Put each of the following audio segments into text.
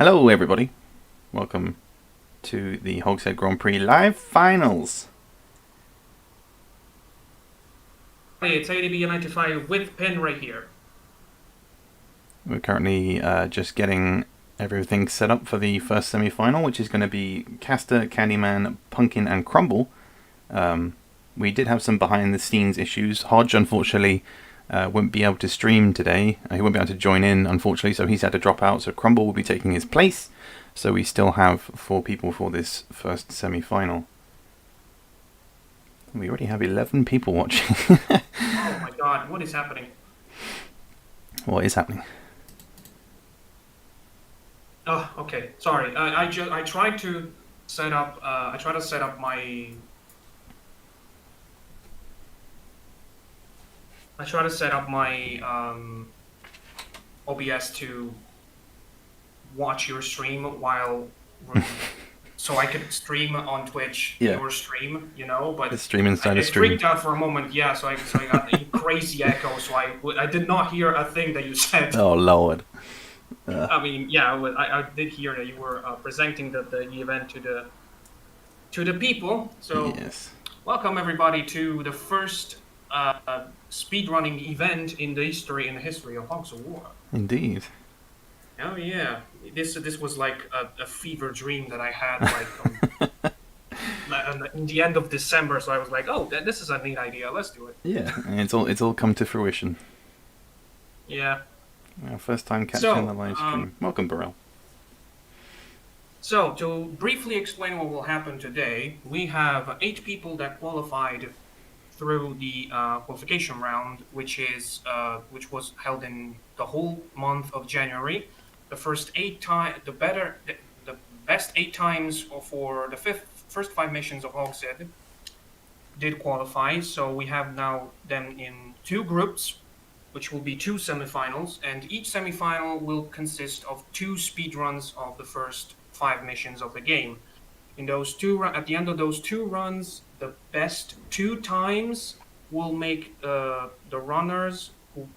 Hello everybody, welcome to the Hogshead Grand Prix live finals. Hey, it's ADB95 with Pin right here. We're currently just getting everything set up for the first semi-final, which is going to be Castor, Candyman, Punkyn and Crumble. We did have some behind the scenes issues. Hodge unfortunately won't be able to stream today. He won't be able to join in unfortunately, so he's had to drop out, so Crumble will be taking his place. So we still have 4 people for this first semi-final. We already have 11 people watching. Oh my god, what is happening? What is happening? Oh, okay. Sorry. I tried to set up my OBS to watch your stream while so I could stream on Twitch your stream, you know, but it's stream inside a stream. I freaked out for a moment, yeah, so I got a crazy echo, so I did not hear a thing that you said. Oh lord. I mean, yeah, I did hear that you were presenting the event to the people, so yes. Welcome everybody to the first speedrunning event in the history of Hogs of War. Indeed. Oh yeah, this was like a fever dream that I had like in the end of December. So I was like, oh, this is a neat idea. Let's do it. Yeah, and it's all come to fruition. Yeah. First time catching the live stream. Welcome, Burrell. So to briefly explain what will happen today, we have 8 people that qualified through the qualification round, which was held in the whole month of January. The first 8 times, the best 8 times for the first 5 missions of Hogshead did qualify. So we have now them in 2 groups, which will be 2 semifinals, and each semifinal will consist of 2 speedruns of the first 5 missions of the game. In those 2 at the end of those 2 runs, the best 2 times will make the runners who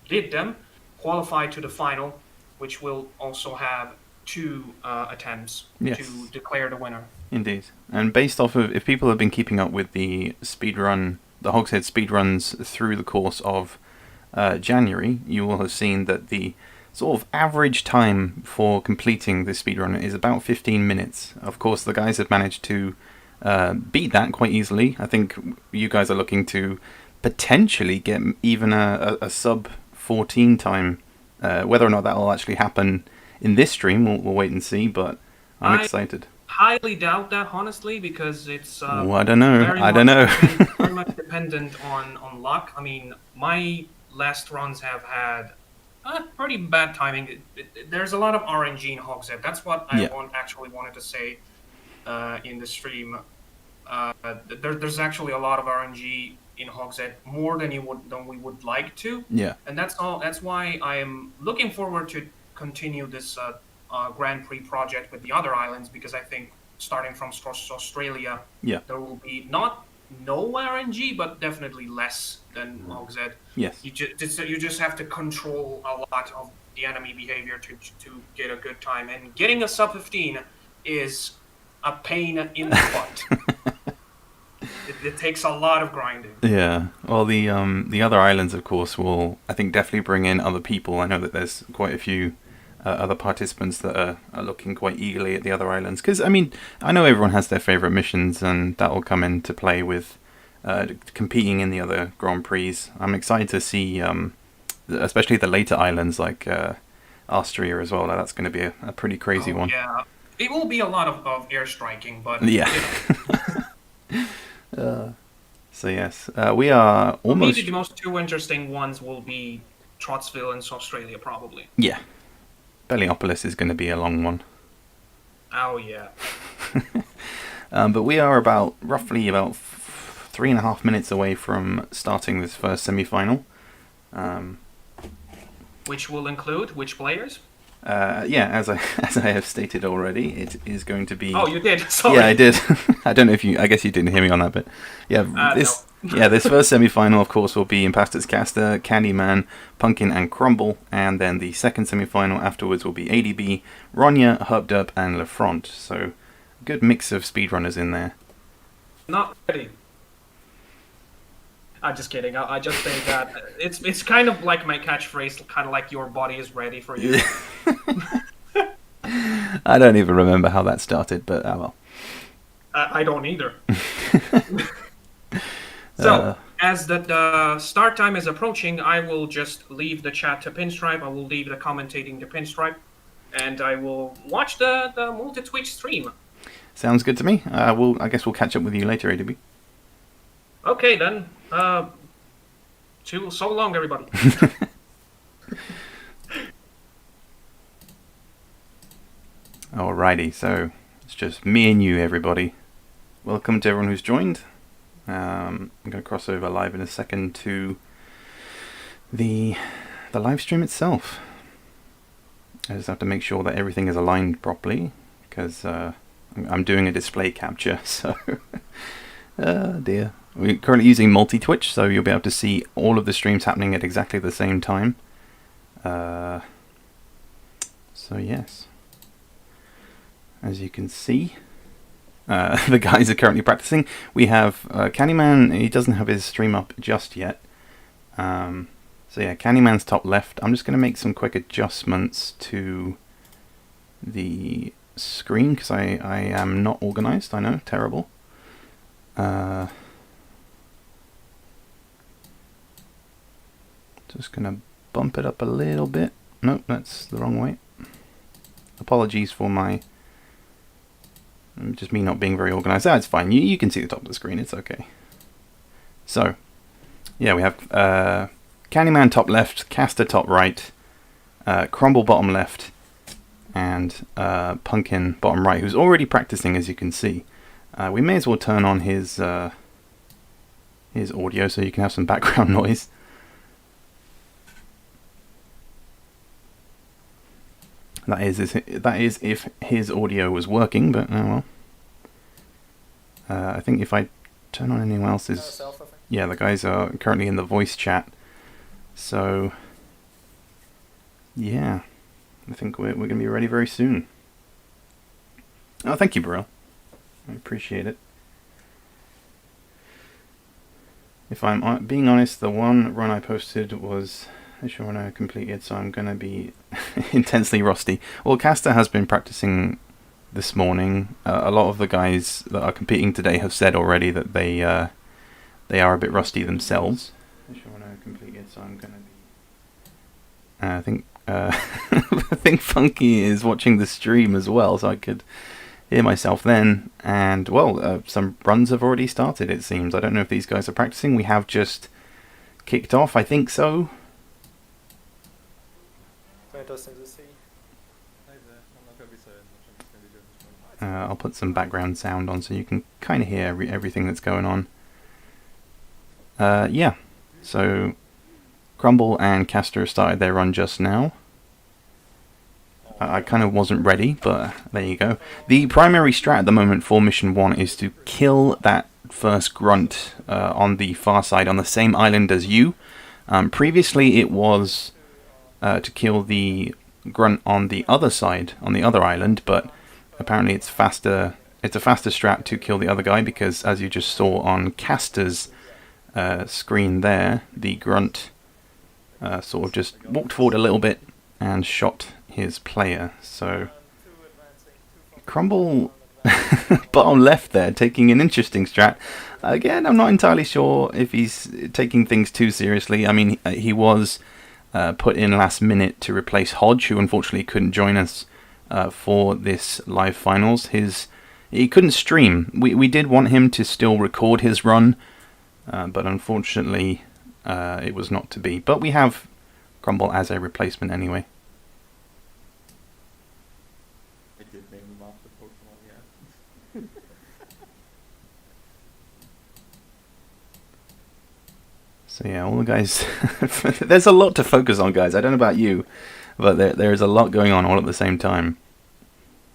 did them qualify to the final, which will also have 2 attempts to declare the winner. Indeed. And based off of, if people have been keeping up with the speedrun, the Hogshead speedruns through the course of January, you will have seen that the sort of average time for completing this speedrun is about 15 minutes. Of course, the guys have managed to beat that quite easily. I think you guys are looking to potentially get even a sub 14 time. Whether or not that will actually happen in this stream, we'll wait and see, but I'm excited. Highly doubt that, honestly, because it's I don't know. Very much dependent on luck. I mean, my last runs have had pretty bad timing. There's a lot of RNG in Hogshead. That's what I actually wanted to say in the stream. There's actually a lot of RNG in Hogshead, more than we would like to. Yeah. And that's all. That's why I am looking forward to continue this Grand Prix project with the other islands, because I think starting from Australia, there will be no RNG, but definitely less than Hogshead. Yes. You just have to control a lot of the enemy behavior to get a good time, and getting a sub 15 is a pain in the butt. It takes a lot of grinding. Yeah. Well, the other islands, of course, will, I think, definitely bring in other people. I know that there's quite a few other participants that are looking quite eagerly at the other islands. Because, I mean, I know everyone has their favourite missions, and that will come into play with competing in the other Grand Prix. I'm excited to see, especially the later islands like Austria as well. That's going to be a pretty crazy one. Yeah. It will be a lot of airstriking, but... Yeah. So yes, we are almost... Maybe the most 2 interesting ones will be Trotsville and Australia, probably. Yeah. Beliopolis is going to be a long one. Oh, yeah. But we are roughly about 3.5 minutes away from starting this first semi-final. Which will include which players? Yeah, as I as I have stated already, it is going to be. Oh, you did. Sorry. Yeah, I did. I don't know if you. I guess you didn't hear me on that, but yeah, this. No. Yeah, this first semi-final, of course, will be ImpastusCastor, Candyman, Punkyn, and Crumble, and then the second semi-final afterwards will be ADB, Ronya, Herpderp, and Lefront. So, a good mix of speedrunners in there. Not ready. I'm just kidding. I just think that it's kind of like my catchphrase, kind of like your body is ready for you. I don't even remember how that started, but oh well. I don't either. So, as the start time is approaching, I will just leave the chat to Pinstripe. I will leave the commentating to Pinstripe, and I will watch the multi-Twitch stream. Sounds good to me. I guess we'll catch up with you later, ADB. Okay then. So long, everybody. Alrighty, so it's just me and you, everybody. Welcome to everyone who's joined. I'm going to cross over live in a second to the live stream itself. I just have to make sure that everything is aligned properly, because I'm doing a display capture, so... oh dear. We're currently using multi-Twitch, so you'll be able to see all of the streams happening at exactly the same time. So yes. As you can see, the guys are currently practicing. We have Candyman. He doesn't have his stream up just yet. So yeah, Candyman's top left. I'm just going to make some quick adjustments to the screen because I am not organized. I know, terrible. Just going to bump it up a little bit. Nope, that's the wrong way. Apologies for my... just me not being very organized. That's fine. You can see the top of the screen. It's okay. So, yeah, we have Candyman top left, Castor top right, Crumble bottom left, and Punkyn bottom right, who's already practicing, as you can see. We may as well turn on his audio so you can have some background noise. That is if his audio was working, but oh well. I think if I turn on anyone else's... yeah, the guys are currently in the voice chat. So, yeah. I think we're going to be ready very soon. Oh, thank you, Burrell. I appreciate it. If I'm being honest, the one run I posted was... sure when I completed, so I'm going to be intensely rusty. Well, Castor has been practicing this morning. A lot of the guys that are competing today have said already that they are a bit rusty themselves. Sure when I completed, so I'm going to be... I think I think Funky is watching the stream as well, so I could hear myself then. And well, some runs have already started. It seems. I don't know if these guys are practicing. We have just kicked off. I think so. I'll put some background sound on so you can kind of hear everything that's going on. Yeah, so Crumble and Castor started their run just now. I kind of wasn't ready, but there you go. The primary strat at the moment for Mission 1 is to kill that first grunt on the far side, on the same island as you. Previously it was to kill the grunt on the other side, on the other island, but apparently it's faster. It's a faster strat to kill the other guy because, as you just saw on Castor's screen there, the grunt sort of just walked forward a little bit and shot his player. So Crumble bottom left there, taking an interesting strat. Again, I'm not entirely sure if he's taking things too seriously. I mean, he was put in last minute to replace Hodge, who unfortunately couldn't join us for this live finals. He couldn't stream. We did want him to still record his run, but unfortunately it was not to be. But we have Crumble as a replacement anyway. I did name him after Pokemon, yeah. So yeah, all the guys... there's a lot to focus on, guys. I don't know about you. But there is a lot going on all at the same time.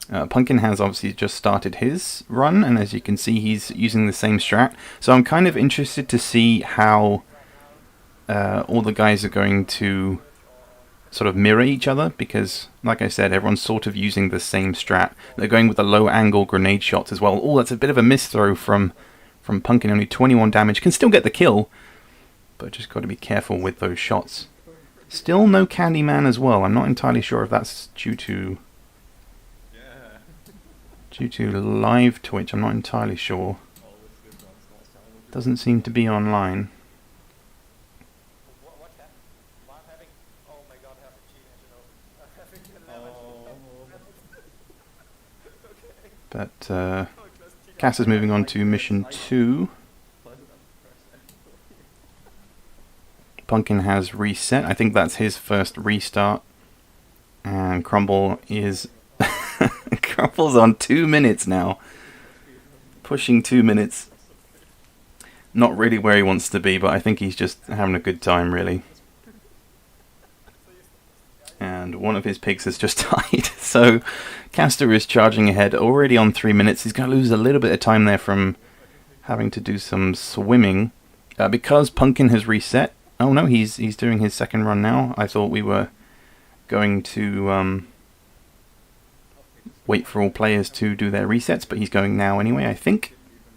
Punkyn has obviously just started his run, and as you can see, he's using the same strat. So I'm kind of interested to see how all the guys are going to sort of mirror each other, because, like I said, everyone's sort of using the same strat. They're going with the low-angle grenade shots as well. Oh, that's a bit of a misthrow from Punkyn. Only 21 damage. Can still get the kill, but just got to be careful with those shots. Still no Candyman as well. I'm not entirely sure if that's due to live Twitch. I'm not entirely sure. Doesn't seem to be online. But Cass is moving on to mission 2. Punkyn has reset. I think that's his first restart. And Crumble is... Crumble's on 2 minutes now. Pushing 2 minutes. Not really where he wants to be, but I think he's just having a good time, really. And one of his pigs has just died. So Castor is charging ahead, already on 3 minutes. He's going to lose a little bit of time there from having to do some swimming. Because Punkyn has reset. Oh no, he's doing his second run now. I thought we were going to wait for all players to do their resets, but he's going now anyway, I think.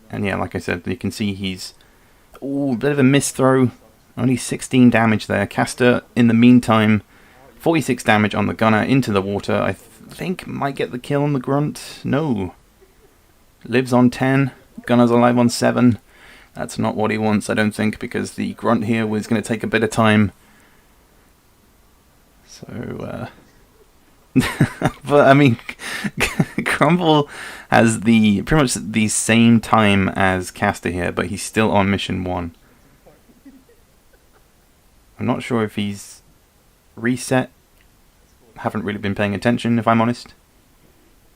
And yeah, like I said, you can see he's... Ooh, a bit of a misthrow. Only 16 damage there. Castor, in the meantime, 46 damage on the gunner into the water. I think might get the kill on the grunt. No. Lives on 10. Gunner's alive on 7. That's not what he wants, I don't think, because the grunt here was going to take a bit of time. So, but I mean, Crumble has pretty much the same time as Castor here, but he's still on mission 1. I'm not sure if he's reset. Haven't really been paying attention, if I'm honest,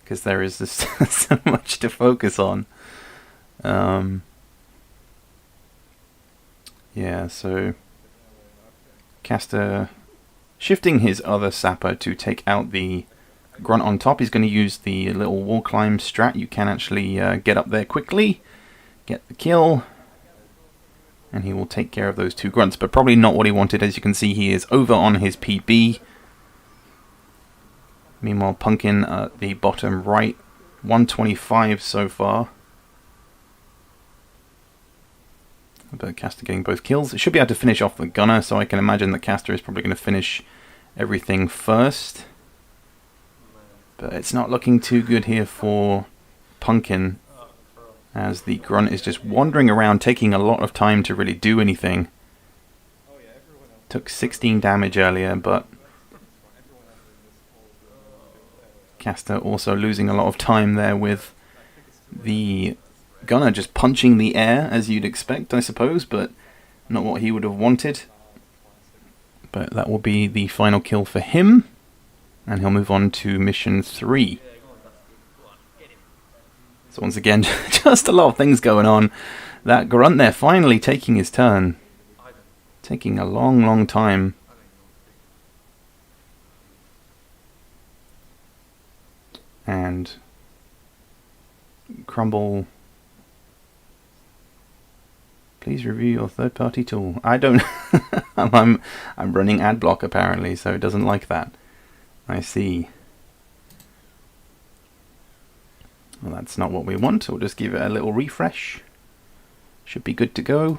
because there is just so much to focus on. Yeah, so Castor shifting his other sapper to take out the grunt on top. He's going to use the little wall climb strat. You can actually get up there quickly, get the kill, and he will take care of those 2 grunts, but probably not what he wanted. As you can see, he is over on his PB. Meanwhile, Punkyn at the bottom right, 125 so far. But Castor getting both kills. It should be able to finish off the gunner, so I can imagine that Castor is probably going to finish everything first. But it's not looking too good here for Punkyn, as the grunt is just wandering around, taking a lot of time to really do anything. Took 16 damage earlier, but Castor also losing a lot of time there with the gunner just punching the air, as you'd expect, I suppose, but not what he would have wanted. But that will be the final kill for him, and he'll move on to mission 3. So once again, just a lot of things going on. That grunt there finally taking his turn. Taking a long time. And Crumble... Please review your third-party tool. I don't... I'm running ad block apparently, so it doesn't like that. I see. Well, that's not what we want. We'll just give it a little refresh. Should be good to go.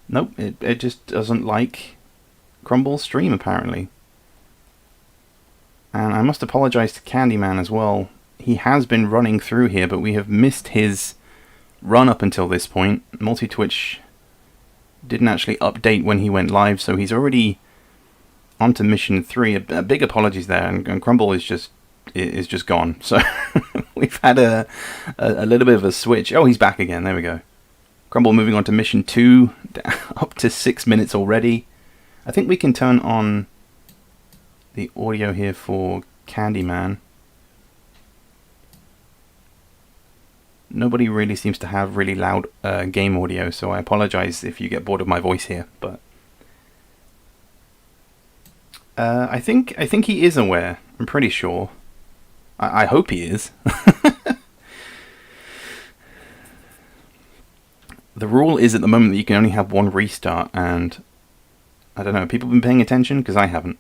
Nope, it just doesn't like Crumble's stream apparently. And I must apologise to Candyman as well. He has been running through here, but we have missed his run up until this point. Multi-Twitch didn't actually update when he went live, so he's already onto mission 3. A big apologies there, and Crumble is just gone. So we've had a little bit of a switch. Oh, he's back again. There we go. Crumble moving on to mission 2, up to 6 minutes already. I think we can turn on the audio here for Candyman. Nobody really seems to have really loud game audio, so I apologize if you get bored of my voice here, but I think he is aware. I'm pretty sure. I hope he is. The rule is at the moment that you can only have one restart, and I don't know, have people been paying attention? Because I haven't.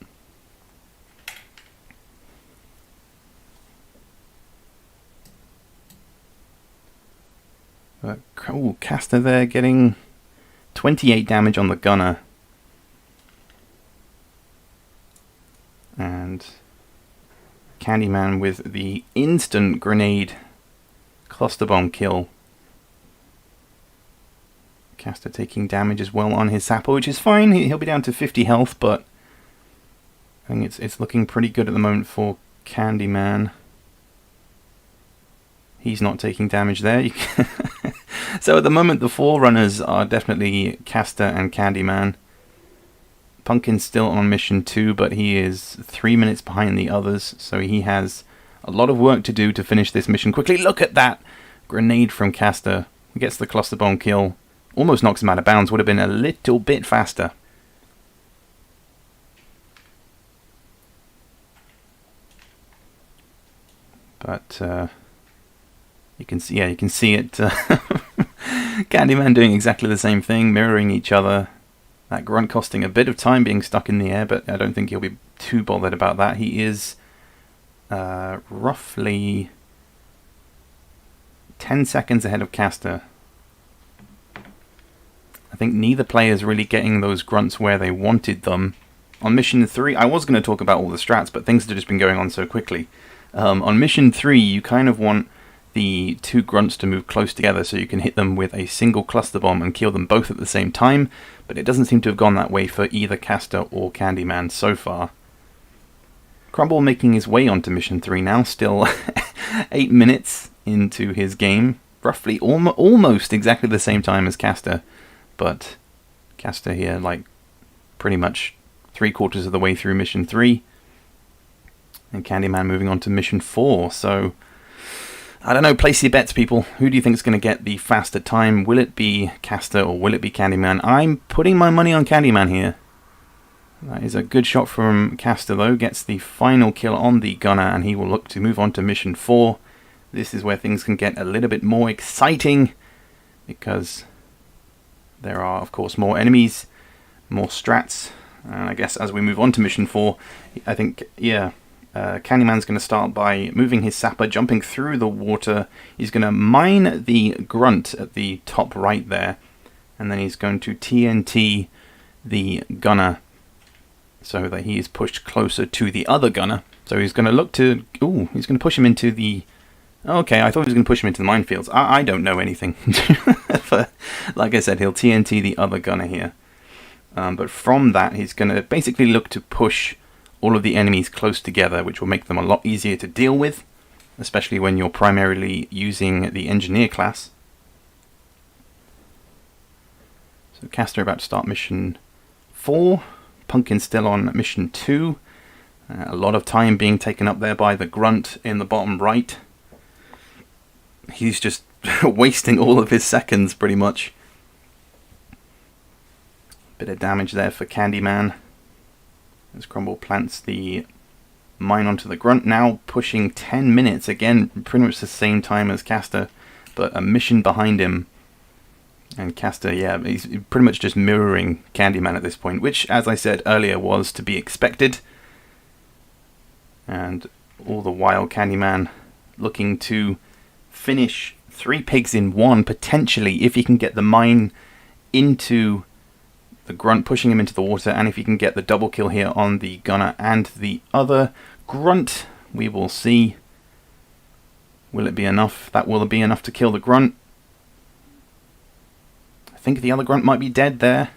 But, oh, Castor there getting 28 damage on the gunner. And Candyman with the instant grenade cluster bomb kill. Castor taking damage as well on his sapper, which is fine. He'll be down to 50 health, but I think it's looking pretty good at the moment for Candyman. He's not taking damage there. So at the moment, the forerunners are definitely Castor and Candyman. Punkyn's still on mission 2, but he is 3 minutes behind the others, so he has a lot of work to do to finish this mission quickly. Look at that grenade from Castor. He gets the cluster bomb kill. Almost knocks him out of bounds. Would have been a little bit faster. But you can see, you can see it. Candyman doing exactly the same thing, mirroring each other. That grunt costing a bit of time being stuck in the air, but I don't think he'll be too bothered about that. He is roughly 10 seconds ahead of Castor. I think neither player is really getting those grunts where they wanted them. On mission 3, I was going to talk about all the strats, but things have just been going on so quickly. On mission 3, you kind of want the two grunts to move close together so you can hit them with a single cluster bomb and kill them both at the same time, but it doesn't seem to have gone that way for either Castor or Candyman so far. Crumble making his way onto mission 3 now, still 8 minutes into his game, roughly almost exactly the same time as Castor, but Castor here like pretty much 3/4 of the way through mission 3, and Candyman moving on to mission 4, so I don't know, place your bets, people. Who do you think is going to get the faster time? Will it be Castor or will it be Candyman? I'm putting my money on Candyman here. That is a good shot from Castor, though. Gets the final kill on the gunner, and he will look to move on to mission 4. This is where things can get a little bit more exciting, because there are, of course, more enemies, more strats. And I guess as we move on to mission 4, I think, yeah, Candyman's going to start by moving his sapper, jumping through the water. He's going to mine the grunt at the top right there, and then he's going to TNT the gunner so that he is pushed closer to the other gunner. So he's going to look to... Ooh, he's going to push him into the... Okay, I thought he was going to push him into the minefields. I don't know anything. But like I said, he'll TNT the other gunner here. But from that, he's going to basically look to push all of the enemies close together, which will make them a lot easier to deal with, especially when you're primarily using the engineer class. So Castor about to start mission 4, Punkyn still on mission 2. A lot of time being taken up there by the grunt in the bottom right. He's just wasting all of his seconds pretty much. Bit of damage there for Candyman as Crumble plants the mine onto the grunt, now pushing 10 minutes, again pretty much the same time as Castor, but a mission behind him. And Castor, yeah, he's pretty much just mirroring Candyman at this point, which, as I said earlier, was to be expected. And all the while Candyman looking to finish 3 pigs in 1, potentially, if he can get the mine into the grunt, pushing him into the water, and if you can get the double kill here on the gunner and the other grunt. We will see. Will it be enough? That will be enough to kill the grunt. I think the other grunt might be dead there.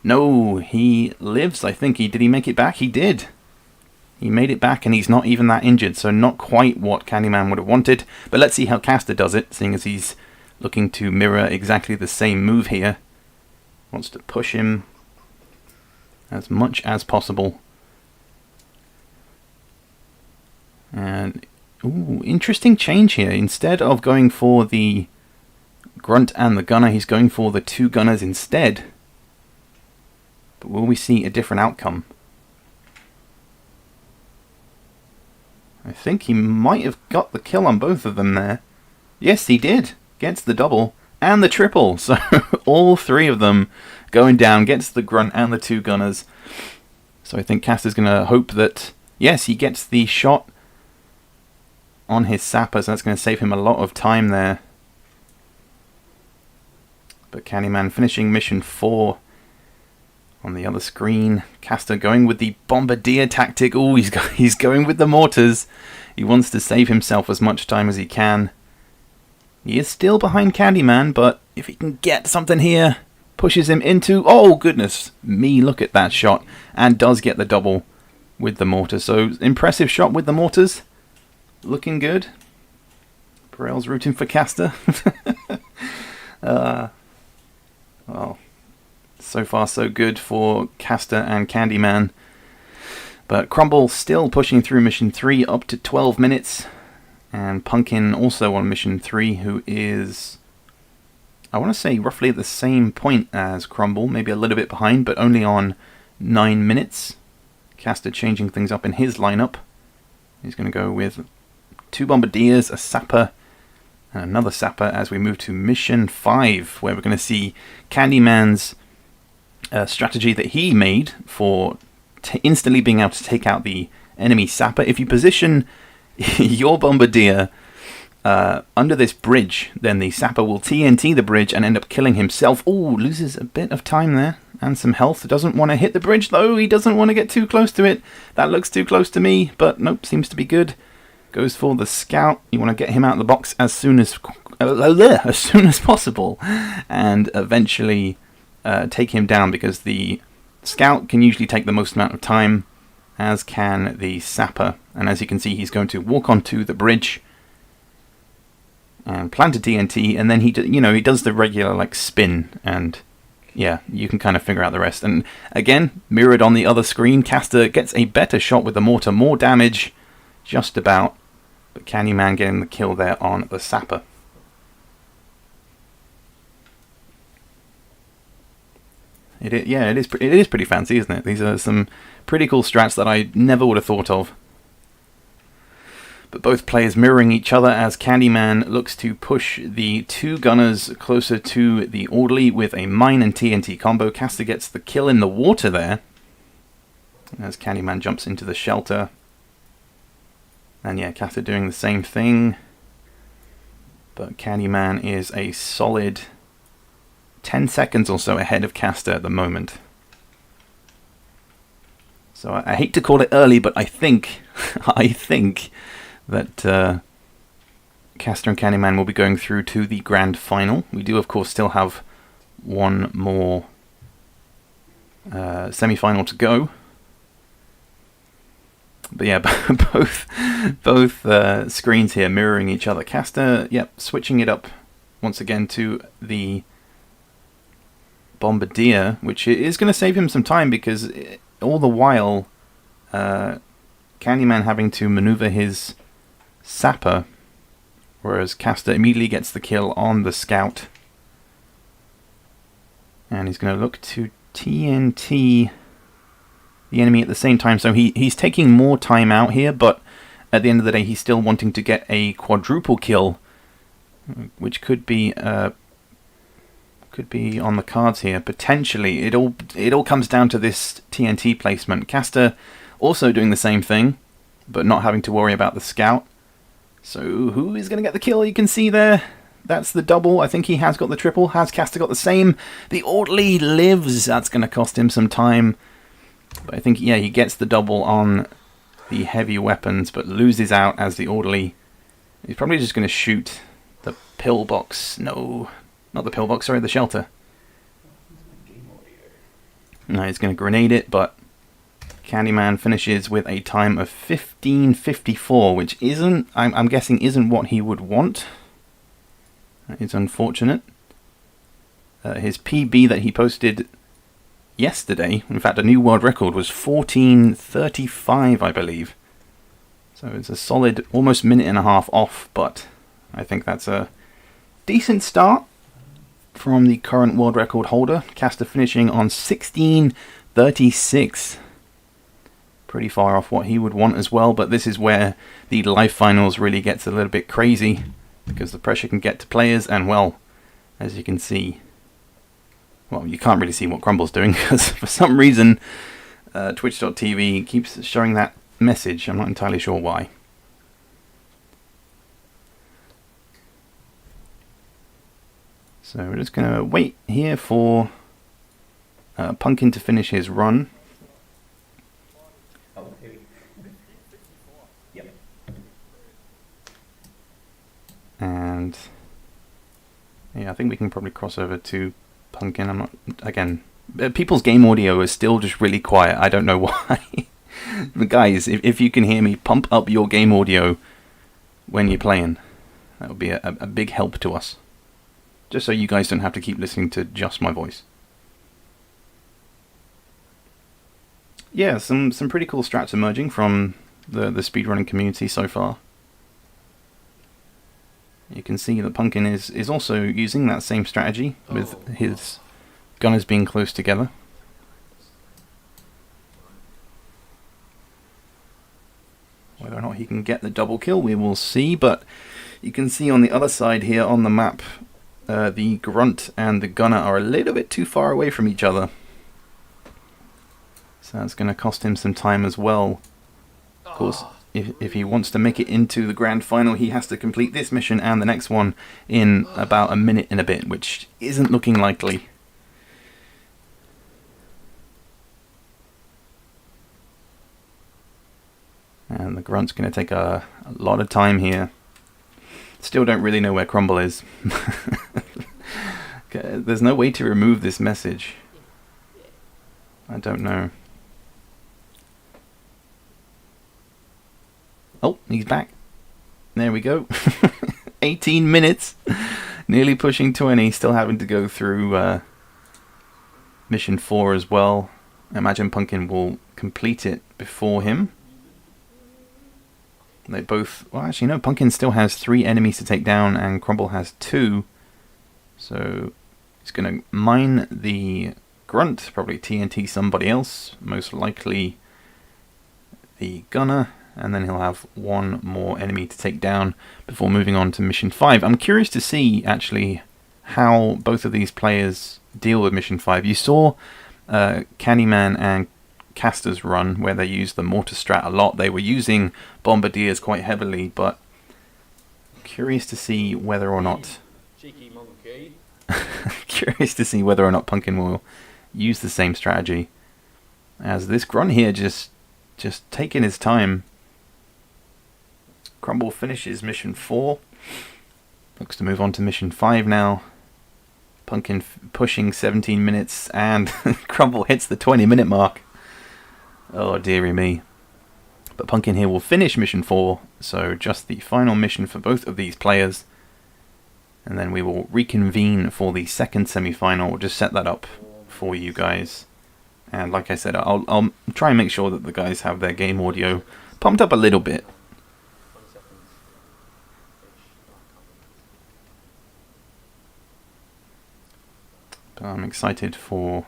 No, he lives, I think. Did he make it back? He did. He made it back, and he's not even that injured, so not quite what Candyman would have wanted. But let's see how Castor does it, seeing as he's looking to mirror exactly the same move here. Wants to push him as much as possible. And Ooh, interesting change here. Instead of going for the grunt and the gunner, he's going for the 2 gunners instead. But will we see a different outcome? I think he might have got the kill on both of them there. Yes, he did. Gets the double and the triple. So all 3 of them going down. Gets the grunt and the 2 gunners. So I think Castor's going to hope that, yes, he gets the shot on his sapper. So that's going to save him a lot of time there. But Candyman finishing mission 4 on the other screen. Castor going with the bombardier tactic. Oh, he's going with the mortars. He wants to save himself as much time as he can. He is still behind Candyman, but if he can get something here, pushes him into... Oh, goodness me, look at that shot. And does get the double with the mortar. So, impressive shot with the mortars. Looking good. Perel's rooting for Castor. Well, so far so good for Castor and Candyman. But Crumble still pushing through mission 3 up to 12 minutes. And Punkyn also on mission 3, who is, I want to say, roughly at the same point as Crumble. Maybe a little bit behind, but only on 9 minutes. Castor changing things up in his lineup. He's going to go with 2 bombardiers, a sapper, and another sapper as we move to mission 5, where we're going to see Candyman's strategy that he made for instantly being able to take out the enemy sapper. If you position your bombardier under this bridge, then the sapper will TNT the bridge and end up killing himself. Ooh, loses a bit of time there and some health. Doesn't want to hit the bridge though. He doesn't want to get too close to it. That looks too close to me, but nope, seems to be good. Goes for the scout. You want to get him out of the box as soon as possible, and eventually take him down, because the scout can usually take the most amount of time, as can the sapper. And as you can see, he's going to walk onto the bridge and plant a TNT, and then he does the regular like spin, and yeah, you can kind of figure out the rest. And again, mirrored on the other screen, Castor gets a better shot with the mortar, more damage, just about, but Candyman getting the kill there on the sapper. It is pretty fancy, isn't it? These are some pretty cool strats that I never would have thought of. But both players mirroring each other as Candyman looks to push the 2 gunners closer to the orderly with a mine and TNT combo. Castor gets the kill in the water there, as Candyman jumps into the shelter. And yeah, Castor doing the same thing. But Candyman is a solid 10 seconds or so ahead of Castor at the moment. So I hate to call it early, but I think that Castor and Candyman will be going through to the grand final. We do, of course, still have one more semi-final to go. But yeah, both screens here mirroring each other. Castor, yep, switching it up once again to the bombardier, which is going to save him some time, because all the while Candyman having to maneuver his sapper, whereas Castor immediately gets the kill on the scout. And he's going to look to TNT the enemy at the same time, so he's taking more time out here, but at the end of the day he's still wanting to get a quadruple kill, which could be on the cards here potentially. It all comes down to this TNT placement. Castor also doing the same thing, but not having to worry about the scout. So who is going to get the kill? You can see there, that's the double. I think he has got the triple. Has Castor got the same? The orderly lives. That's going to cost him some time. But I think, yeah, he gets the double on the heavy weapons, but loses out as the orderly. He's probably just going to shoot the pillbox. No, not the pillbox, sorry, the shelter. No, he's going to grenade it, but Candyman finishes with a time of 15:54, which isn't, I'm guessing, isn't what he would want. That is unfortunate. His PB that he posted yesterday, in fact a new world record, was 14:35, I believe. So it's a solid almost minute and a half off, but I think that's a decent start from the current world record holder. Castor finishing on 16:36. Pretty far off what he would want as well, but this is where the live finals really gets a little bit crazy, because the pressure can get to players, and well, as you can see, well, you can't really see what Crumble's doing, because for some reason Twitch.tv keeps showing that message. I'm not entirely sure why. So we're just going to wait here for Punkyn to finish his run. And yeah, I think we can probably cross over to Punkyn. I'm not, again, people's game audio is still just really quiet. I don't know why. But guys, if you can hear me, pump up your game audio when you're playing. That would be a big help to us. Just so you guys don't have to keep listening to just my voice. Yeah, some pretty cool strats emerging from the speedrunning community so far. You can see that Punkyn is also using that same strategy with his gunners being close together. Whether or not he can get the double kill, we will see, but you can see on the other side here on the map, the grunt and the gunner are a little bit too far away from each other. So that's going to cost him some time as well. Of course, if he wants to make it into the grand final, he has to complete this mission and the next one in about a minute and a bit, which isn't looking likely. And the grunt's going to take a lot of time here. Still don't really know where Crumble is. There's no way to remove this message. I don't know. Oh, he's back. There we go. 18 minutes. Nearly pushing 20. Still having to go through mission 4 as well. I imagine Punkyn will complete it before him. They both... Well, actually, no. Punkyn still has 3 enemies to take down, and Crumble has 2. So he's going to mine the grunt. Probably TNT somebody else. Most likely the gunner. And then he'll have 1 more enemy to take down before moving on to mission 5. I'm curious to see, actually, how both of these players deal with mission 5. You saw Candyman and Castor's run, where they used the mortar strat a lot. They were using bombardiers quite heavily, but curious to see whether or not... Cheeky monkey. Curious to see whether or not Punkyn will use the same strategy. As this grunt here just taking his time. Crumble finishes mission 4. Looks to move on to mission 5 now. Punkyn pushing 17 minutes, and Crumble hits the 20-minute mark. Oh, dearie me. But Punkyn here will finish mission 4, so just the final mission for both of these players. And then we will reconvene for the second semi-final. We'll just set that up for you guys. And like I said, I'll try and make sure that the guys have their game audio pumped up a little bit. But I'm excited for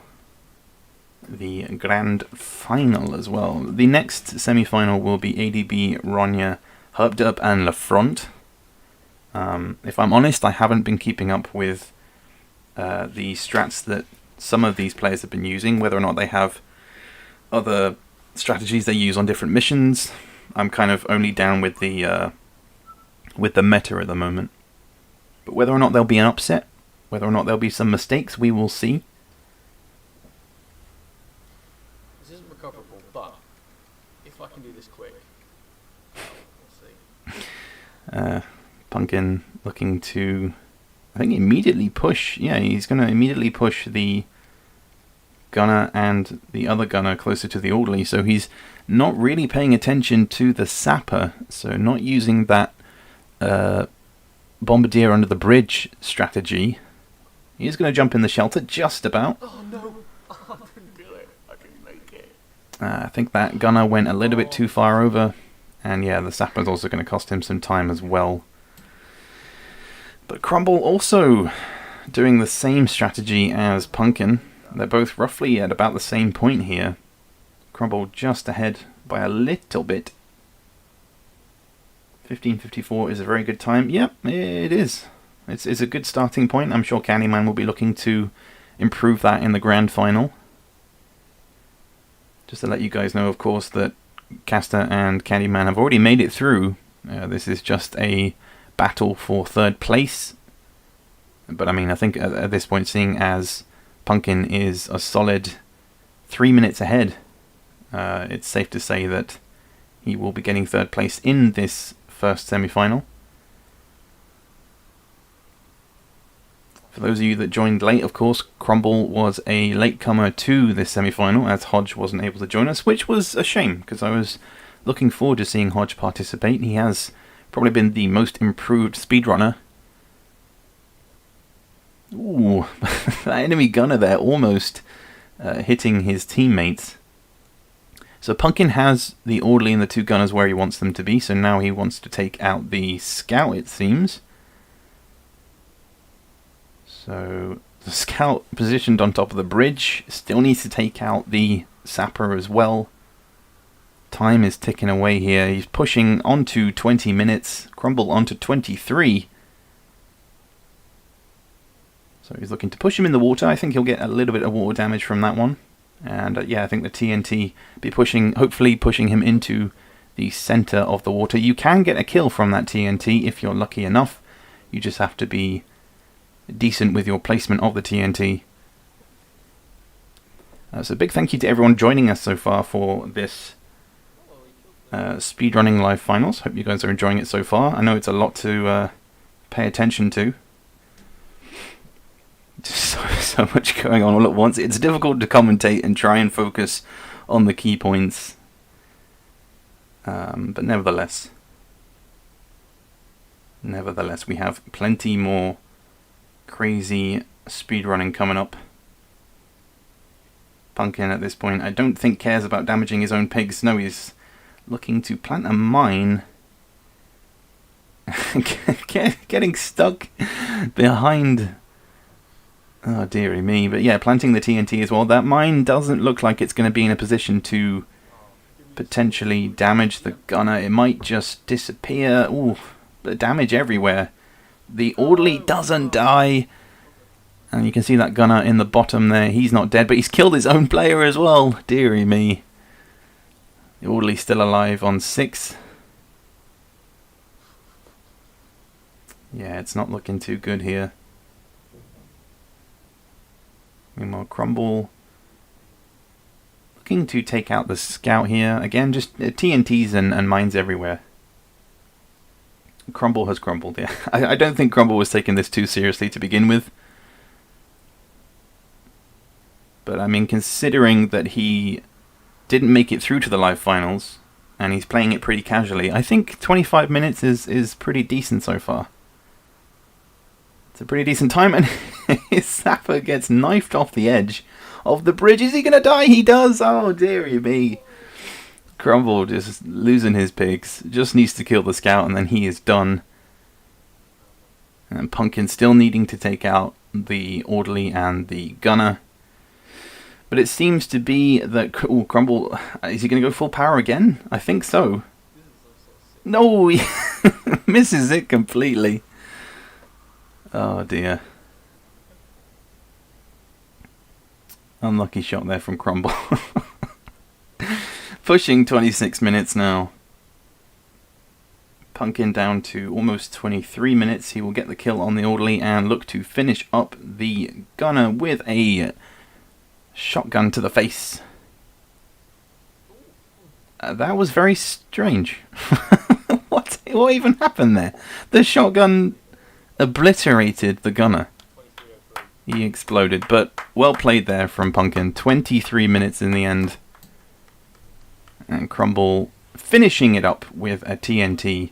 the grand final as well. The next semi-final will be ADB, Ronya, Herpderp and Lafront. If I'm honest, I haven't been keeping up with the strats that some of these players have been using, whether or not they have other strategies they use on different missions. I'm kind of only down with the meta at the moment. But whether or not there'll be an upset, whether or not there'll be some mistakes, we will see. This isn't recoverable, but if I can do this quick, we'll see. Punkyn looking to, I think, immediately push. Yeah, he's going to immediately push the gunner and the other gunner closer to the orderly. So he's not really paying attention to the sapper. So not using that bombardier under the bridge strategy. He's going to jump in the shelter just about. Oh no! I couldn't do it. I couldn't make it. I think that gunner went a little bit too far over, And yeah, the Sapper's also going to cost him some time as well. But Crumble also doing the same strategy as Punkyn. They're both roughly at about the same point here. Crumble just ahead by a little bit. 15:54 is a very good time. Yep, it is. It's a good starting point. I'm sure Candyman will be looking to improve that in the grand final. Just to let you guys know, of course, that Castor and Candyman have already made it through. This is just a battle for third place. But I mean, I think at this point, seeing as Punkyn is a solid 3 minutes ahead, it's safe to say that he will be getting third place in this first semi-final. For those of you that joined late, of course, Crumble was a latecomer to this semi-final, as Hodge wasn't able to join us, which was a shame, because I was looking forward to seeing Hodge participate. He has probably been the most improved speedrunner. Ooh, that enemy gunner there almost hitting his teammates. So Punkyn has the orderly and the two gunners where he wants them to be, so now he wants to take out the scout, it seems. So the scout positioned on top of the bridge still needs to take out the sapper as well. Time is ticking away here. He's pushing onto 20 minutes. Crumble onto 23. So he's looking to push him in the water. I think he'll get a little bit of water damage from that one. And yeah, I think the TNT be hopefully pushing him into the center of the water. You can get a kill from that TNT if you're lucky enough. You just have to be decent with your placement of the TNT. So big thank you to everyone joining us so far for this speedrunning live finals. Hope you guys are enjoying it so far. I know it's a lot to pay attention to. So much going on all at once. It's difficult to commentate and try and focus on the key points. But nevertheless, we have plenty more crazy speedrunning coming up. Punkyn at this point, I don't think cares about damaging his own pigs. No, he's looking to plant a mine. Getting stuck behind. Oh dearie me. But yeah, planting the TNT as well. That mine doesn't look like it's going to be in a position to potentially damage the gunner. It might just disappear. Ooh, the damage everywhere. The orderly doesn't die. And you can see that gunner in the bottom there. He's not dead, but he's killed his own player as well. Dearie me. The orderly's still alive on 6. Yeah, it's not looking too good here. Meanwhile, Crumble looking to take out the scout here. Again, just TNTs and mines everywhere. Crumble has crumbled, yeah. I don't think Crumble was taking this too seriously to begin with. But I mean, considering that he didn't make it through to the live finals, and he's playing it pretty casually, I think 25 minutes is pretty decent so far. It's a pretty decent time, and his sapper gets knifed off the edge of the bridge. Is he going to die? He does! Oh, dearie me. Crumble just losing his pigs. Just needs to kill the scout, and then he is done. And Punkyn still needing to take out the orderly and the gunner. But it seems to be that... Ooh, Crumble... Is he going to go full power again? I think so. No! He misses it completely. Oh dear. Unlucky shot there from Crumble. Pushing 26 minutes now. Punkyn down to almost 23 minutes. He will get the kill on the orderly and look to finish up the gunner with a shotgun to the face. That was very strange. What even happened there? The shotgun obliterated the gunner. He exploded, but well played there from Punkyn. 23 minutes in the end. And Crumble finishing it up with a TNT.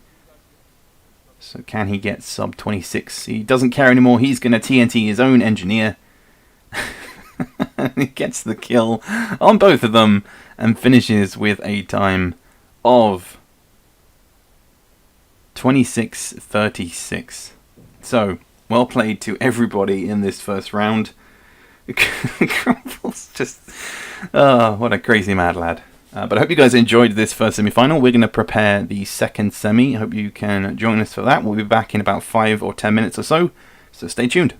So can he get sub 26? He doesn't care anymore. He's going to TNT his own engineer. He gets the kill on both of them and finishes with a time of 26-36. So, well played to everybody in this first round. Crumble's just... Oh, what a crazy mad lad. But I hope you guys enjoyed this first semi-final. We're going to prepare the second semi. I hope you can join us for that. We'll be back in about 5 or 10 minutes or so stay tuned.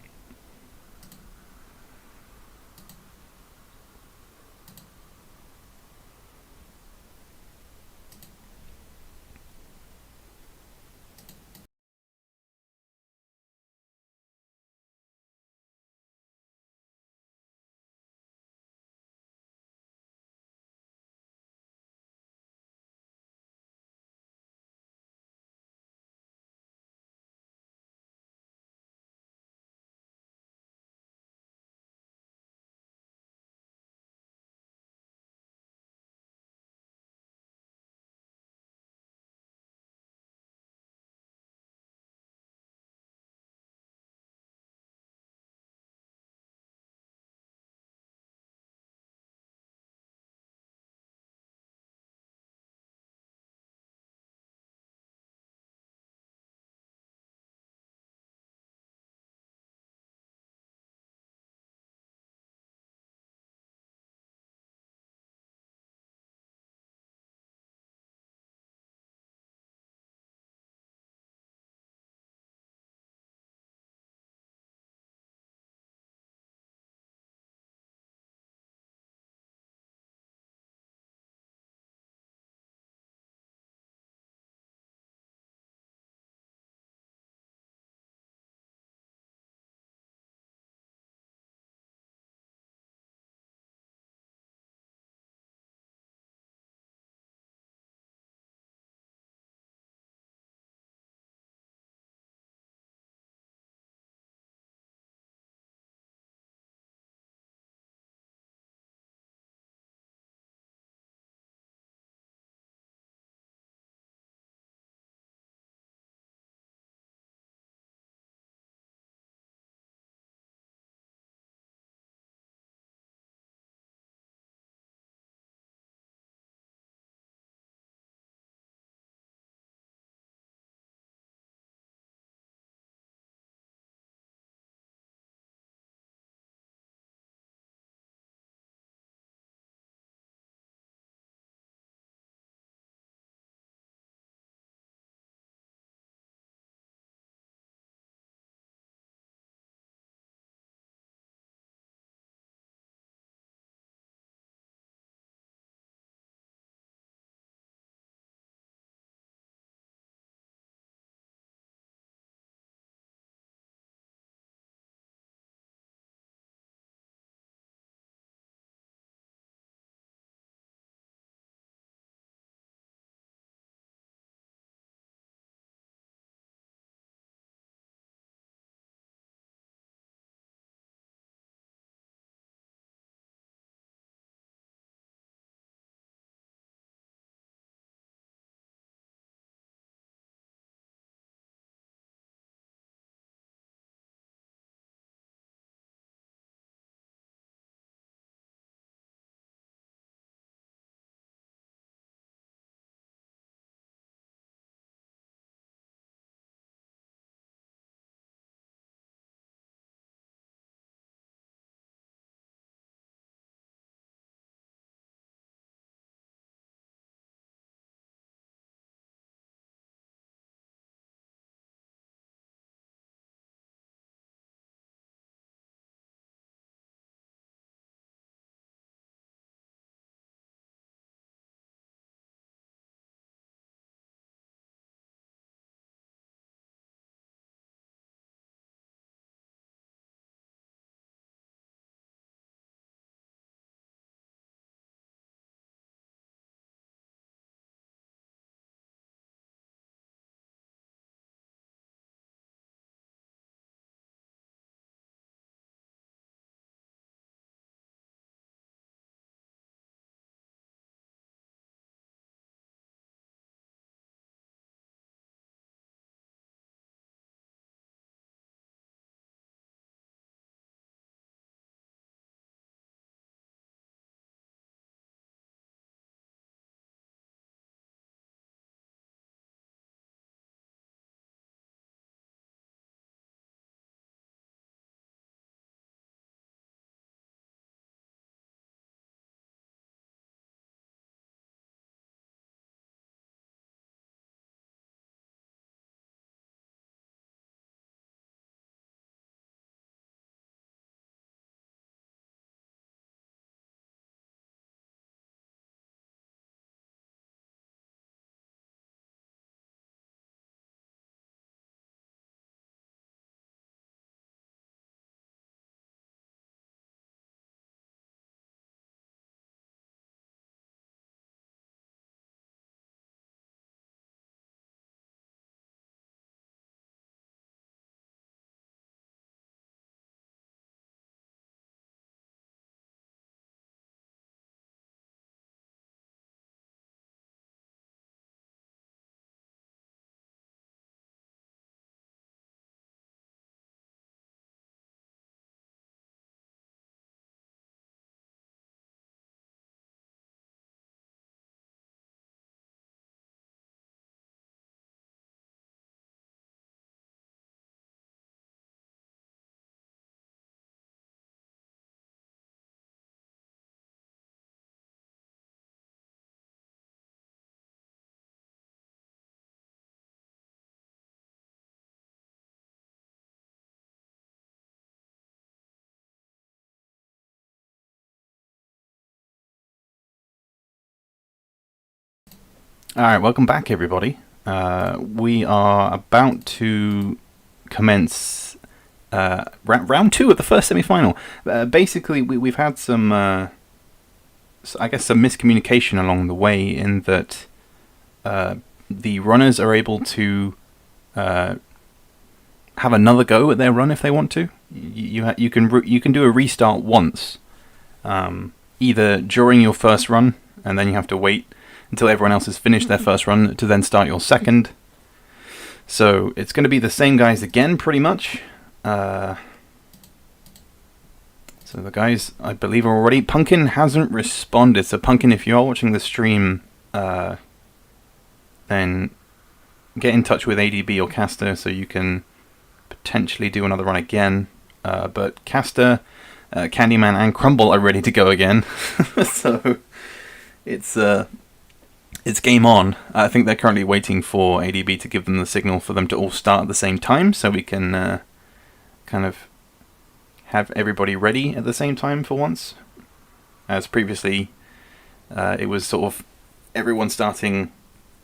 Alright, welcome back everybody. We are about to commence round 2 of the first semi-final. Basically, we've had some, I guess, some miscommunication along the way in that the runners are able to have another go at their run if they want to. You can do a restart once, either during your first run, and then you have to wait until everyone else has finished their first run to then start your second. So it's going to be the same guys again, pretty much. So the guys, I believe, are already... Punkyn hasn't responded. So Punkyn, if you are watching the stream, then get in touch with ADB or Castor so you can potentially do another run again. But Castor, Candyman, and Crumble are ready to go again. So it's game on. I think they're currently waiting for ADB to give them the signal for them to all start at the same time, so we can kind of have everybody ready at the same time for once. As previously, it was sort of everyone starting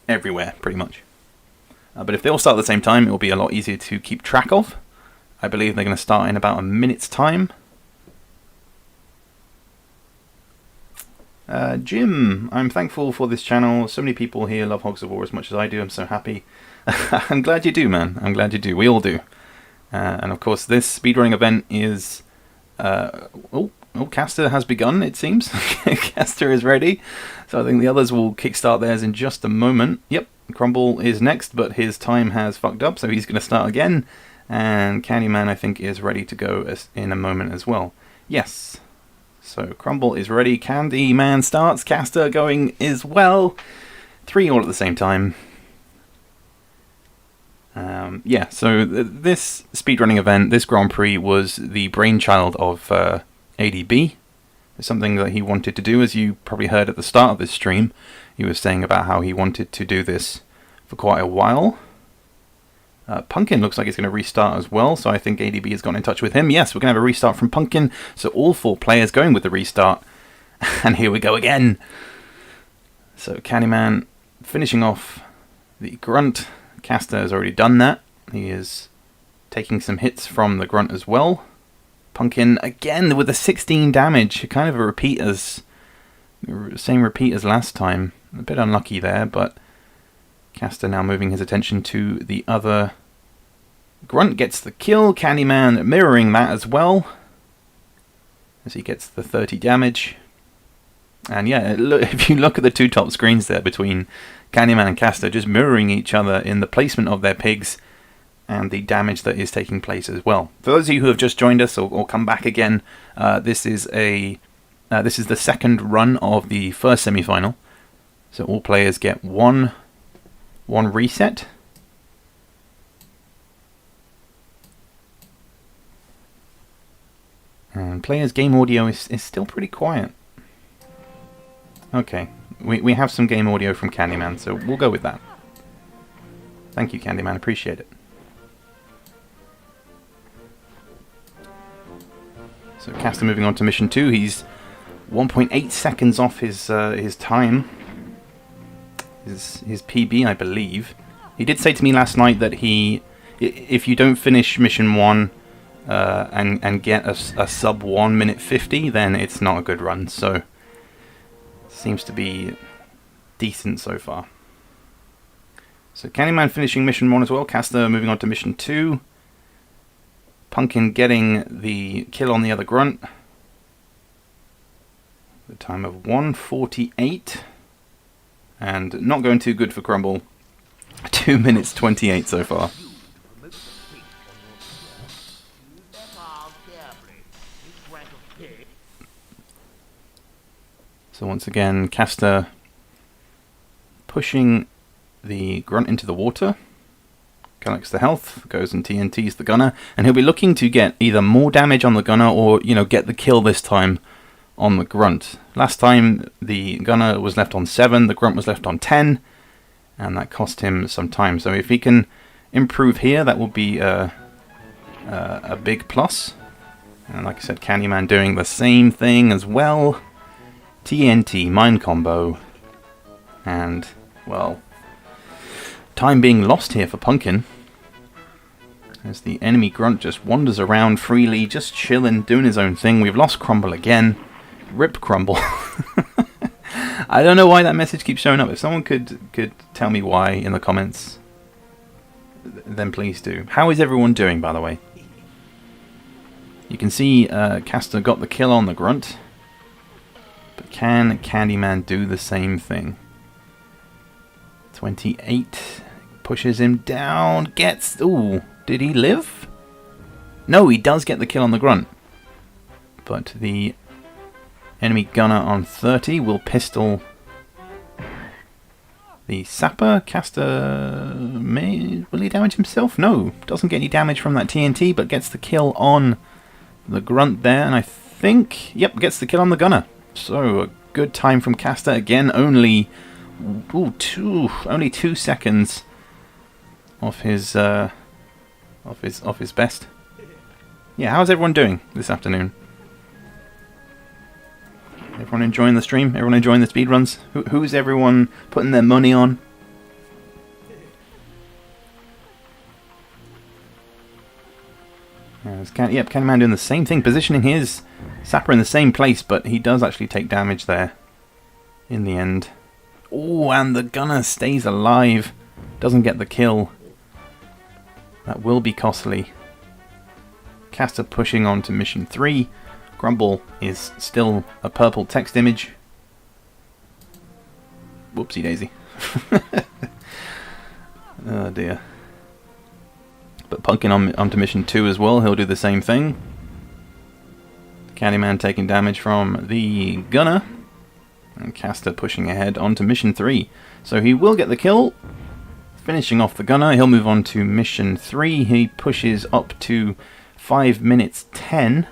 everywhere, pretty much. But if they all start at the same time, it will be a lot easier to keep track of. I believe they're going to start in about a minute's time. Jim, I'm thankful for this channel. So many people here love Hogs of War as much as I do. I'm so happy. I'm glad you do, man. I'm glad you do. We all do. And of course, this speedrunning event is... Castor has begun, it seems. Castor is ready. So I think the others will kickstart theirs in just a moment. Yep, Crumble is next, but his time has fucked up, so he's going to start again. And Candyman, I think, is ready to go in a moment as well. Yes. So Crumble is ready, Candyman starts, Castor going as well. 3 all at the same time. Yeah, so this speedrunning event, this Grand Prix, was the brainchild of ADB. It's something that he wanted to do, as you probably heard at the start of this stream. He was saying about how he wanted to do this for quite a while. Punkyn looks like it's going to restart as well, so I think ADB has gotten in touch with him. Yes, we're going to have a restart from Punkyn, so all 4 players going with the restart. And here we go again. So Candyman finishing off the grunt. Castor has already done that. He is taking some hits from the grunt as well. Punkyn again with a 16 damage, kind of a repeat as... same repeat as last time. A bit unlucky there, but... Castor now moving his attention to the other. Grunt gets the kill. Candyman mirroring that as well, as he gets the 30 damage. And yeah, if you look at the 2 top screens there between Candyman and Castor, just mirroring each other in the placement of their pigs and the damage that is taking place as well. For those of you who have just joined us or come back again, this is the second run of the first semi-final. So all players get one reset. And players' game audio is still pretty quiet. Okay, we have some game audio from Candyman, so we'll go with that. Thank you, Candyman, appreciate it. So Castor moving on to mission 2. He's 1.8 seconds off his time. His PB, I believe. He did say to me last night that if you don't finish mission 1 and get a sub 1 minute 50, then it's not a good run. So seems to be decent so far. So Candyman finishing mission 1 as well. Castor moving on to mission 2. Punkyn getting the kill on the other grunt. The time of 1:48. And not going too good for Crumble. 2 minutes 28 so far. So once again, Castor pushing the grunt into the water. Collects the health, goes and TNTs the gunner, and he'll be looking to get either more damage on the gunner or, get the kill this time on the grunt. Last time the gunner was left on 7, the grunt was left on 10, and that cost him some time. So if he can improve here, that will be a big plus. And like I said, Candyman doing the same thing as well. TNT, mine combo, and well, time being lost here for Punkyn. As the enemy grunt just wanders around freely, just chilling, doing his own thing. We've lost Crumble again. Rip Crumble. I don't know why that message keeps showing up. If someone could tell me why in the comments, then please do. How is everyone doing, by the way? You can see Castor got the kill on the grunt. But can Candyman do the same thing? 28 pushes him down. Gets... Ooh, did he live? No, he does get the kill on the grunt. But the enemy gunner on 30 will pistol the sapper. Castor will he damage himself? No, doesn't get any damage from that TNT, but gets the kill on the grunt there, and I think, yep, gets the kill on the gunner. So a good time from Castor again. Only 2 seconds off his best. Yeah, how's everyone doing this afternoon? Everyone enjoying the stream? Everyone enjoying the speedruns? Who's everyone putting their money on? Yep, Candyman doing the same thing, positioning his sapper in the same place, but he does actually take damage there in the end. Oh, and the gunner stays alive. Doesn't get the kill. That will be costly. Castor pushing on to mission 3. Crumble is still a purple text image. Whoopsie daisy. Oh dear. But Punkyn onto mission 2 as well. He'll do the same thing. Candyman taking damage from the gunner. And Castor pushing ahead onto mission 3. So he will get the kill. Finishing off the gunner. He'll move on to mission 3. He pushes up to 5 minutes 10.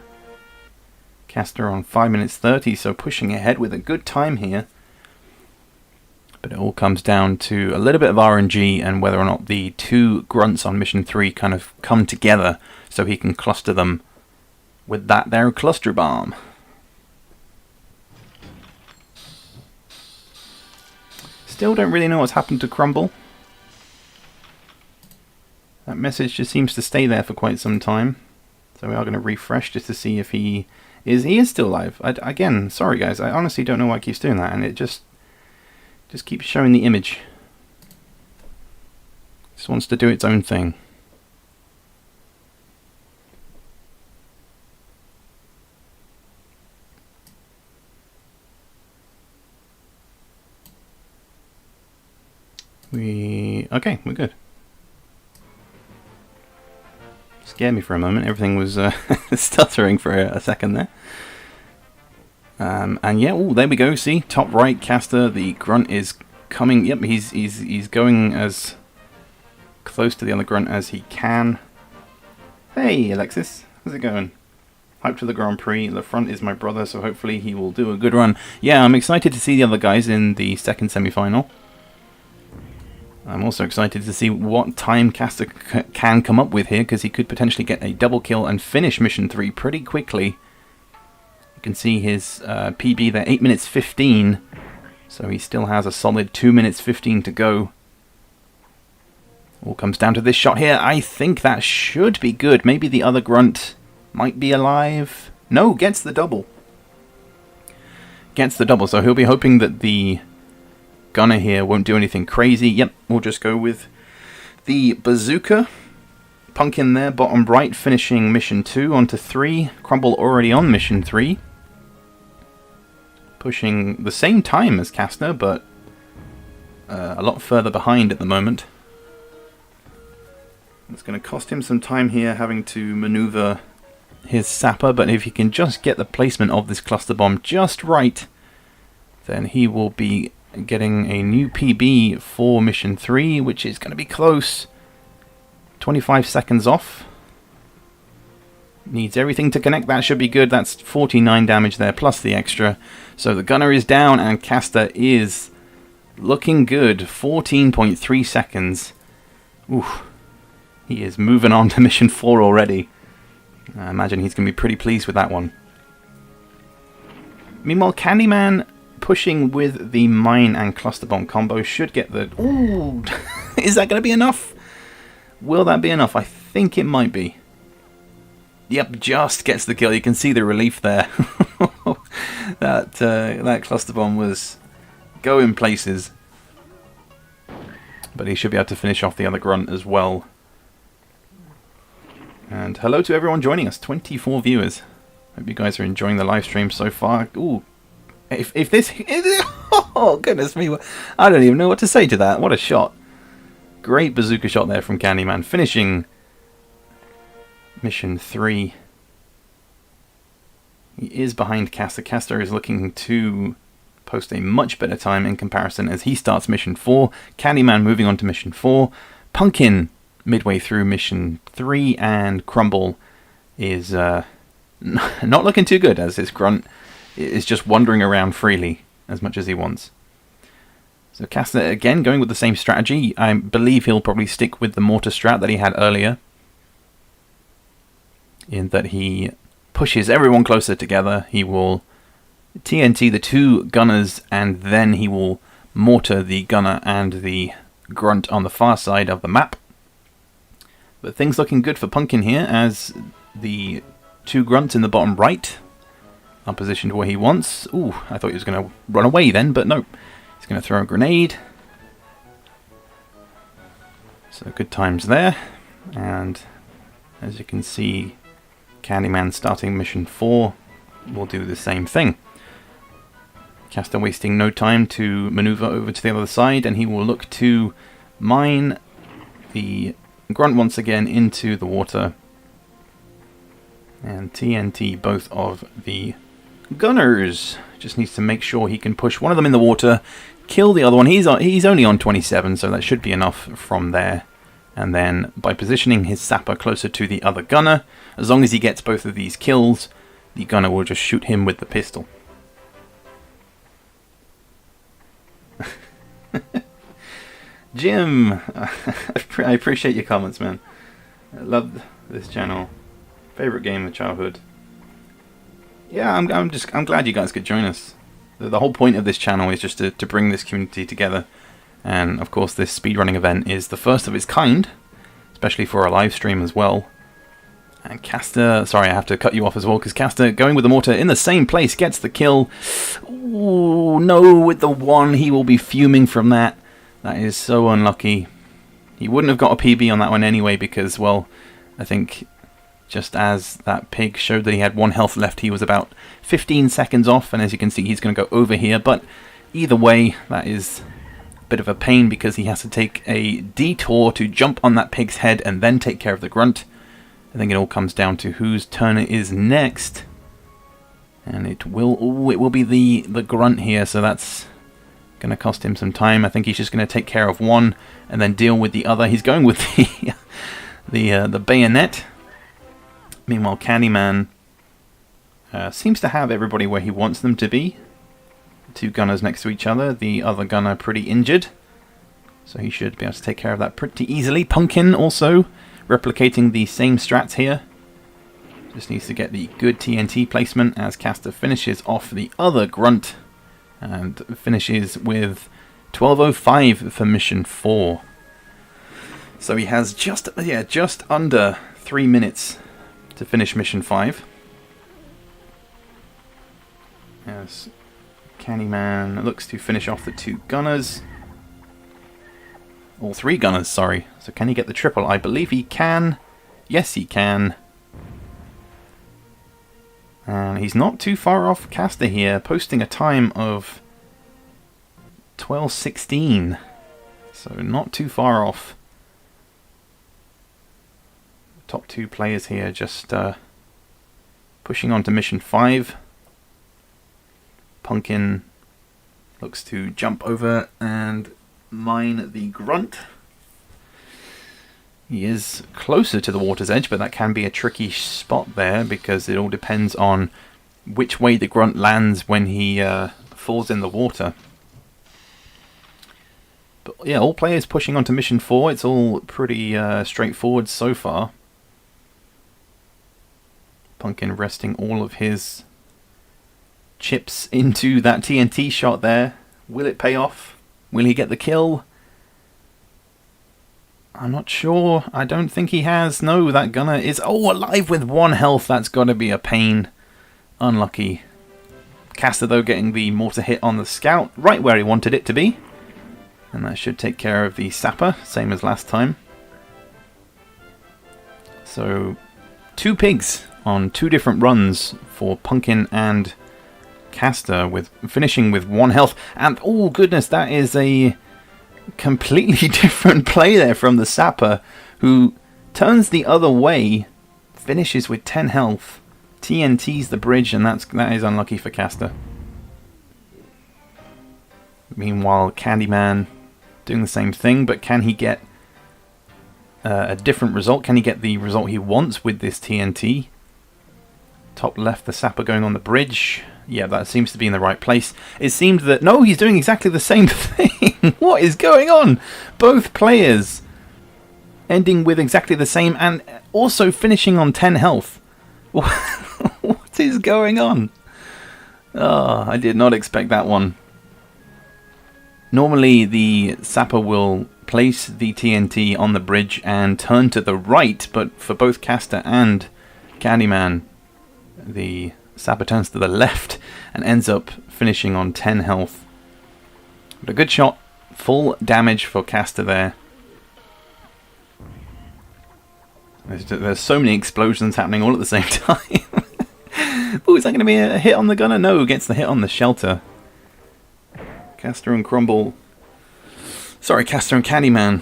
Castor on 5 minutes 30, so pushing ahead with a good time here. But it all comes down to a little bit of RNG and whether or not the 2 grunts on mission 3 kind of come together so he can cluster them with that there cluster bomb. Still don't really know what's happened to Crumble. That message just seems to stay there for quite some time. So we are going to refresh just to see if he is still alive. Again, sorry guys, I honestly don't know why it keeps doing that, and it just keeps showing the image. Just wants to do its own thing. Okay, we're good. Scared me for a moment. Everything was stuttering for a second there. And yeah, oh, there we go. See, top right, Castor. The grunt is coming. Yep, he's going as close to the other grunt as he can. Hey, Alexis, how's it going? Hype to the Grand Prix. The front is my brother, so hopefully he will do a good run. Yeah, I'm excited to see the other guys in the second semi-final. I'm also excited to see what time Castor can come up with here, because he could potentially get a double kill and finish mission 3 pretty quickly. You can see his PB there, 8 minutes 15, so he still has a solid 2 minutes 15 to go. All comes down to this shot here. I think that should be good. Maybe the other grunt might be alive. No, gets the double. Gets the double, so he'll be hoping that the gunner here won't do anything crazy. Yep, we'll just go with the bazooka. Punkyn there, bottom right, finishing mission 2 onto 3. Crumble already on mission 3. Pushing the same time as Castor, but a lot further behind at the moment. It's going to cost him some time here, having to maneuver his sapper, but if he can just get the placement of this cluster bomb just right, then he will be getting a new PB for mission 3, which is going to be close. 25 seconds off. Needs everything to connect. That should be good. That's 49 damage there, plus the extra. So the gunner is down, and Castor is looking good. 14.3 seconds. Oof. He is moving on to mission 4 already. I imagine he's going to be pretty pleased with that one. Meanwhile, Candyman pushing with the mine and cluster bomb combo should get the... Ooh! Is that going to be enough? Will that be enough? I think it might be. Yep, just gets the kill. You can see the relief there. That cluster bomb was going places. But he should be able to finish off the other grunt as well. And hello to everyone joining us. 24 viewers. Hope you guys are enjoying the live stream so far. Ooh. If this... Oh, goodness me. I don't even know what to say to that. What a shot. Great bazooka shot there from Candyman. Finishing mission 3. He is behind Castor. Castor is looking to post a much better time in comparison as he starts mission 4. Candyman moving on to mission 4. Punkyn midway through mission 3. And Crumble is not looking too good as his grunt is just wandering around freely as much as he wants. So Castor again going with the same strategy. I believe he'll probably stick with the mortar strat that he had earlier, in that he pushes everyone closer together. He will TNT the 2 gunners and then he will mortar the gunner and the grunt on the far side of the map. But things looking good for Punkyn here as the 2 grunts in the bottom right are positioned where he wants. Ooh, I thought he was going to run away then, but no. He's going to throw a grenade. So good times there. And as you can see, Candyman starting mission 4 will do the same thing. Castor wasting no time to maneuver over to the other side, and he will look to mine the grunt once again into the water and TNT both of the gunners. Just needs to make sure he can push one of them in the water, kill the other one. He's only on 27, so that should be enough from there. And then by positioning his sapper closer to the other gunner, as long as he gets both of these kills, the gunner will just shoot him with the pistol. Jim, I appreciate your comments, man. I love this channel. Favorite game of childhood. Yeah, I'm glad you guys could join us. The whole point of this channel is just to bring this community together. And of course this speedrunning event is the first of its kind, especially for a live stream as well. And Castor, sorry I have to cut you off as well, because Castor going with the mortar in the same place gets the kill. Ooh, no, with the 1 he will be fuming from that. That is so unlucky. He wouldn't have got a PB on that one anyway because, well, I think just as that pig showed that he had 1 health left, he was about 15 seconds off, and as you can see he's going to go over here. But either way, that is bit of a pain because he has to take a detour to jump on that pig's head and then take care of the grunt. I think it all comes down to whose turn it is next, and it will be the grunt here, so that's going to cost him some time. I think he's just going to take care of 1 and then deal with the other. He's going with the bayonet. Meanwhile, Candyman seems to have everybody where he wants them to be. 2 gunners next to each other, the other gunner pretty injured, so he should be able to take care of that pretty easily. Punkyn also replicating the same strats here, just needs to get the good TNT placement as Castor finishes off the other grunt and finishes with 12:05 for mission 4. So he has just under 3 minutes to finish mission 5. Yes. Candyman looks to finish off the 2 gunners. All 3 gunners, sorry. So can he get the triple? I believe he can. Yes, he can. And he's not too far off Castor here, posting a time of 12:16. So not too far off. Top 2 players here just pushing on to mission 5. Punkyn looks to jump over and mine the grunt. He is closer to the water's edge, but that can be a tricky spot there because it all depends on which way the grunt lands when he falls in the water. But yeah, all players pushing on to mission 4. It's all pretty straightforward so far. Punkyn resting all of his chips into that TNT shot there. Will it pay off? Will he get the kill? I'm not sure. I don't think he has. No, that gunner is alive with 1 health. That's got to be a pain. Unlucky. Castor, though, getting the mortar hit on the scout, right where he wanted it to be. And that should take care of the sapper, same as last time. So, 2 pigs on 2 different runs for Punkyn and Castor, with finishing with 1 health. And, oh goodness, that is a completely different play there from the sapper, who turns the other way, finishes with 10 health, TNTs the bridge, and that is unlucky for Castor. Meanwhile, Candyman doing the same thing, but can he get a different result? Can he get the result he wants with this TNT? Top left, the sapper going on the bridge. Yeah, that seems to be in the right place. It seemed that... No, he's doing exactly the same thing. What is going on? Both players ending with exactly the same and also finishing on 10 health. What is going on? Oh, I did not expect that one. Normally, the sapper will place the TNT on the bridge and turn to the right, but for both Castor and Candyman, the sapper turns to the left and ends up finishing on 10 health. But a good shot, full damage for Castor there. There's so many explosions happening all at the same time. Oh, is that going to be a hit on the gunner? No, gets the hit on the shelter. Castor and Crumble... Sorry, Castor and Candyman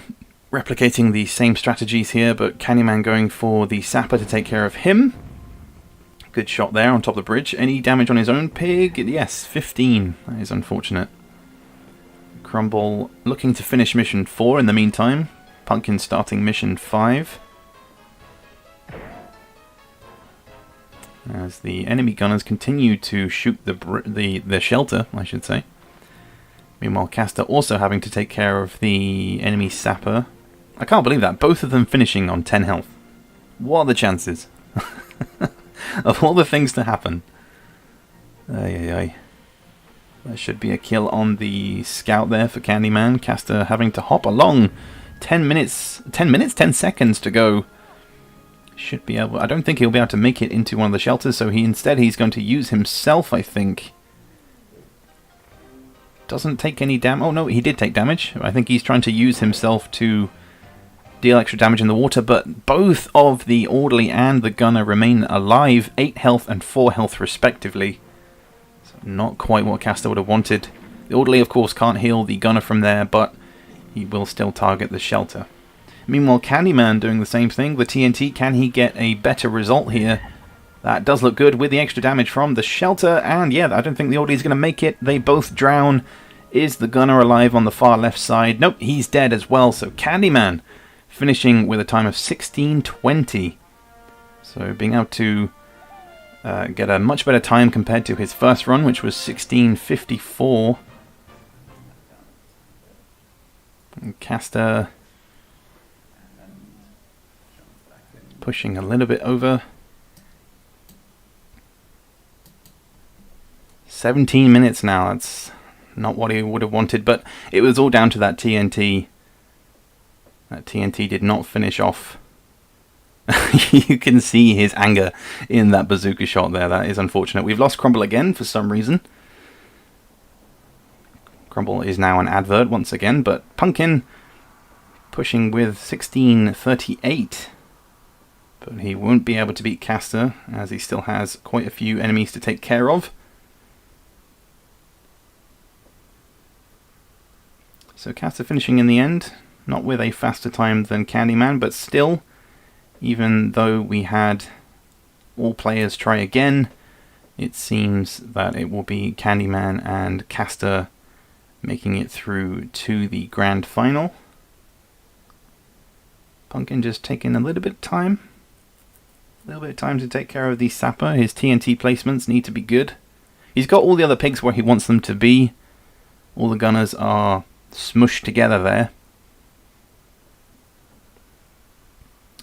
replicating the same strategies here, but Candyman going for the sapper to take care of him. Good shot there on top of the bridge. Any damage on his own pig? Yes, 15. That is unfortunate. Crumble looking to finish mission 4 in the meantime. Punkyn starting mission 5. As the enemy gunners continue to shoot the shelter, I should say. Meanwhile, Castor also having to take care of the enemy sapper. I can't believe that. Both of them finishing on 10 health. What are the chances? Of all the things to happen. That should be a kill on the scout there for Candyman. Castor having to hop along. 10 seconds to go. Should be able... I don't think he'll be able to make it into one of the shelters, so he's going to use himself, I think. Doesn't take any damage. Oh no, he did take damage. I think he's trying to use himself to deal extra damage in the water, but both of the orderly and the gunner remain alive. 8 health and 4 health respectively. So not quite what Castor would have wanted. The orderly, of course, can't heal the gunner from there, but he will still target the shelter. Meanwhile, Candyman doing the same thing. The TNT, can he get a better result here? That does look good with the extra damage from the shelter. And yeah, I don't think the orderly is going to make it. They both drown. Is the gunner alive on the far left side? Nope, he's dead as well. So Candyman finishing with a time of 16:20. So being able to get a much better time compared to his first run, which was 16:54. And Castor pushing a little bit over. 17 minutes now. That's not what he would have wanted, but it was all down to that TNT. That TNT did not finish off. You can see his anger in that bazooka shot there. That is unfortunate. We've lost Crumble again for some reason. Crumble is now an advert once again, but Punkyn pushing with 16:38. But he won't be able to beat Castor, as he still has quite a few enemies to take care of. So Castor finishing in the end, not with a faster time than Candyman, but still, even though we had all players try again, it seems that it will be Candyman and Castor making it through to the grand final. Punkyn just taking a little bit of time. A little bit of time to take care of the sapper. His TNT placements need to be good. He's got all the other pigs where he wants them to be. All the gunners are smushed together there.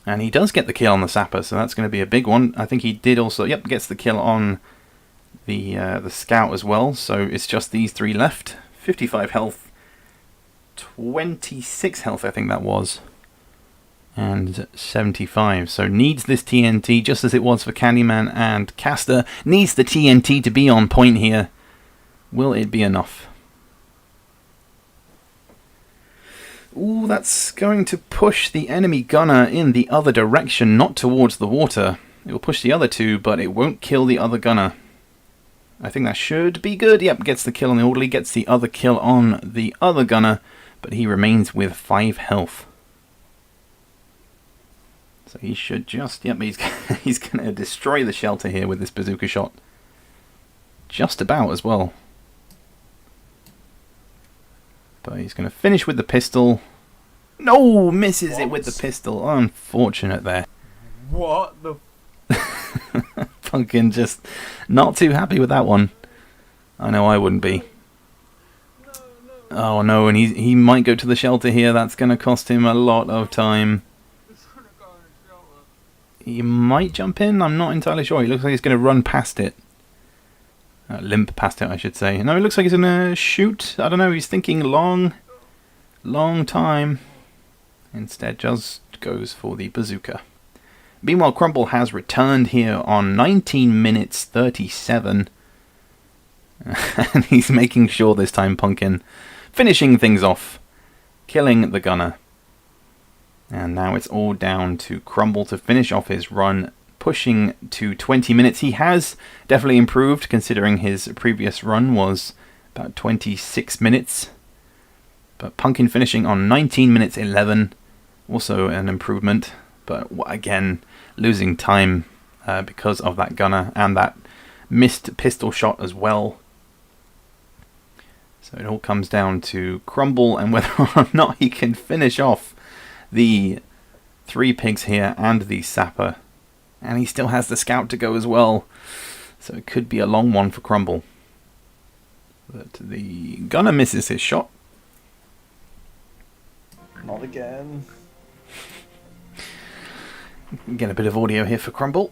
And he does get the kill on the sapper, so that's going to be a big one. I think he did also... Yep, gets the kill on the scout as well. So it's just these three left. 55 health, 26 health I think that was, and 75. So needs this TNT just as it was for Candyman and Castor. Needs the TNT to be on point here. Will it be enough? Ooh, that's going to push the enemy gunner in the other direction, not towards the water. It will push the other two, but it won't kill the other gunner. I think that should be good. Yep, gets the kill on the orderly, gets the other kill on the other gunner, but he remains with 5 health. So he should just... Yep, he's going to destroy the shelter here with this bazooka shot. Just about as well. But he's going to finish with the pistol. No! Misses it with the pistol. Unfortunate there. What the... Punkyn just not too happy with that one. I know I wouldn't be. Oh no, and he might go to the shelter here. That's going to cost him a lot of time. He might jump in. I'm not entirely sure. He looks like he's going to run past it. Limp past it, I should say. No, it looks like he's going to shoot. I don't know. He's thinking long time. Instead, just goes for the bazooka. Meanwhile, Crumble has returned here on 19 minutes 37. And he's making sure this time, Punkyn, finishing things off, killing the gunner. And now it's all down to Crumble to finish off his run, pushing to 20 minutes. He has definitely improved, considering his previous run was about 26 minutes. But Punkyn finishing on 19 minutes 11, also an improvement. But again, losing time because of that gunner and that missed pistol shot as well. So it all comes down to Crumble and whether or not he can finish off the 3 pigs here and the sapper. And he still has the scout to go as well. So it could be a long one for Crumble. But the gunner misses his shot. Not again. Get a bit of audio here for Crumble.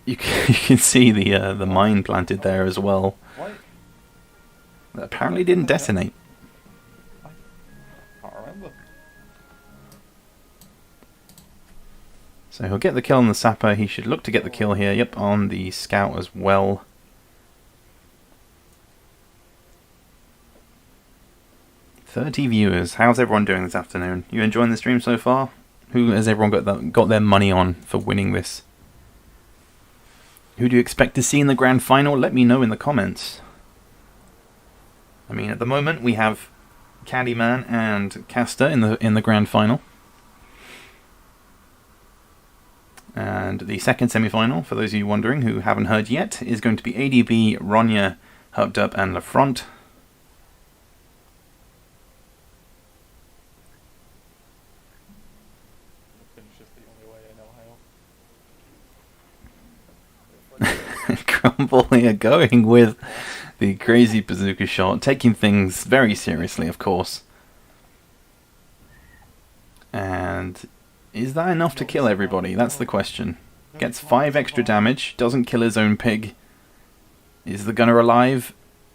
You can see the mine planted there as well. What? That apparently didn't detonate. I can't remember. So he'll get the kill on the sapper. He should look to get the kill here. Yep, on the scout as well. $30 viewers. How's everyone doing this afternoon? You enjoying the stream so far? Who has everyone got their money on for winning this? Who do you expect to see in the grand final? Let me know in the comments. I mean, at the moment we have Candyman and Castor in the grand final. And the second semi-final, for those of you wondering who haven't heard yet, is going to be ADB, Ronya, Herpderp and Lafront. Crumble here going with the crazy bazooka shot, taking things very seriously, of course. And is that enough to kill everybody? That's the question. Gets 5 extra damage, doesn't kill his own pig. Is the gunner alive?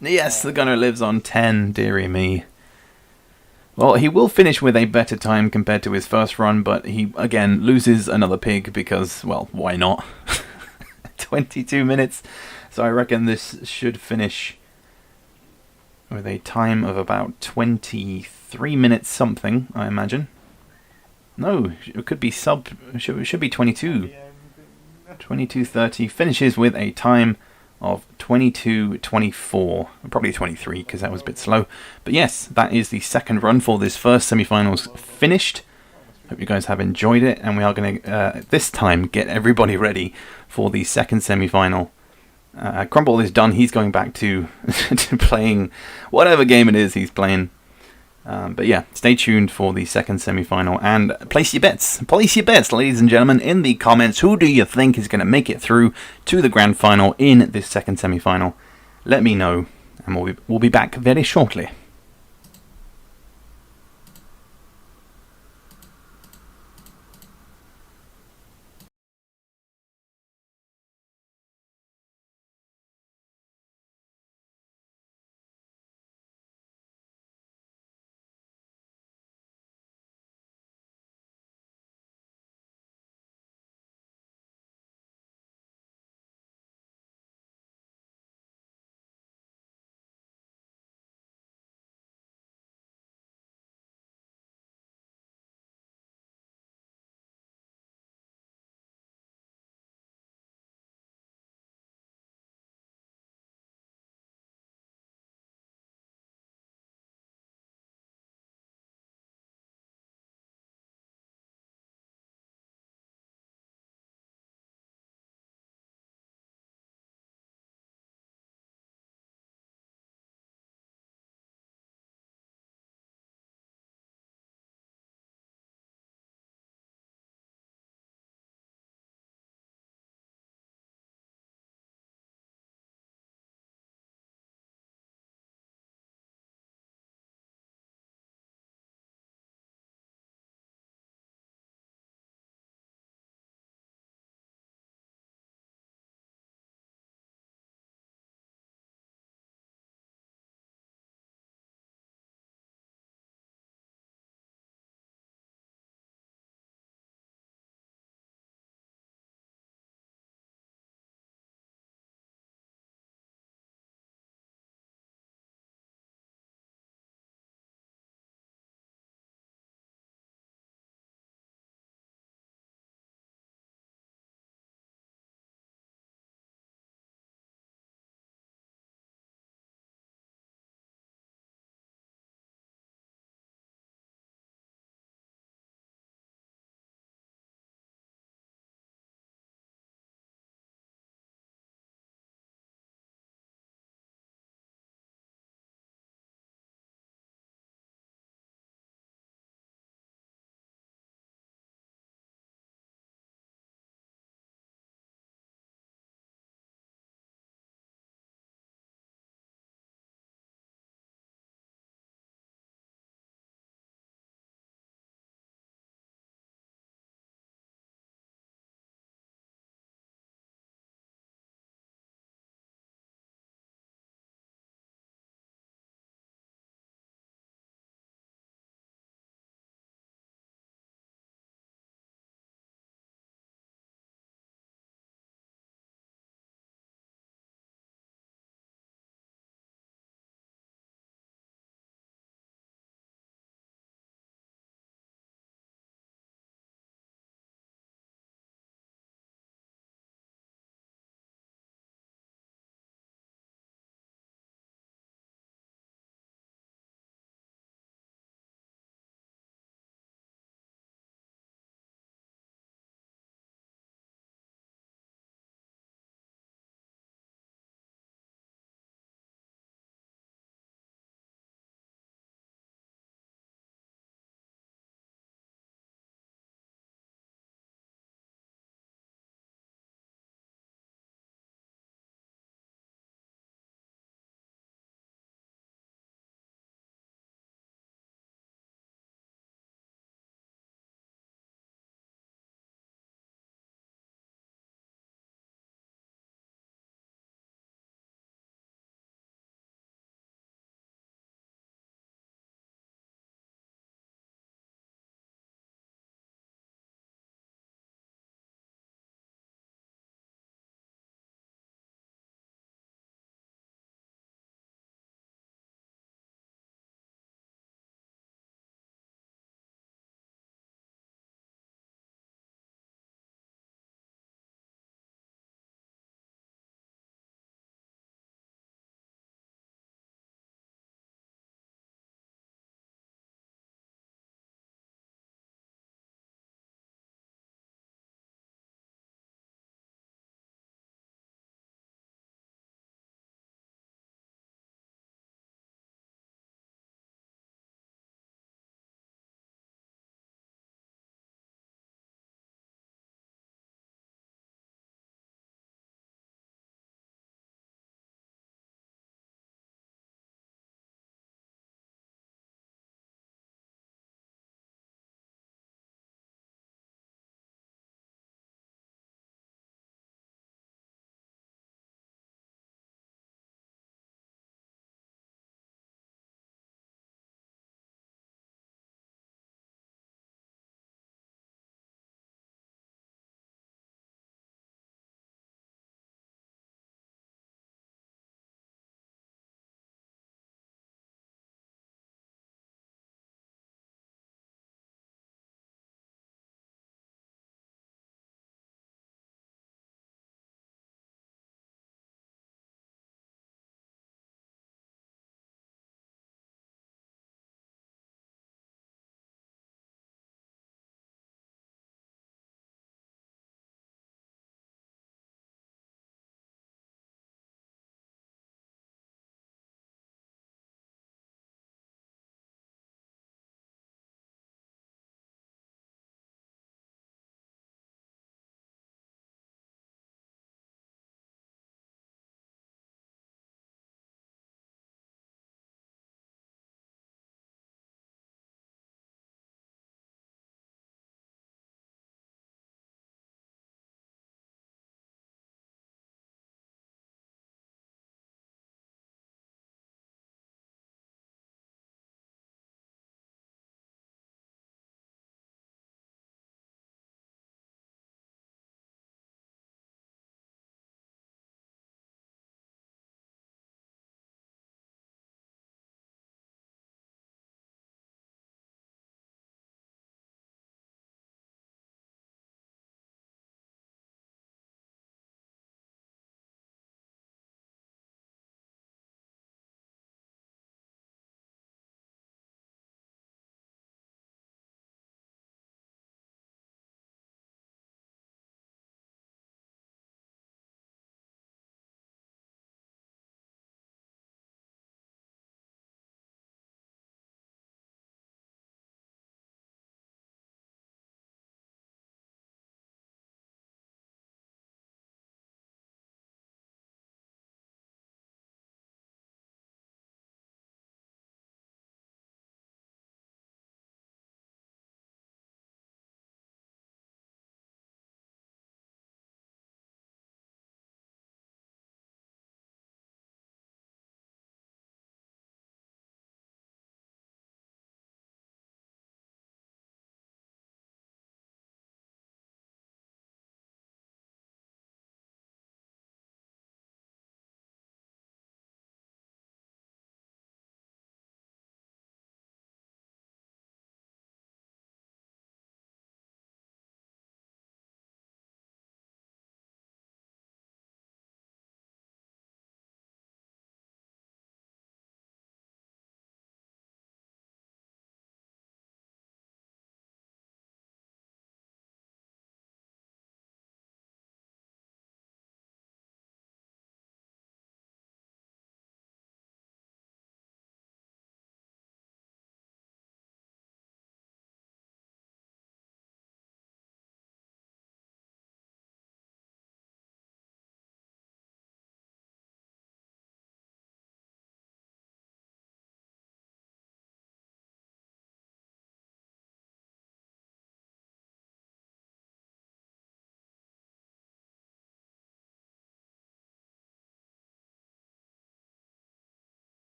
Yes, the gunner lives on 10, dearie me. Well, he will finish with a better time compared to his first run, but he, again, loses another pig because, well, why not? 22 minutes. So I reckon this should finish with a time of about 23 minutes something, I imagine. No, it could be it should be 22. 22:30. Finishes with a time of 22:24. Probably 23 because that was a bit slow. But yes, that is the second run for this first semi-finals finished. Hope you guys have enjoyed it, and we are going to, this time, get everybody ready for the second semi-final. Crumble is done. He's going back to, to playing whatever game it is he's playing. But yeah, stay tuned for the second semi-final, and place your bets. Place your bets, ladies and gentlemen, in the comments. Who do you think is going to make it through to the grand final in this second semi-final? Let me know, and we'll be back very shortly.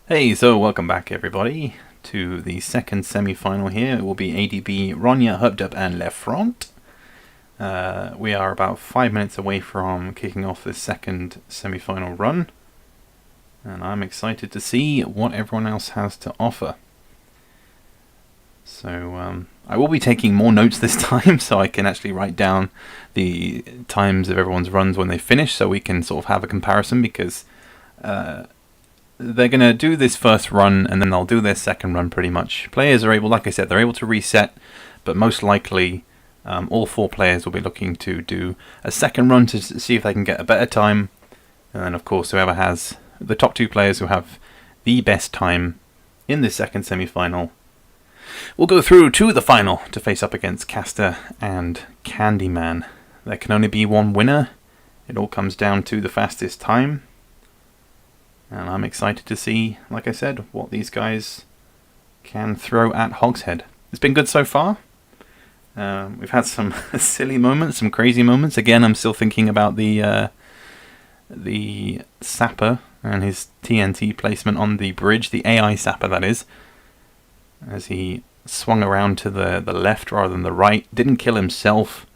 Hey, so welcome back everybody to the second semi-final here. It will be ADB, Ronya, Herpderp and Lefront. We are about 5 minutes away from kicking off this second semi-final run. And I'm excited to see what everyone else has to offer. So I will be taking more notes this time so I can actually write down the times of everyone's runs when they finish so we can sort of have a comparison, because they're going to do this first run and then they'll do their second run pretty much. Players are able, like I said, they're able to reset, but most likely all 4 players will be looking to do a second run to see if they can get a better time. And then of course whoever has, the top 2 players who have the best time in this second semi-final will go through to the final to face up against Castor and Candyman. There can only be one winner. It all comes down to the fastest time. And I'm excited to see, like I said, what these guys can throw at Hogshead. It's been good so far. We've had some silly moments, some crazy moments. Again, I'm still thinking about the Sapper and his TNT placement on the bridge, the AI Sapper that is, as he swung around to the left rather than the right, didn't kill himself,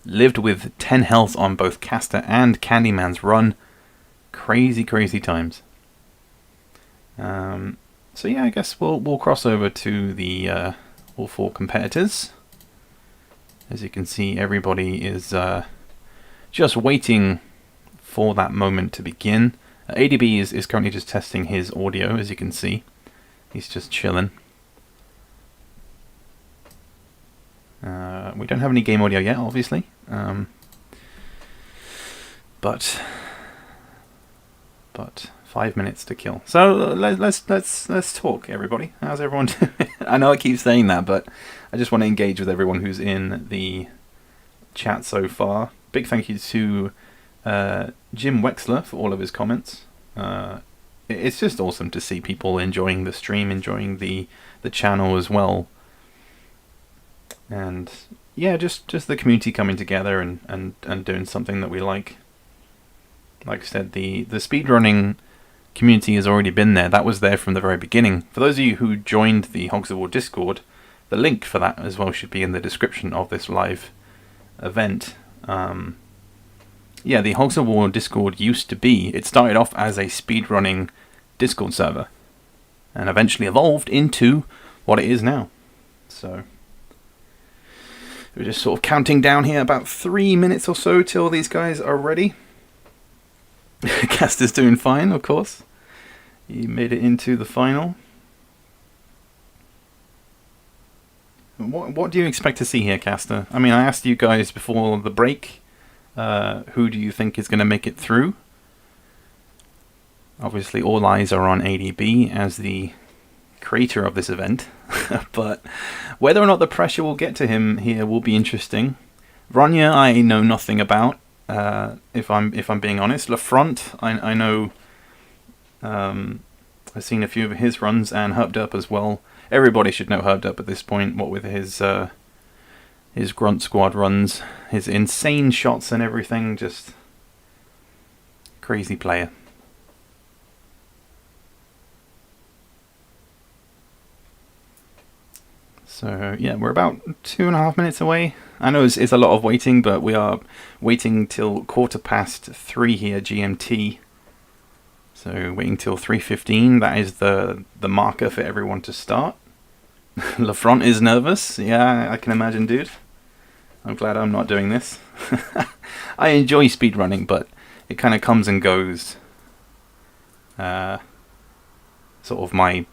lived with 10 health on both Castor and Candyman's run. Crazy, crazy times. So yeah, I guess we'll cross over to the all 4 competitors. As you can see, everybody is just waiting for that moment to begin. ADB is currently just testing his audio, as you can see. He's just chilling. We don't have any game audio yet, obviously. But 5 minutes to kill. So let's talk, everybody. How's everyone doing? I know I keep saying that, but I just want to engage with everyone who's in the chat so far. Big thank you to Jim Wexler for all of his comments. It's just awesome to see people enjoying the stream, enjoying the channel as well. And yeah, just the community coming together and doing something that we like. Like I said, the speedrunning community has already been there. That was there from the very beginning. For those of you who joined the Hogshead War Discord, the link for that as well should be in the description of this live event. Yeah, the Hogshead War Discord used to be, it started off as a speedrunning Discord server and eventually evolved into what it is now. So we're just sort of counting down here, about 3 minutes or so till these guys are ready. Castor's doing fine, of course. He made it into the final. What do you expect to see here, Castor? I mean, I asked you guys before the break, who do you think is going to make it through? Obviously, all eyes are on ADB as the creator of this event, but whether or not the pressure will get to him here will be interesting. Ronya, I know nothing about. If I'm being honest, Lefront, I know. I've seen a few of his runs, and Herpderp as well. Everybody should know Herpderp at this point. What with his Grunt Squad runs, his insane shots and everything, just crazy player. So yeah, we're about 2.5 minutes away. I know it's a lot of waiting, but we are waiting till 3:15 here GMT. So waiting till 3:15. That is the marker for everyone to start. Lefront is nervous. Yeah, I can imagine, dude. I'm glad I'm not doing this. I enjoy speedrunning, but it kind of comes and goes. Sort of my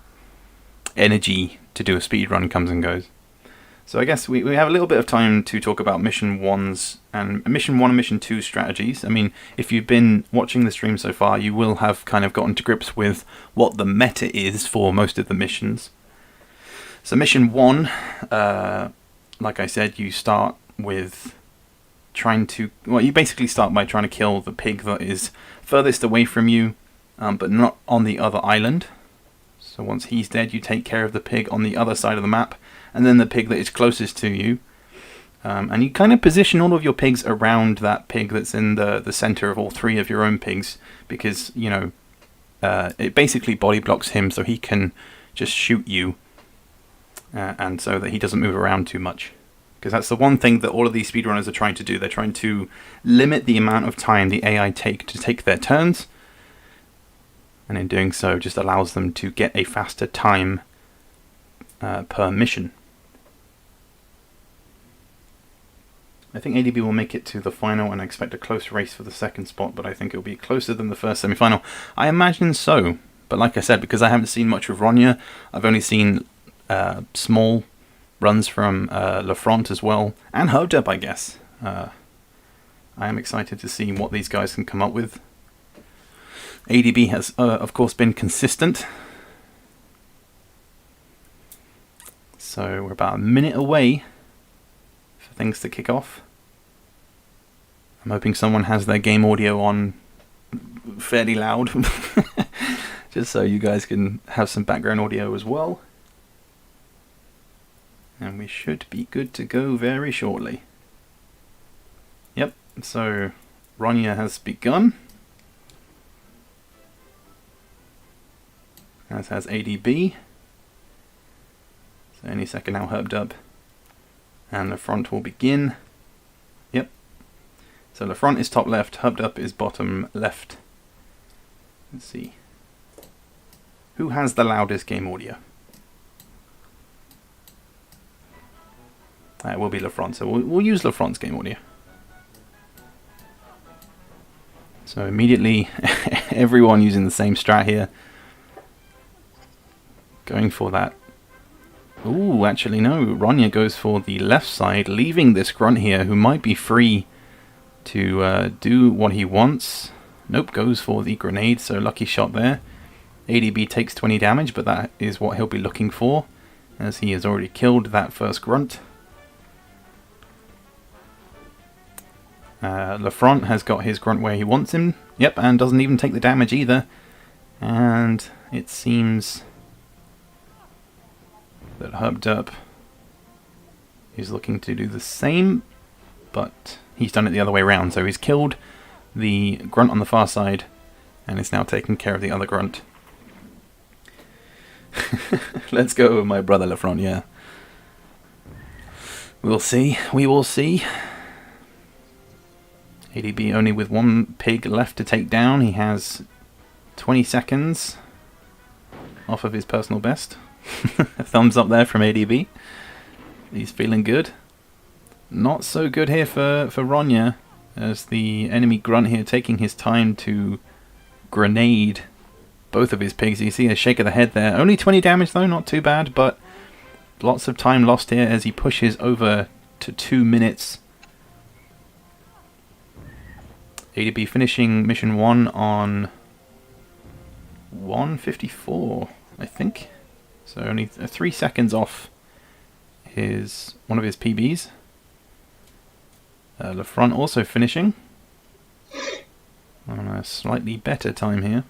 energy to do a speed run comes and goes. So I guess we have a little bit of time to talk about Mission 1's and Mission 1 and Mission 2 strategies. I mean, if you've been watching the stream so far, you will have kind of gotten to grips with what the meta is for most of the missions. So Mission 1, like I said, you start with you basically start by trying to kill the pig that is furthest away from you, but not on the other island. So once he's dead, you take care of the pig on the other side of the map, and then the pig that is closest to you. And you kind of position all of your pigs around that pig that's in the center of all 3 of your own pigs, because, you know, it basically body blocks him so he can just shoot you, and so that he doesn't move around too much. Because that's the one thing that all of these speedrunners are trying to do. They're trying to limit the amount of time the AI take to take their turns, and in doing so just allows them to get a faster time per mission. I think ADB will make it to the final, and I expect a close race for the second spot, but I think it'll be closer than the first semi-final. I imagine so, but like I said, because I haven't seen much of Ronya, I've only seen small runs from Lafront as well, and Herpderp, I guess. I am excited to see what these guys can come up with. ADB has, of course, been consistent. So we're about a minute away for things to kick off. I'm hoping someone has their game audio on fairly loud, just so you guys can have some background audio as well. And we should be good to go very shortly. Yep, so Ronya has begun, as has ADB. So any second now Herpderp and Lafront will begin. Yep. So Lafront is top left, Herpderp is bottom left. Let's see. Who has the loudest game audio? It will be Lafront, so we'll use Lafront's game audio. So immediately everyone using the same strat here. Going for that. Ooh, actually no, Ronya goes for the left side, leaving this grunt here who might be free to do what he wants. Nope, goes for the grenade, so lucky shot there. ADB takes 20 damage, but that is what he'll be looking for, as he has already killed that first grunt. Lafront has got his grunt where he wants him. Yep, and doesn't even take the damage either. And it seems that Herpderp is looking to do the same, but he's done it the other way around. So he's killed the grunt on the far side and is now taking care of the other grunt. Let's go, my brother Lafront, yeah. We'll see, we will see. ADB only with one pig left to take down. He has 20 seconds off of his personal best. A thumbs up there from ADB. He's feeling good. Not so good here for Ronya, as the enemy grunt here taking his time to grenade both of his pigs. You see a shake of the head there. Only 20 damage though, not too bad, but lots of time lost here as he pushes over to 2 minutes. ADB finishing mission 1 on 1:54, I think. So only 3 seconds off one of his PBs. Lafront also finishing on a slightly better time here.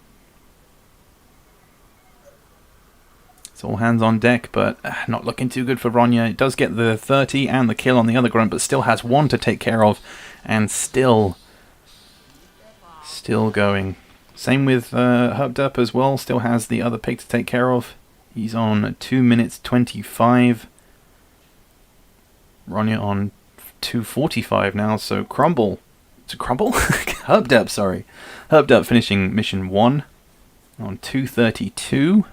It's all hands on deck, but not looking too good for Ronya. It does get the 30 and the kill on the other grunt, but still has one to take care of, and still going. Same with Herpderp as well, still has the other pig to take care of. He's on 2 minutes 25. Ronya on 2:45 now, so Crumble. Is it Crumble? Herpderp, sorry. Herpderp finishing mission 1 on 2:32.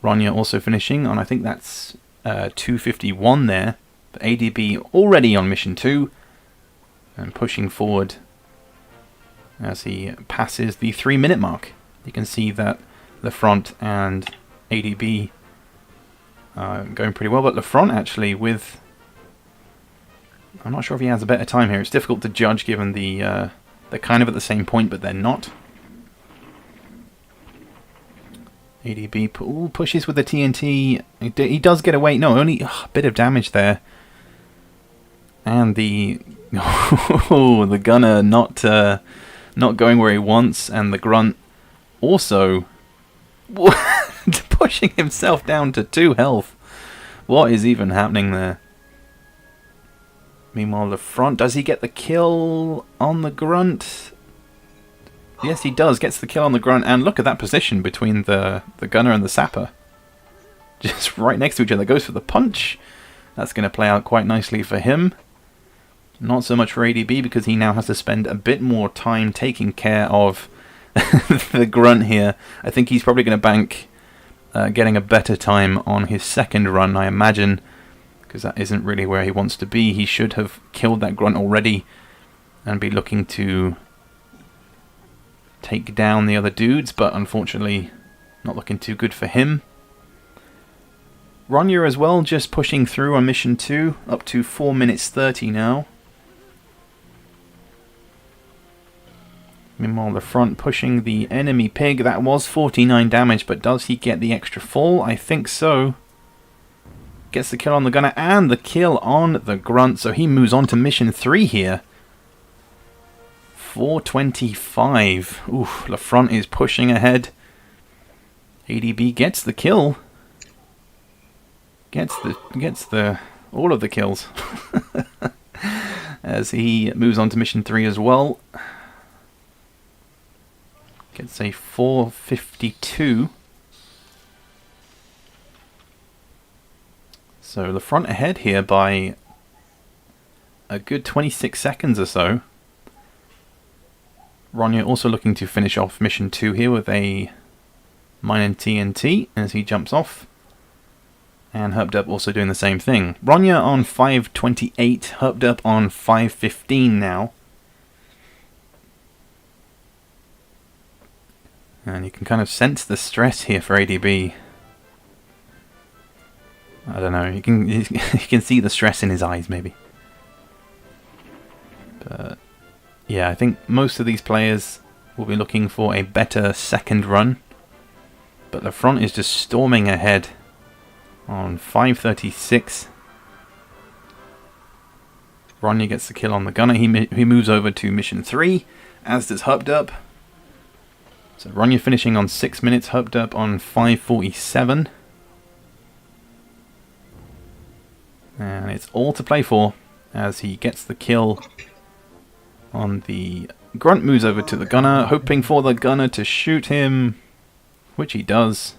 Ronya also finishing on, I think that's 2:51 there. But ADB already on mission 2 and pushing forward as he passes the 3-minute mark. You can see that Lafront and ADB going pretty well, but Lafront actually with... I'm not sure if he has a better time here. It's difficult to judge given they're kind of at the same point, but they're not. ADB pushes with the TNT. He does get away. No, only a bit of damage there. And the the gunner not going where he wants, and the grunt also pushing himself down to 2 health. What is even happening there? Meanwhile, Lafront, does he get the kill on the grunt? Yes, he does. Gets the kill on the grunt, and look at that position between the gunner and the sapper. Just right next to each other. Goes for the punch. That's going to play out quite nicely for him. Not so much for ADB, because he now has to spend a bit more time taking care of the grunt here. I think he's probably going to bank getting a better time on his second run, I imagine, because that isn't really where he wants to be. He should have killed that grunt already and be looking to take down the other dudes, but unfortunately not looking too good for him. Ronya as well, just pushing through on mission 2, up to 4 minutes 30 now. Meanwhile, the front pushing the enemy pig. That was 49 damage, but does he get the extra fall? I think so. Gets the kill on the gunner and the kill on the grunt, so he moves on to mission 3 here. 425. Oof, the front is pushing ahead. ADB gets the kill. Gets the all of the kills. As he moves on to mission 3 as well. Gets a 452. So the front ahead here by a good 26 seconds or so. Ronya also looking to finish off mission 2 here with a mine TNT as he jumps off. And Herpderp also doing the same thing. Ronya on 528, Herpderp on 515 now. And you can kind of sense the stress here for ADB. I don't know, you can see the stress in his eyes maybe. But yeah, I think most of these players will be looking for a better second run. But the front is just storming ahead on 536. Ronya gets the kill on the gunner. He moves over to mission 3, as does Herpderp. So Ronya finishing on 6 minutes, Herpderp on 547. And it's all to play for as he gets the kill on the grunt, moves over to the gunner, hoping for the gunner to shoot him, which he does,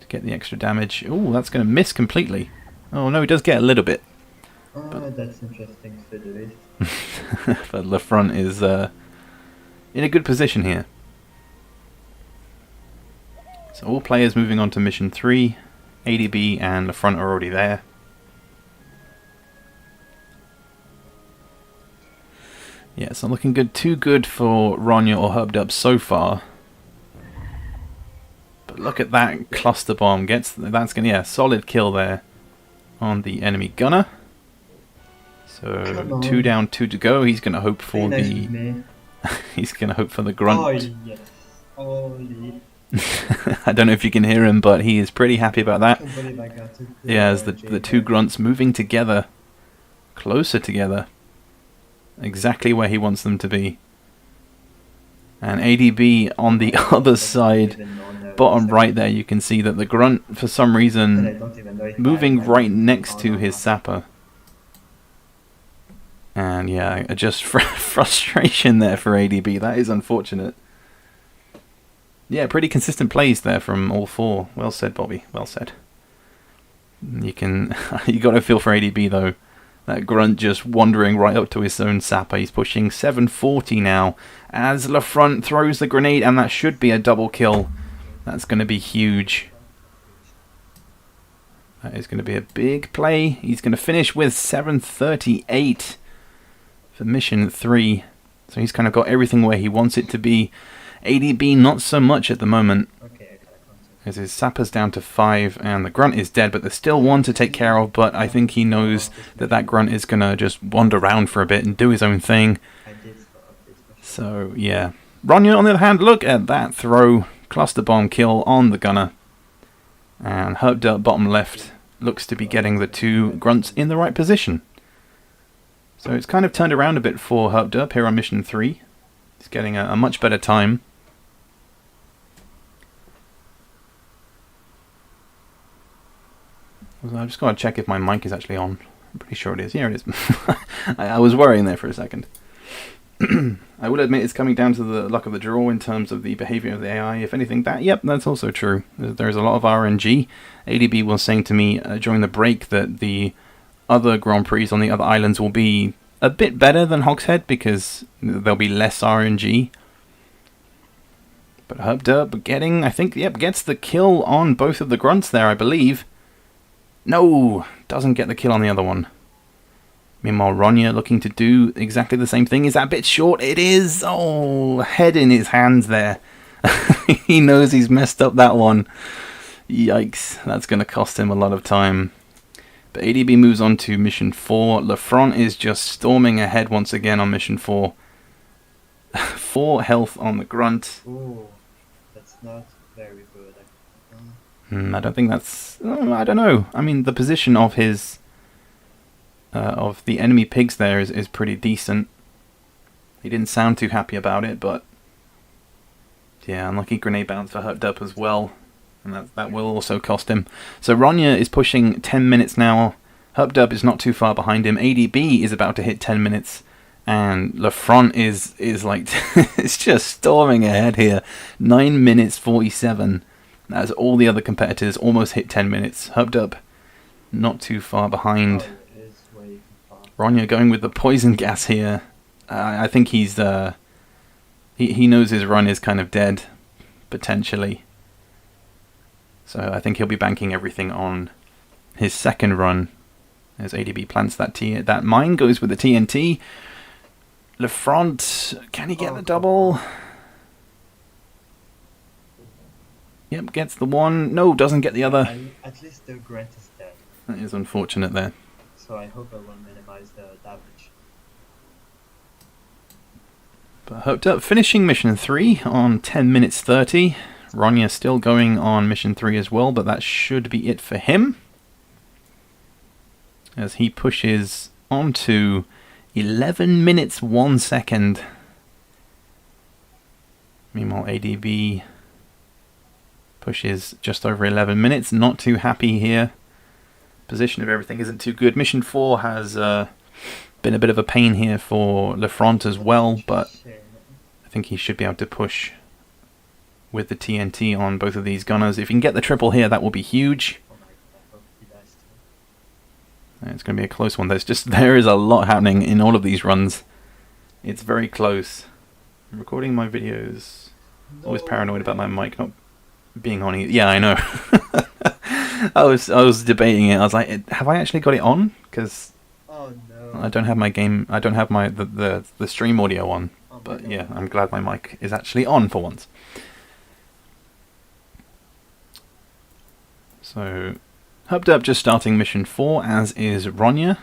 to get the extra damage. Ooh, that's going to miss completely. Oh no, he does get a little bit. Oh, that's interesting to do it. But the front is in a good position here. So all players moving on to mission 3. ADB and the front are already there. Yeah, it's not looking good. Too good for Ronya or Herpderp so far. But look at that cluster bomb. That's gonna, yeah, solid kill there on the enemy gunner. So 2 down, 2 to go. He's gonna hope for the he's gonna hope for the grunt. Oh yes. Holy. I don't know if you can hear him, but he is pretty happy about that. I can't believe I got to Yeah, as the two grunts moving together, closer together, exactly where he wants them to be. And ADB on the other side, bottom right there, you can see that the grunt, for some reason, moving right next to his sapper. And yeah, just frustration there for ADB. That is unfortunate. Yeah, pretty consistent plays there from all 4. Well said, Bobby. Well said. You got to feel for ADB though. That grunt just wandering right up to his own sapper. He's pushing 740 now as LaFront throws the grenade, and that should be a double kill. That's going to be huge. That is going to be a big play. He's going to finish with 738 for mission 3. So he's kind of got everything where he wants it to be. ADB not so much at the moment, as his sapper's down to 5 and the grunt is dead, but there's still 1 to take care of. But I think he knows that grunt is going to just wander around for a bit and do his own thing. So yeah, Ronya on the other hand, look at that throw, cluster bomb kill on the gunner, and Herpderp bottom left looks to be getting the 2 grunts in the right position. So it's kind of turned around a bit for Herpderp here on mission 3. He's getting a much better time. I've just got to check if my mic is actually on. I'm pretty sure it is. Here it is. I was worrying there for a second. I will admit it's coming down to the luck of the draw in terms of the behavior of the AI. If anything, that's also true. There's a lot of RNG. ADB was saying to me during the break that the other Grand Prix on the other islands will be a bit better than Hogshead because there'll be less RNG. But Herpderp gets the kill on both of the grunts there, I believe. No, doesn't get the kill on the other one. Meanwhile, Ronya looking to do exactly the same thing. Is that a bit short? It is! Oh, head in his hands there. He knows he's messed up that one. Yikes, that's going to cost him a lot of time. But ADB moves on to mission 4. Lafront is just storming ahead once again on mission 4. 4 health on the grunt. Ooh, that's not very good. I don't think that's... I don't know. I mean, the position of his... of the enemy pigs there is pretty decent. He didn't sound too happy about it, but... yeah, unlucky grenade bounce for Herpderp as well. And that will also cost him. So Ronya is pushing 10 minutes now. Herpderp is not too far behind him. ADB is about to hit 10 minutes. And Lafront is like... it's just storming ahead here. 9 minutes 47. As all the other competitors almost hit 10 minutes. Herpderp not too far behind. Oh, it is way far. Ronya going with the poison gas here. I think he's... he knows his run is kind of dead. Potentially. So I think he'll be banking everything on his second run. As ADB plants that mine, goes with the TNT. Lafront, can he get the double? Yep, gets the one. No, doesn't get the other. At least the grunt is dead. That is unfortunate there. So I hope I will minimize the damage. But Herpderp finishing mission 3 on 10 minutes 30. Ronya still going on mission 3 as well, but that should be it for him. As he pushes on to 11 minutes 1 second. Meanwhile, ADB pushes just over 11 minutes. Not too happy here. Position of everything isn't too good. Mission 4 has been a bit of a pain here for Lafront as well, but I think he should be able to push with the TNT on both of these gunners. If he can get the triple here, that will be huge. Oh my god, I hope he dies too. It's going to be a close one. There is a lot happening in all of these runs. It's very close. I'm recording my videos. Always paranoid about my mic not being on. Yeah, I know. I was debating it. I was like, have I actually got it on? Because Oh no. I don't have my game. I don't have my the stream audio on. Oh my But god. yeah, I'm glad my mic is actually on for once. So, Herpderp just starting mission 4, as is Ronya.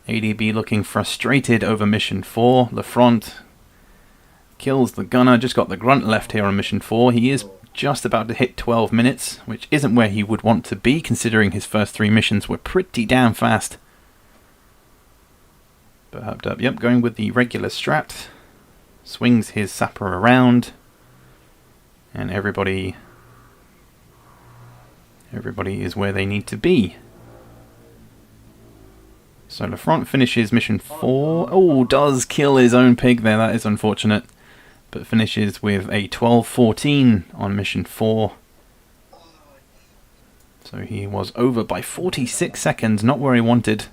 ADB looking frustrated over mission 4. Lafront kills the gunner. Just got the grunt left here on mission 4. He is just about to hit 12 minutes, which isn't where he would want to be, considering his first 3 missions were pretty damn fast. But Herpderp, yep, going with the regular strat. Swings his sapper around. And everybody is where they need to be. So Lafront finishes mission 4. Oh, does kill his own pig there. That is unfortunate. But finishes with a 12-14 on mission 4. So he was over by 46 seconds. Not where he wanted.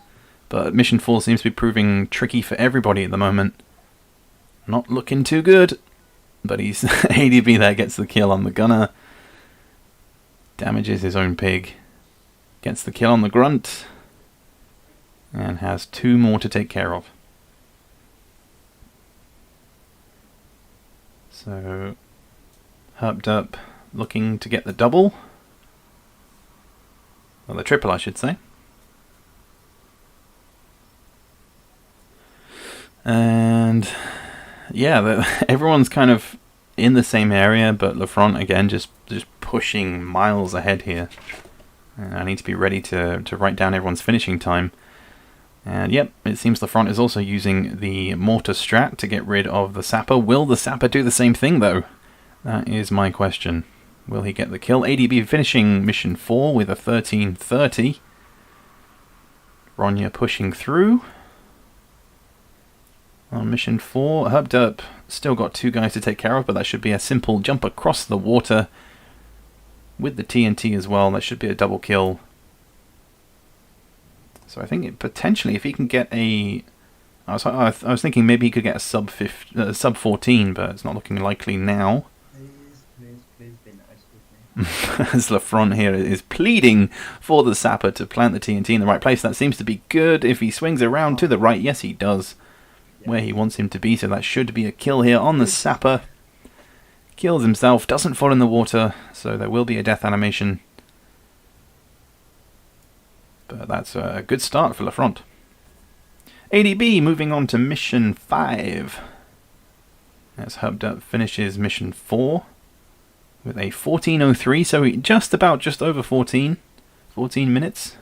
But mission 4 seems to be proving tricky for everybody at the moment. Not looking too good. But he's ADB there gets the kill on the gunner. Damages his own pig. Gets the kill on the grunt. And has 2 more to take care of. So, Herpderp looking to get the double. Well, the triple, I should say. And yeah, everyone's kind of in the same area, but Lafront again just pushing miles ahead here. And I need to be ready to write down everyone's finishing time. And yep, it seems Lafront is also using the mortar strat to get rid of the sapper. Will the sapper do the same thing though? That is my question. Will he get the kill? ADB finishing mission 4 with a 13:30. Ronya pushing through. On mission 4, Herpderp still got 2 guys to take care of, but that should be a simple jump across the water with the TNT as well. That should be a double kill. So I think potentially if he can get a... I was thinking maybe he could get a sub 14, but it's not looking likely now. Please be nice with me. As Lafront here is pleading for the Sapper to plant the TNT in the right place. That seems to be good. If he swings around to the right, yes he does, where he wants him to be, so that should be a kill here on the Sapper. Kills himself, doesn't fall in the water, so there will be a death animation. But that's a good start for Lafront. ADB moving on to mission 5. As Herpderp finishes mission 4 with a 14:03, so just over 14 minutes.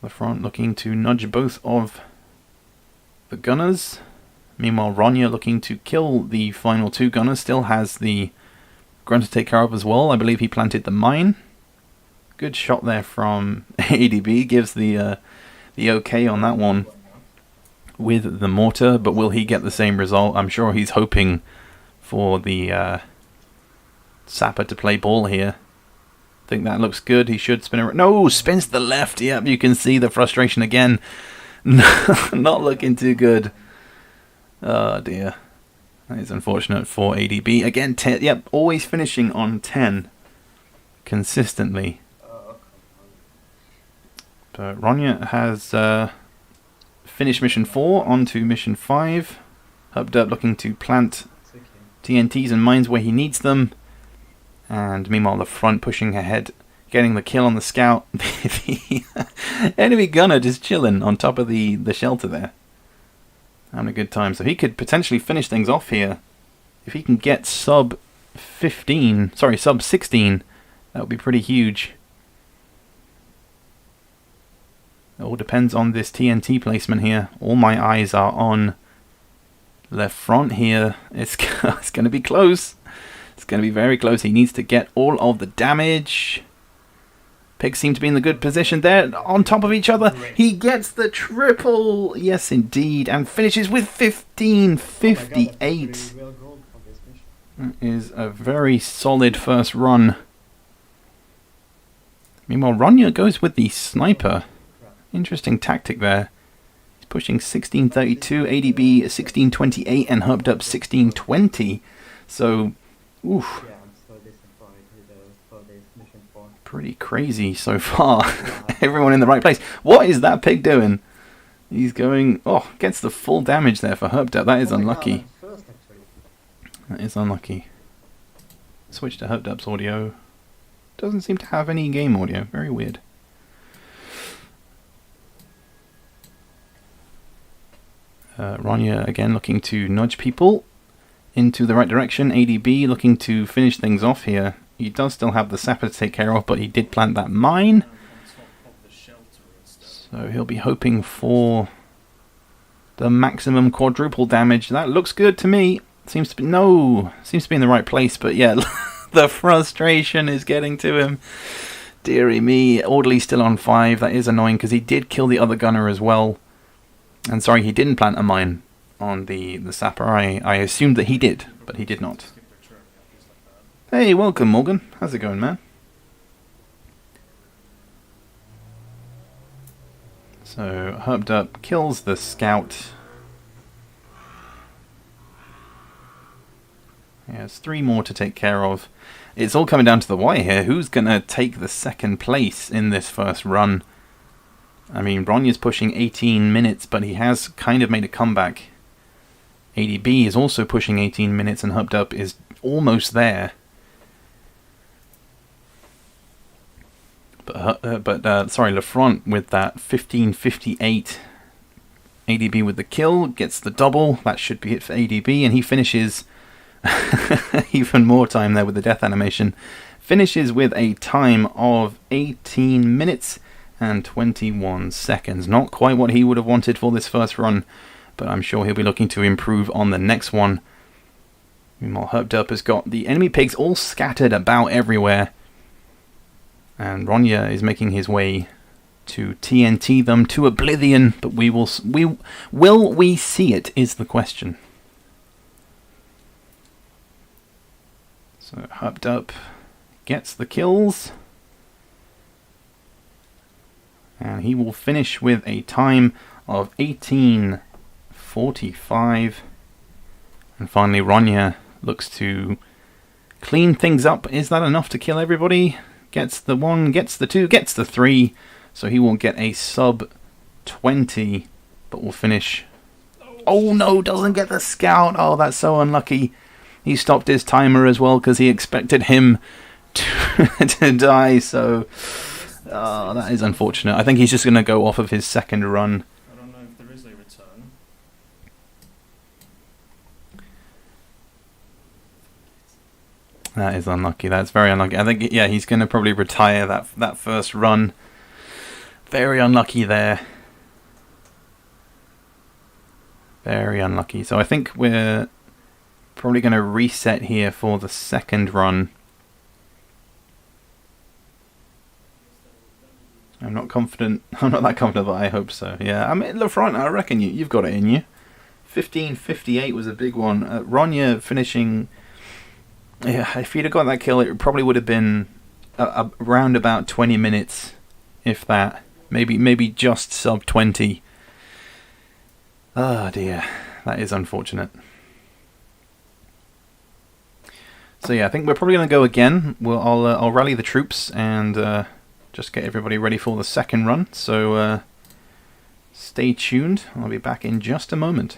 Lafront looking to nudge both of the gunners. Meanwhile, Ronya looking to kill the final 2 gunners. Still has the grunt to take care of as well. I believe he planted the mine. Good shot there from ADB. Gives the okay on that one with the mortar. But will he get the same result? I'm sure he's hoping for the Sapper to play ball here. I think that looks good. He should spin around. No, spins to the left. Yep, you can see the frustration again. Not looking too good. Oh dear. That is unfortunate for ADB. Again, 10. Yep, always finishing on 10. Consistently. But Ronya has finished mission 4, on to mission 5. Herpderp looking to plant TNTs and mines where he needs them. And meanwhile, the front pushing ahead, getting the kill on the scout. The enemy gunner just chilling on top of the shelter there. Having a good time. So he could potentially finish things off here. If he can get sub 16, that would be pretty huge. It all depends on this TNT placement here. All my eyes are on left front here. It's going to be close. It's going to be very close. He needs to get all of the damage. Pigs seem to be in the good position there. On top of each other. He gets the triple. Yes, indeed. And finishes with 15:58. That is a very solid first run. Meanwhile, Ronya goes with the sniper. Interesting tactic there. He's pushing 16:32, ADB 16:28, and Herpderp 16:20. So, oof. Yeah, I'm so disappointed for this mission 4. Pretty crazy so far. Everyone in the right place. What is that pig doing? He's going... Oh, gets the full damage there for Herpderp. That is unlucky. First, actually. That is unlucky. Switch to Herpderp's audio. Doesn't seem to have any game audio. Very weird. Ronya again looking to nudge people into the right direction. ADB looking to finish things off here. He does still have the Sapper to take care of, but he did plant that mine. So he'll be hoping for the maximum quadruple damage. That looks good to me. Seems to be in the right place, but yeah, the frustration is getting to him. Deary me. Orderly's still on 5. That is annoying because he did kill the other gunner as well. And sorry, he didn't plant a mine on the Sapper. I assumed that he did, but he did not. Hey, welcome Morgan. How's it going, man? So, Herpderp kills the scout. He has 3 more to take care of. It's all coming down to the wire here. Who's going to take the second place in this first run? I mean, Ronya's pushing 18 minutes, but he has kind of made a comeback. ADB is also pushing 18 minutes, and Herpderp is almost there. But Lafront with that 15:58. ADB with the kill, gets the double. That should be it for ADB, and he finishes even more time there with the death animation. Finishes with a time of 18 minutes and 21 seconds. Not quite what he would have wanted for this first run, but I'm sure he'll be looking to improve on the next one. Meanwhile, Herpderp has got the enemy pigs all scattered about everywhere. And Ronya is making his way to TNT them to oblivion, but will we see it is the question. So Herpderp gets the kills, and he will finish with a time of 18:45. And finally Ronya looks to clean things up. Is that enough to kill everybody? Gets the 1, gets the 2, gets the 3. So he will get a sub 20, but will finish. Oh no, doesn't get the scout. Oh, that's so unlucky. He stopped his timer as well because he expected him to die. So that is unfortunate. I think he's just going to go off of his second run. I don't know if there is a return. That is unlucky. That's very unlucky. I think, yeah, he's going to probably retire that first run. Very unlucky there. Very unlucky. So I think we're probably going to reset here for the second run. I'm not confident. I'm not that confident, but I hope so. Yeah, I mean, LaFront, I reckon you've got it in you. 15:58 was a big one. Ronya finishing. Yeah, if he'd have got that kill, it probably would have been around about 20 minutes, if that. Maybe just sub 20. Oh dear, that is unfortunate. So yeah, I think we're probably going to go again. I'll rally the troops and just get everybody ready for the second run. So stay tuned. I'll be back in just a moment.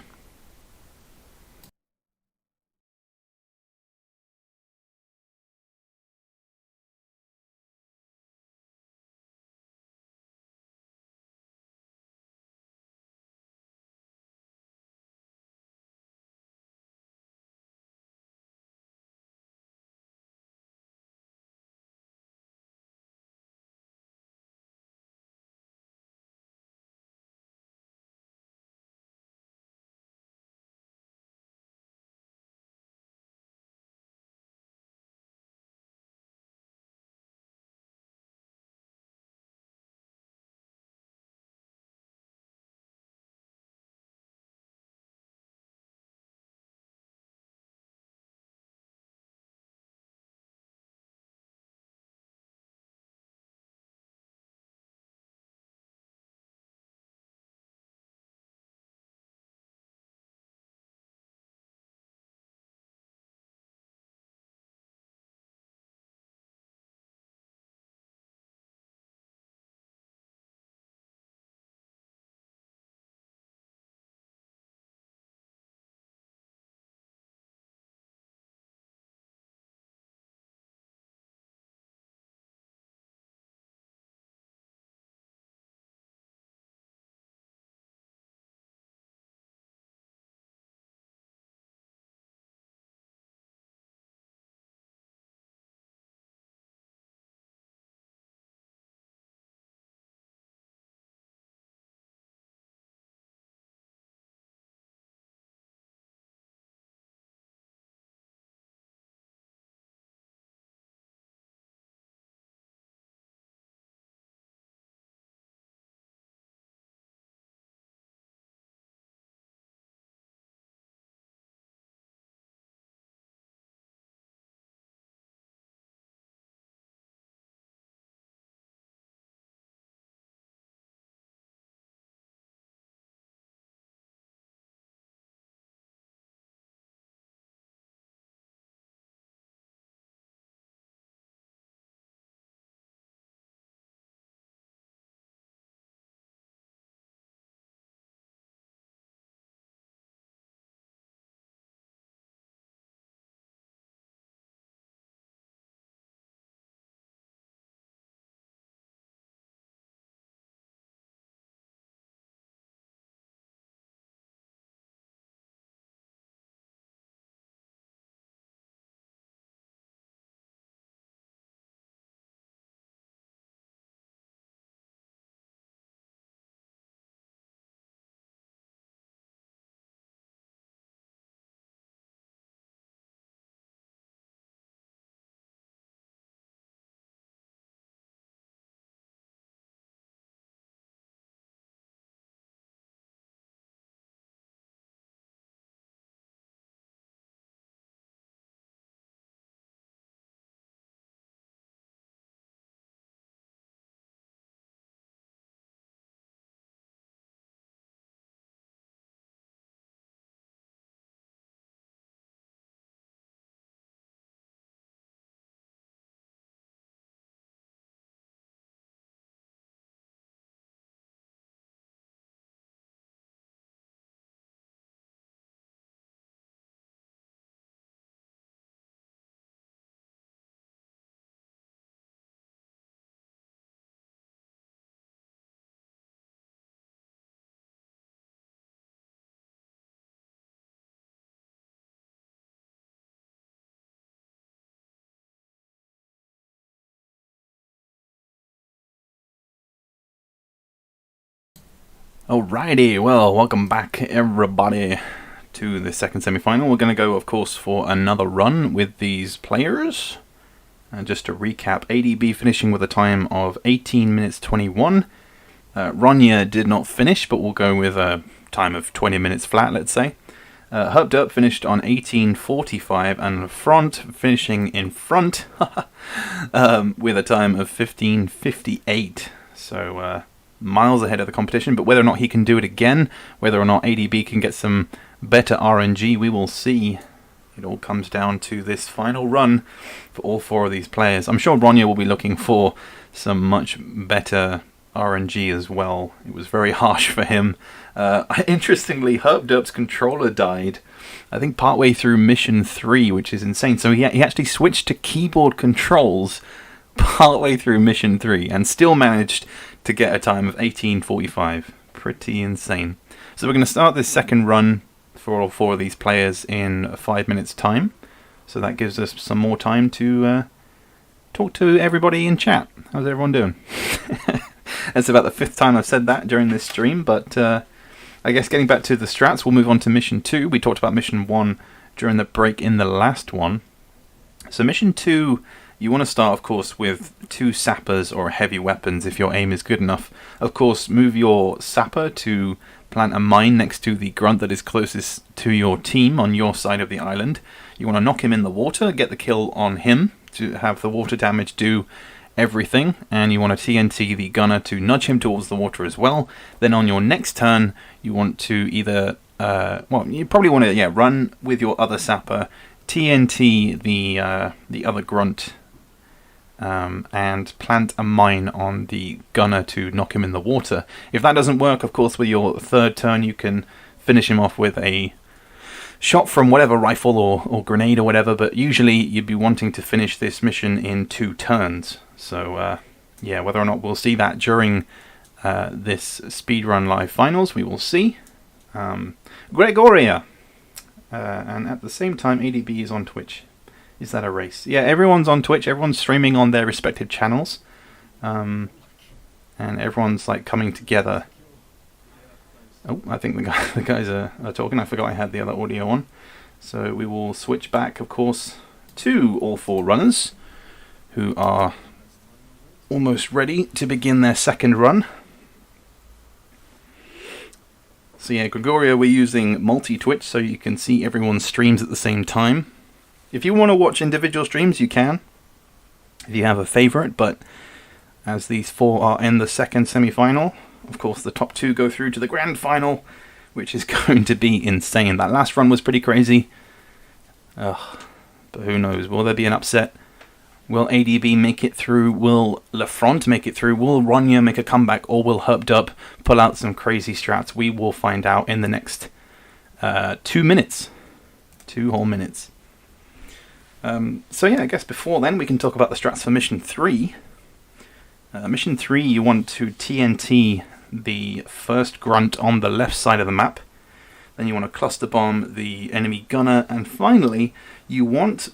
Alrighty, well, welcome back everybody to the second semi-final. We're going to go, of course, for another run with these players. And just to recap, ADB finishing with a time of 18 minutes 21. Ronya did not finish, but we'll go with a time of 20 minutes flat, let's say. Herpderp finished on 18:45, and Front finishing in front with a time of 15:58. So miles ahead of the competition, but whether or not he can do it again, whether or not ADB can get some better RNG, we will see. It all comes down to this final run for all four of these players. I'm sure Ronya will be looking for some much better RNG as well. It was very harsh for him. Interestingly, Herpderp's controller died, I think partway through mission 3, which is insane. So he actually switched to keyboard controls partway through mission 3 and still managed to get a time of 18:45. Pretty insane. So we're going to start this second run for all four of these players in 5 minutes time. So that gives us some more time to talk to everybody in chat. How's everyone doing? That's about the 5th time I've said that during this stream, but I guess getting back to the strats, we'll move on to mission 2. We talked about mission 1 during the break in the last one. So mission 2, you want to start, of course, with 2 sappers or heavy weapons if your aim is good enough. Of course, move your sapper to plant a mine next to the grunt that is closest to your team on your side of the island. You want to knock him in the water, get the kill on him to have the water damage do everything, and you want to TNT the gunner to nudge him towards the water as well. Then on your next turn, you want to either, you probably want to run with your other sapper, TNT the other grunt, and plant a mine on the gunner to knock him in the water. If that doesn't work, of course, with your third turn, you can finish him off with a shot from whatever rifle or grenade or whatever, but usually you'd be wanting to finish this mission in 2 turns. So, whether or not we'll see that during this speedrun live finals, we will see. Gregoria. And at the same time, ADB is on Twitch. Is that a race? Yeah, everyone's on Twitch. Everyone's streaming on their respective channels. And everyone's like coming together. Oh, I think the guys are talking. I forgot I had the other audio on. So we will switch back, of course, to all 4 runners who are almost ready to begin their second run. So yeah, Gregoria, we're using multi-Twitch so you can see everyone's streams at the same time. If you want to watch individual streams, you can, if you have a favourite, but as these 4 are in the second semi-final, of course the top 2 go through to the grand final, which is going to be insane. That last run was pretty crazy. But who knows, will there be an upset? Will ADB make it through? Will Lafront make it through? Will Ronya make a comeback? Or will Herpderp pull out some crazy strats? We will find out in the next 2 minutes. 2 whole minutes. So yeah, I guess before then we can talk about the strats for mission 3. Mission 3, you want to TNT the first grunt on the left side of the map. Then you want to cluster bomb the enemy gunner. And finally, you want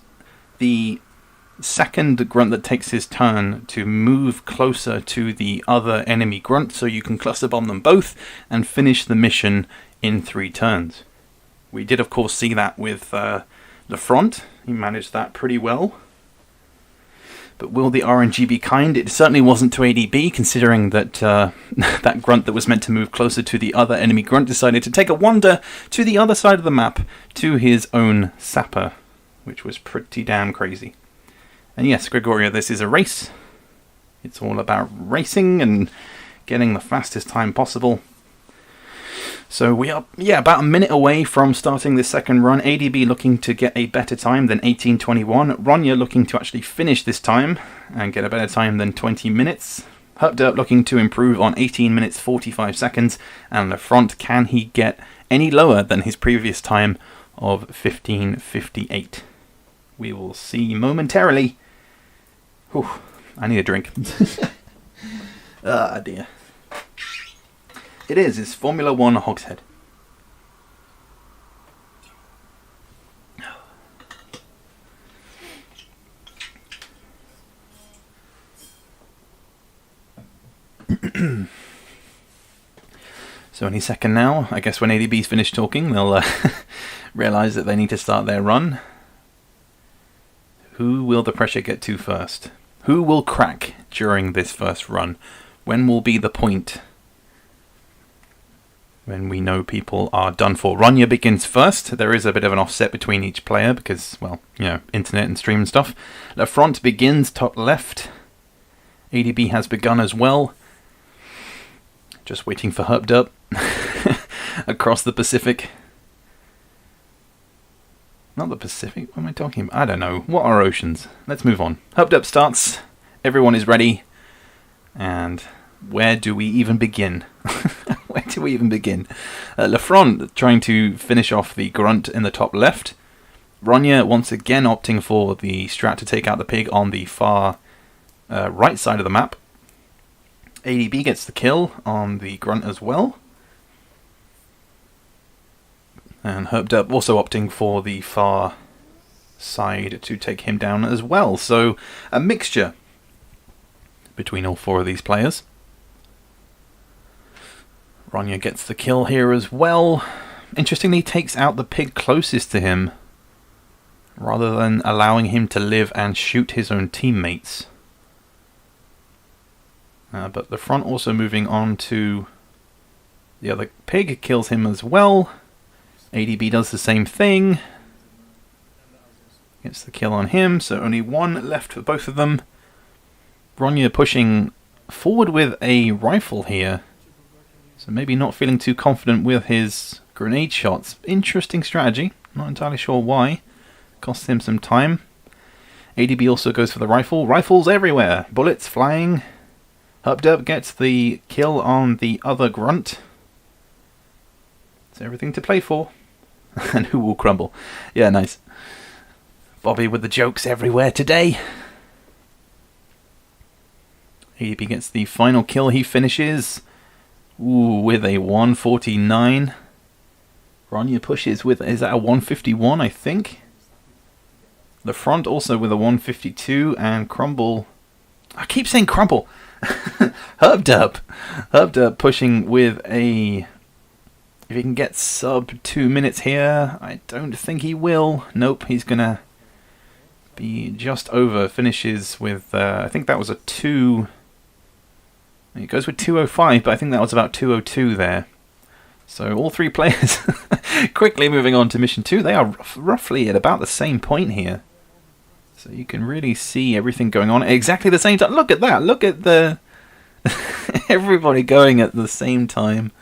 the second grunt that takes his turn to move closer to the other enemy grunt so you can cluster bomb them both and finish the mission in 3 turns. We did, of course, see that with Lafront. He managed that pretty well. But will the RNG be kind? It certainly wasn't to ADB, considering that that grunt that was meant to move closer to the other enemy grunt decided to take a wander to the other side of the map to his own sapper, which was pretty damn crazy. And yes, Gregoria, this is a race. It's all about racing and getting the fastest time possible. So we are, about a minute away from starting this second run. ADB looking to get a better time than 18:21. Ronya looking to actually finish this time and get a better time than 20 minutes. Herpderp looking to improve on 18 minutes 45 seconds. And Lafront, can he get any lower than his previous time of 15:58? We will see momentarily. Whew, I need a drink. Ah, dear. It's Formula 1 Hogshead. So any second now, I guess when ADB's finished talking, they'll realise that they need to start their run. Who will the pressure get to first? Who will crack during this first run? When will be the point when we know people are done for? Ronya begins first. There is a bit of an offset between each player because, well, you know, internet and stream and stuff. Lafront begins top left. ADB has begun as well. Just waiting for Herpderp across the Pacific. Not the Pacific, what am I talking about? I don't know. What are oceans? Let's move on. Herpderp starts. Everyone is ready. And where do we even begin? Where do we even begin? Lafront trying to finish off the grunt in the top left. Ronya once again opting for the strat to take out the pig on the far right side of the map. ADB gets the kill on the grunt as well. And Herpderp also opting for the far side to take him down as well. So a mixture between all four of these players. Ronya gets the kill here as well. Interestingly, takes out the pig closest to him rather than allowing him to live and shoot his own teammates. But the front also moving on to the other pig, kills him as well. ADB does the same thing. Gets the kill on him, so only one left for both of them. Ronya pushing forward with a rifle here. So maybe not feeling too confident with his grenade shots. Interesting strategy. Not entirely sure why. Costs him some time. ADB also goes for the rifle. Rifles everywhere. Bullets flying. Herpderp gets the kill on the other grunt. It's everything to play for. And who will crumble? Yeah, nice. Bobby with the jokes everywhere today. ADB gets the final kill. He finishes with a 149. Ronya pushes with, is that a 151, I think? The front also with a 152, and Crumble... I keep saying Crumble! Herpderp pushing with a... If he can get sub 2 minutes here, I don't think he will. Nope, he's gonna be just over. Finishes with, I think that was a 2... It goes with 205, but I think that was about 202 there. So all three players quickly moving on to mission 2. They are roughly at about the same point here. So you can really see everything going on at exactly the same time. Look at that. Look at the... everybody going at the same time.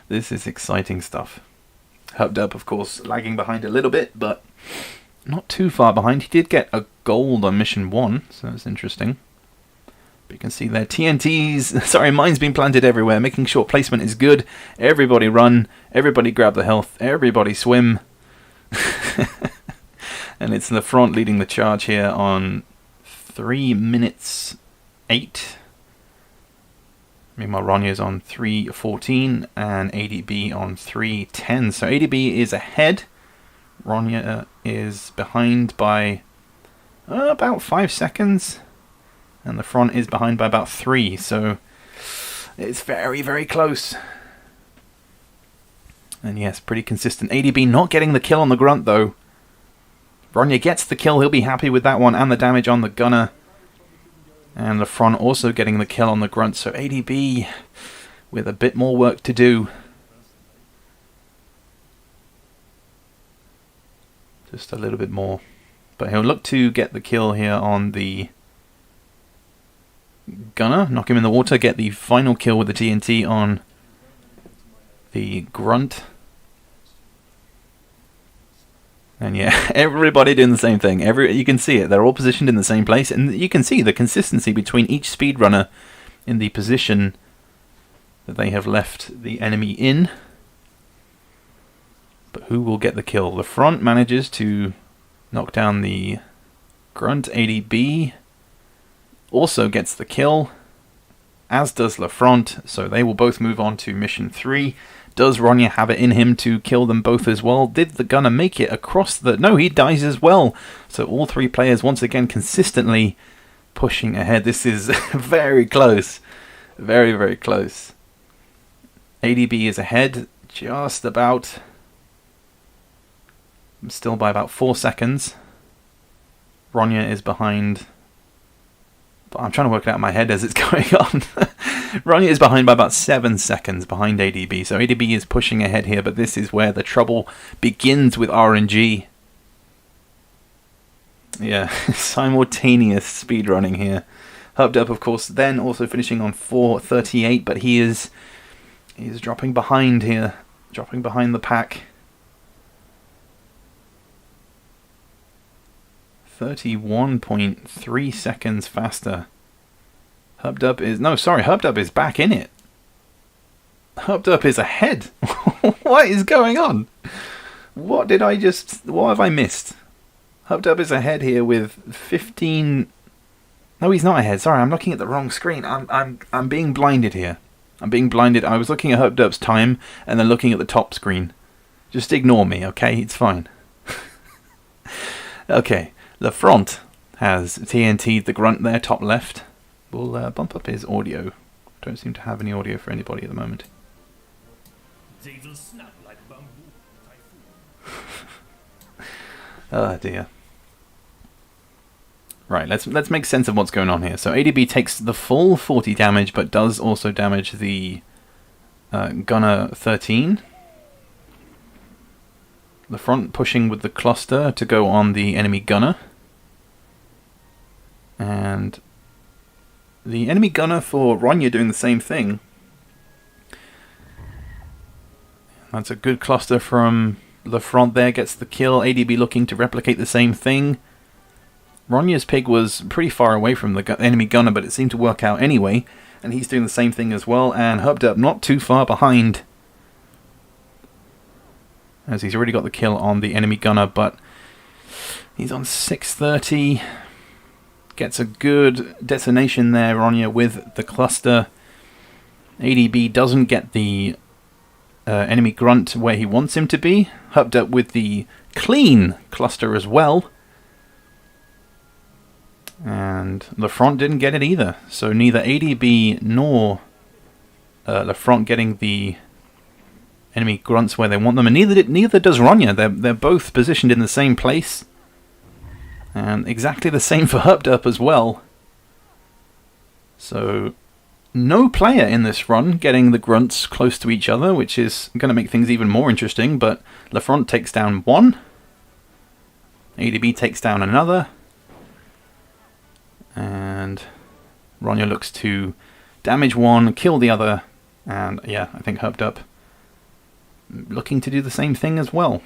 This is exciting stuff. Herpderp, of course, lagging behind a little bit, but not too far behind. He did get a gold on mission 1, so that's interesting. But you can see there, TNTs, sorry, mine's been planted everywhere, making sure placement is good. Everybody run, everybody grab the health, everybody swim. And it's the front leading the charge here on 3 minutes 8. Meanwhile, Ronya's on 3:14 and ADB on 3:10. So ADB is ahead. Ronya is behind by about 5 seconds. And the front is behind by about 3. So it's very, very close. And yes, pretty consistent. ADB not getting the kill on the grunt though. Ronya gets the kill. He'll be happy with that one and the damage on the gunner. And the front also getting the kill on the grunt. So ADB with a bit more work to do. Just a little bit more. But he'll look to get the kill here on the gunner. Knock him in the water. Get the final kill with the TNT on the grunt. And yeah, everybody doing the same thing. You can see it. They're all positioned in the same place. And you can see the consistency between each speedrunner in the position that they have left the enemy in. But who will get the kill? The front manages to knock down the grunt. ADB also gets the kill, as does Lafront. So they will both move on to mission 3. Does Ronya have it in him to kill them both as well? Did the gunner make it across the... No, he dies as well. So all three players once again consistently pushing ahead. This is very close. Very, very close. ADB is ahead, just about. Still by about 4 seconds. Ronya is behind. But I'm trying to work it out in my head as it's going on. Ronya is behind by about 7 seconds behind ADB. So ADB is pushing ahead here, but this is where the trouble begins with RNG. Yeah, simultaneous speedrunning here. Herpderp, of course, then also finishing on 4:38, but he's dropping behind here, dropping behind the pack. 31.3 seconds faster. Herpderp is back in it. Herpderp is ahead. What is going on? What have I missed? Herpderp is ahead here with 15. No, he's not ahead. Sorry, I'm looking at the wrong screen. I'm being blinded here. I'm being blinded. I was looking at Herpderp's time and then looking at the top screen. Just ignore me, okay? It's fine. Okay, the front has TNT'd the grunt there, top left. We'll bump up his audio. Don't seem to have any audio for anybody at the moment. They will snap like bamboo. Oh dear. Right, let's make sense of what's going on here. So ADB takes the full 40 damage, but does also damage the Gunner 13. The front pushing with the cluster to go on the enemy Gunner. And the enemy Gunner for Ronya doing the same thing. That's a good cluster from the front there, gets the kill. ADB looking to replicate the same thing. Ronya's pig was pretty far away from the enemy gunner, but it seemed to work out anyway. And he's doing the same thing as well. And Herpderp not too far behind, as he's already got the kill on the enemy gunner, but he's on 630. Gets a good detonation there, Ronya, with the cluster. ADB doesn't get the enemy grunt where he wants him to be. Herpderp with the clean cluster as well. And Lafront didn't get it either. So neither ADB nor Lafront getting the enemy grunts where they want them, and neither does Ronya. They're both positioned in the same place, and exactly the same for Herpderp as well. So no player in this run getting the grunts close to each other, which is going to make things even more interesting. But Lafront takes down one, ADB takes down another, and Ronya looks to damage one, kill the other, and yeah, I think Herpderp looking to do the same thing as well.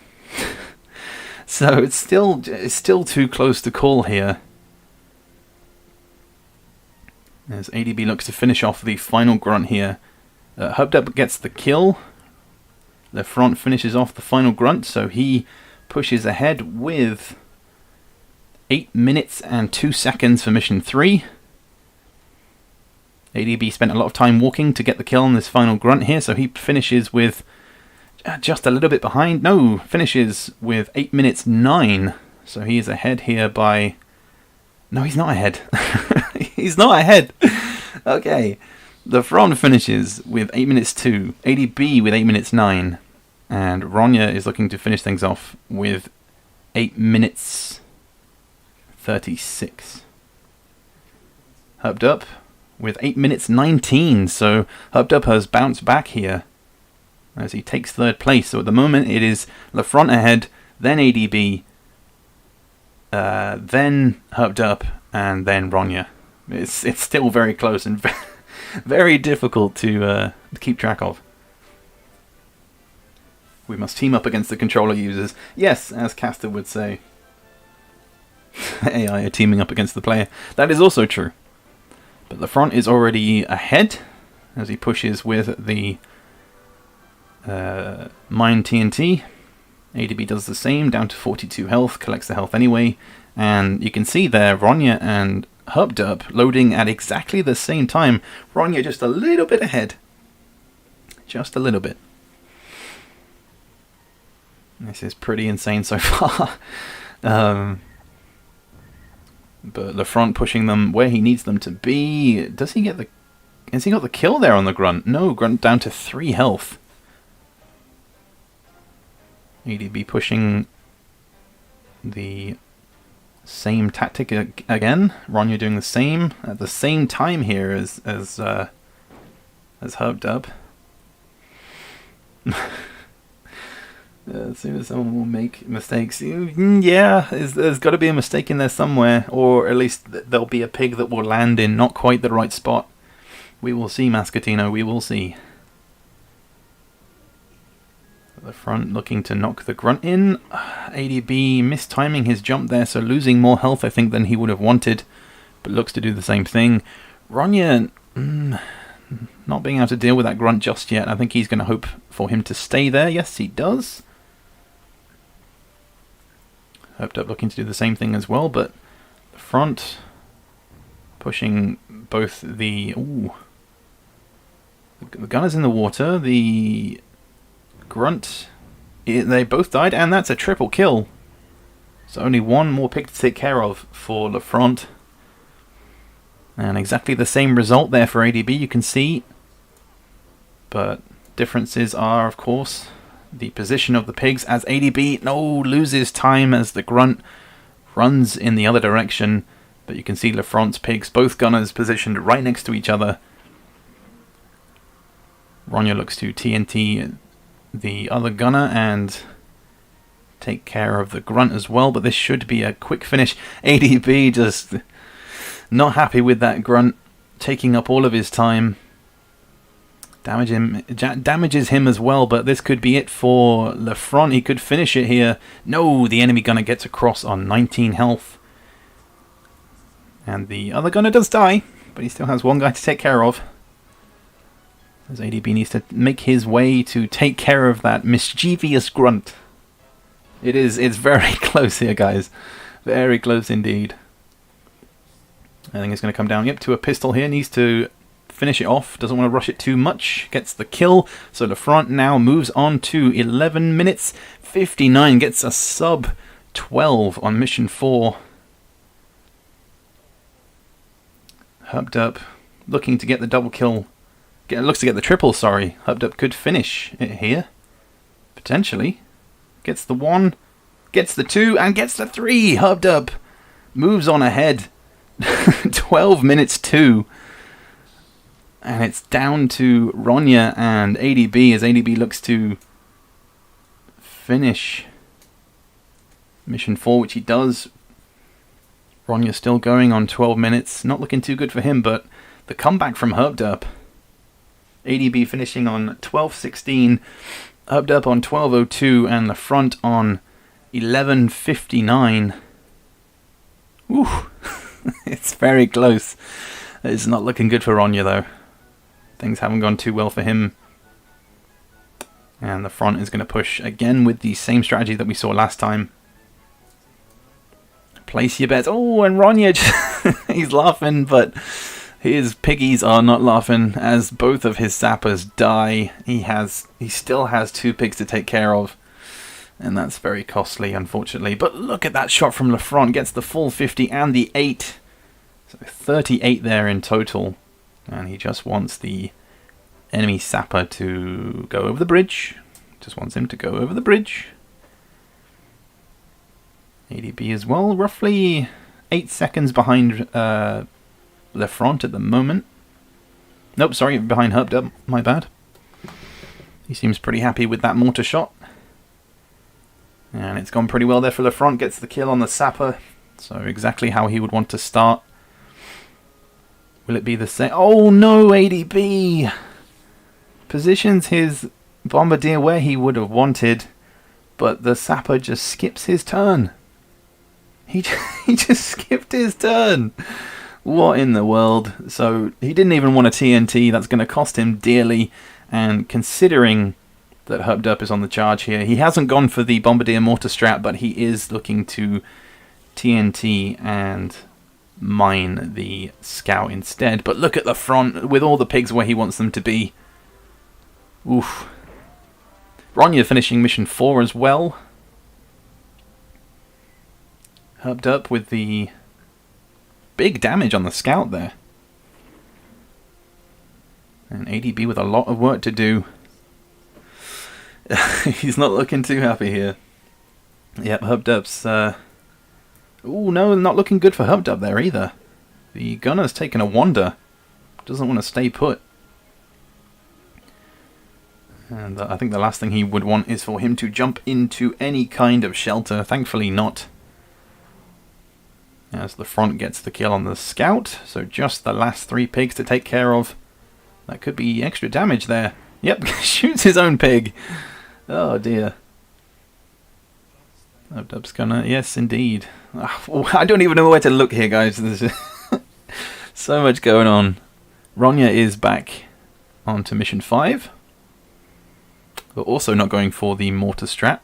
So it's still too close to call here, as ADB looks to finish off the final grunt here. Herpderp gets the kill. The front finishes off the final grunt, so he pushes ahead with 8 minutes and 2 seconds for mission 3. ADB spent a lot of time walking to get the kill on this final grunt here, so he finishes with just a little bit behind. No, finishes with 8 minutes 9. So he is ahead here by... No, he's not ahead. He's not ahead. Okay. The front finishes with 8 minutes 2. ADB with 8 minutes 9. And Ronya is looking to finish things off with 8 minutes 36. Herpderp with 8 minutes 19. So Herpderp has bounced back here as he takes third place. So at the moment it is Lafront ahead, then ADB, then Herpderp, and then Ronya. It's still very close and very difficult to keep track of. We must team up against the controller users. Yes, as Castor would say. AI are teaming up against the player. That is also true. But Lafront is already ahead as he pushes with the Mine TNT. ADB does the same, down to 42 health, collects the health anyway. And you can see there Ronya and Herpderp loading at exactly the same time. Ronya just a little bit ahead. Just a little bit. This is pretty insane so far. But Lafront pushing them where he needs them to be. Does he get the has he got the kill there on the Grunt? No, Grunt down to 3 health. ADB pushing the same tactic again. Ronya doing the same at the same time here as Herpderp. As soon as someone will make mistakes, yeah, there's got to be a mistake in there somewhere, or at least there'll be a pig that will land in not quite the right spot. We will see, Mascotino, we will see. At the front, looking to knock the Grunt in. ADB mistiming his jump there, so losing more health, I think, than he would have wanted, but looks to do the same thing. Ronya, not being able to deal with that Grunt just yet. I think he's going to hope for him to stay there. Yes, he does. Herpderp looking to do the same thing as well, but the front pushing both the... Ooh. The gunner's in the water, the Grunt, they both died, and that's a triple kill. So only one more pick to take care of for the front. And exactly the same result there for ADB, you can see. But differences are, of course, the position of the pigs as ADB loses time as the Grunt runs in the other direction. But you can see Lafront's pigs, both gunners positioned right next to each other. Ronya looks to TNT the other gunner and take care of the Grunt as well, but this should be a quick finish. ADB just not happy with that Grunt taking up all of his time. Damages him as well, but this could be it for Lafront. He could finish it here. No, the enemy gunner gets across on 19 health. And the other gunner does die, but he still has one guy to take care of. As ADB needs to make his way to take care of that mischievous Grunt. It's very close here, guys. Very close indeed. I think it's going to come down, yep, to a pistol here. Needs to finish it off. Doesn't want to rush it too much. Gets the kill. So the front now moves on to 11 minutes 59. Gets a sub 12 on mission 4. Herpderp looking to get the double kill. Looks to get the triple, sorry. Herpderp could finish it here. Potentially. Gets the 1. Gets the 2. And gets the 3. Herpderp moves on ahead. 12 minutes 2. And it's down to Ronya and ADB as ADB looks to finish mission 4, which he does. Ronya's still going on 12 minutes. Not looking too good for him, but the comeback from Herpderp. ADB finishing on 12:16. Herpderp on 12:02 and the front on 11:59. Ooh, it's very close. It's not looking good for Ronya though. Things haven't gone too well for him. And the front is going to push again with the same strategy that we saw last time. Place your bets. Oh, and Ronya, he's laughing, but his piggies are not laughing as both of his sappers die. He still has 2 pigs to take care of. And that's very costly, unfortunately. But look at that shot from Lafront. Gets the full 50 and the 8. So 38 there in total. And he just wants the enemy sapper to go over the bridge. Just wants him to go over the bridge. ADB as well. Roughly 8 seconds behind Lafront at the moment. Nope, sorry, behind Herpderp. My bad. He seems pretty happy with that mortar shot. And it's gone pretty well there for Lafront. Gets the kill on the sapper. So exactly how he would want to start. Will it be the same? Oh no, ADB! Positions his bombardier where he would have wanted. But the sapper just skips his turn. He just skipped his turn. What in the world? So he didn't even want a TNT. That's going to cost him dearly. And considering that Herpderp is on the charge here, he hasn't gone for the bombardier mortar strat, but he is looking to TNT and mine the scout instead. But look at the front with all the pigs where he wants them to be. Oof. Ronya finishing mission 4 as well. Herpderp with the big damage on the scout there. And ADB with a lot of work to do. He's not looking too happy here. Yep, Herpderp's... Ooh, no, not looking good for Herpderp there either. The gunner's taken a wander. Doesn't want to stay put. And I think the last thing he would want is for him to jump into any kind of shelter. Thankfully not. As the front gets the kill on the scout. So just the last 3 pigs to take care of. That could be extra damage there. Yep, shoots his own pig. Oh dear. Herpderp's gonna... Yes, indeed. I don't even know where to look here, guys. There's so much going on. Ronya is back onto mission 5. But also not going for the mortar strat.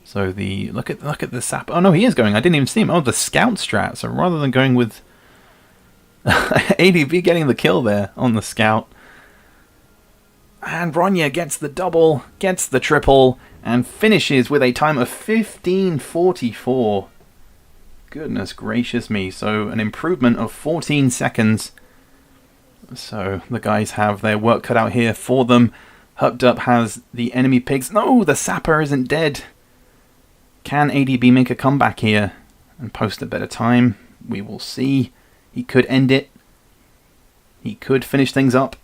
So the... Look at the sap... Oh no, he is going. I didn't even see him. Oh, the scout strat. So rather than going with... ADB getting the kill there on the scout. And Ronya gets the double, gets the triple, and finishes with a time of 15:44. Goodness gracious me. So an improvement of 14 seconds. So the guys have their work cut out here for them. Herpderp has the enemy pigs. No, the sapper isn't dead. Can ADB make a comeback here and post a better time? We will see. He could end it. He could finish things up.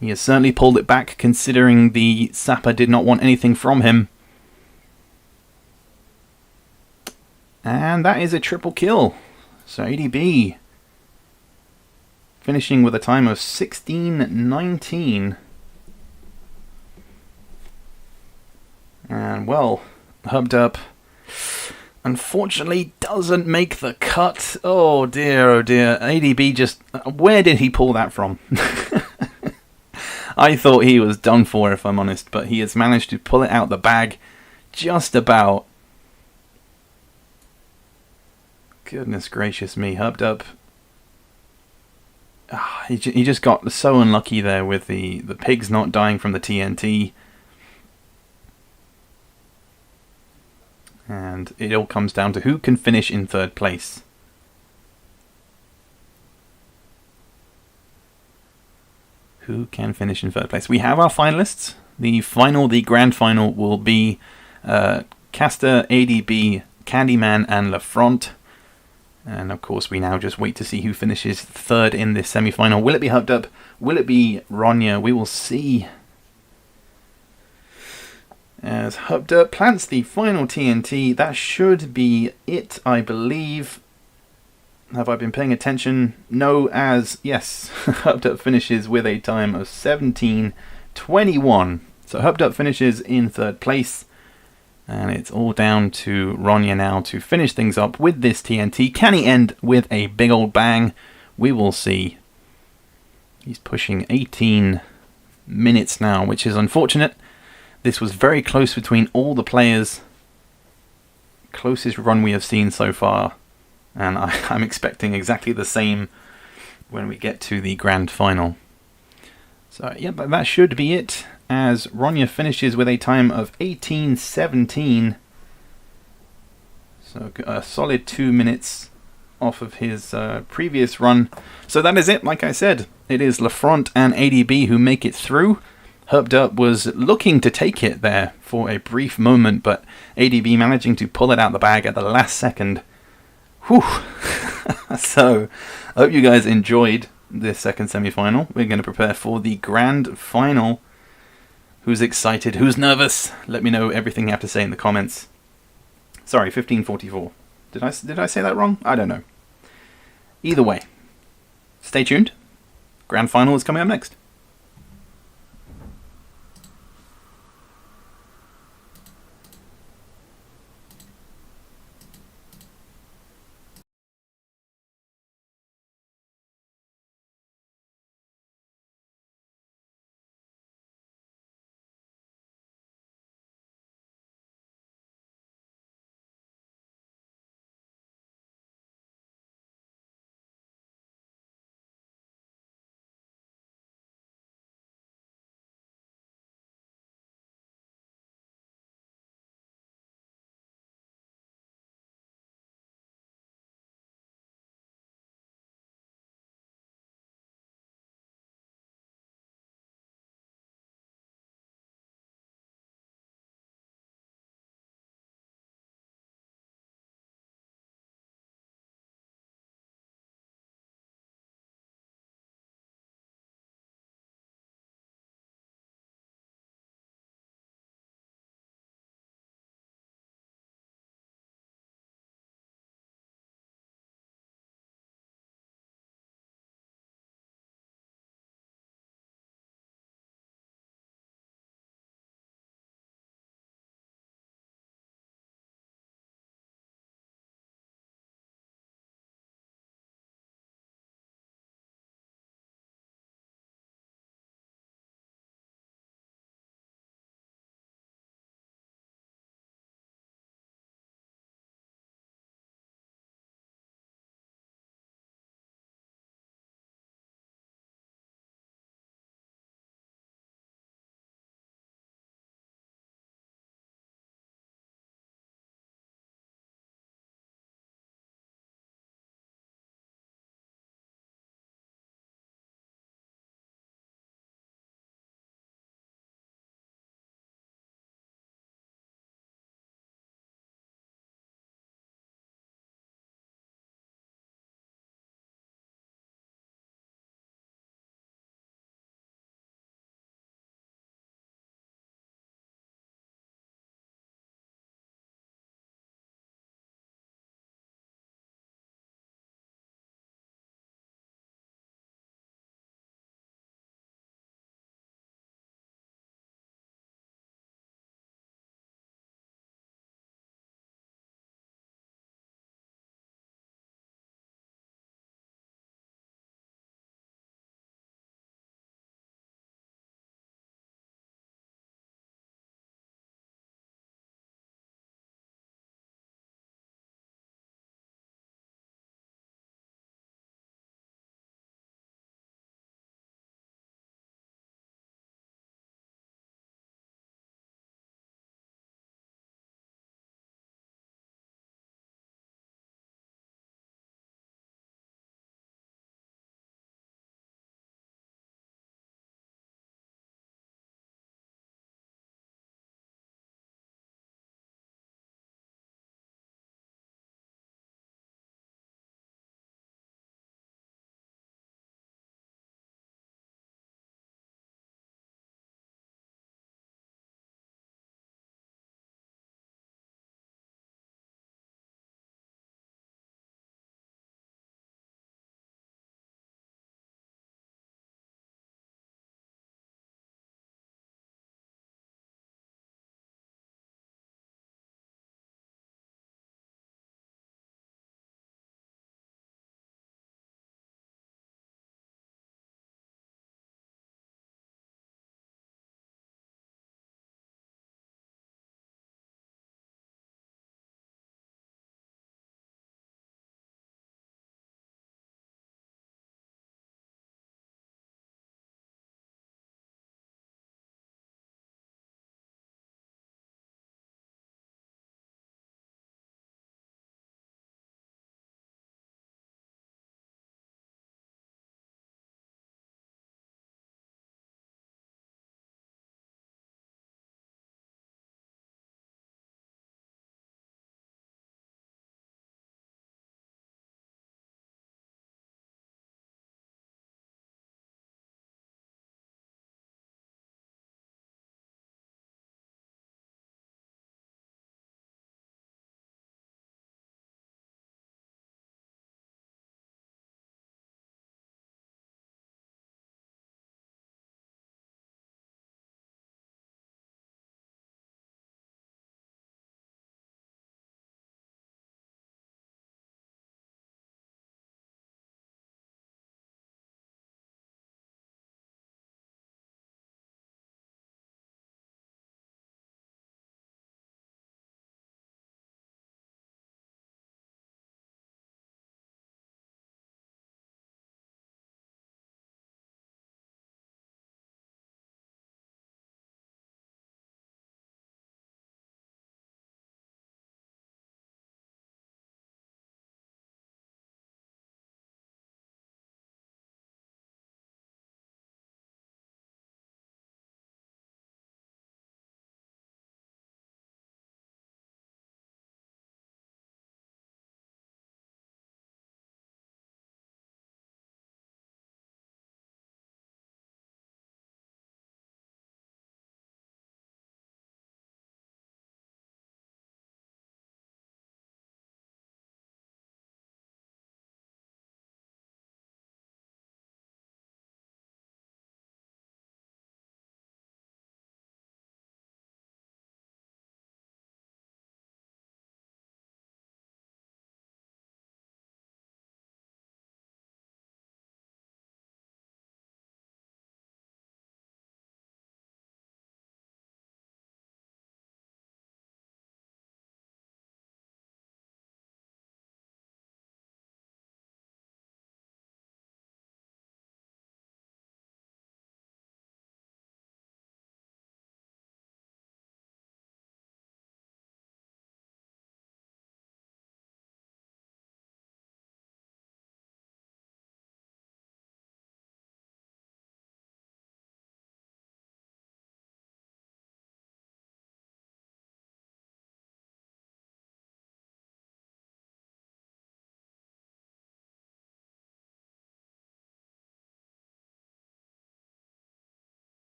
He has certainly pulled it back, considering the sapper did not want anything from him. And that is a triple kill. So ADB finishing with a time of 16:19. And well, Herpderp unfortunately doesn't make the cut. Oh dear, oh dear. ADB just... Where did he pull that from? I thought he was done for, if I'm honest, but he has managed to pull it out the bag just about. Goodness gracious me, Herpderp. He just got so unlucky there with the pigs not dying from the TNT. And it all comes down to who can finish in 3rd place. Who can finish in 3rd place? We have our finalists. The grand final will be Castor, ADB, Candyman, and Lafront. And of course, we now just wait to see who finishes 3rd in this semi-final. Will it be Herpderp? Will it be Ronya? We will see. As Herpderp plants the final TNT, that should be it, I believe. Have I been paying attention? No, as yes, Herpderp finishes with a time of 17:21. So Herpderp finishes in 3rd place. And it's all down to Ronya now to finish things up with this TNT. Can he end with a big old bang? We will see. He's pushing 18 minutes now, which is unfortunate. This was very close between all the players. Closest run we have seen so far. And I'm expecting exactly the same when we get to the grand final. So yeah, but that should be it, as Ronya finishes with a time of 18:17. So a solid 2 minutes off of his previous run. So that is it, like I said. It is Lafront and ADB who make it through. Herpderp was looking to take it there for a brief moment, but ADB managing to pull it out the bag at the last second. Whew. So, I hope you guys enjoyed this second semi-final. We're going to prepare for the grand final. Who's excited? Who's nervous? Let me know everything you have to say in the comments. Sorry, 15:44. Did I say that wrong? I don't know. Either way, stay tuned. Grand final is coming up next.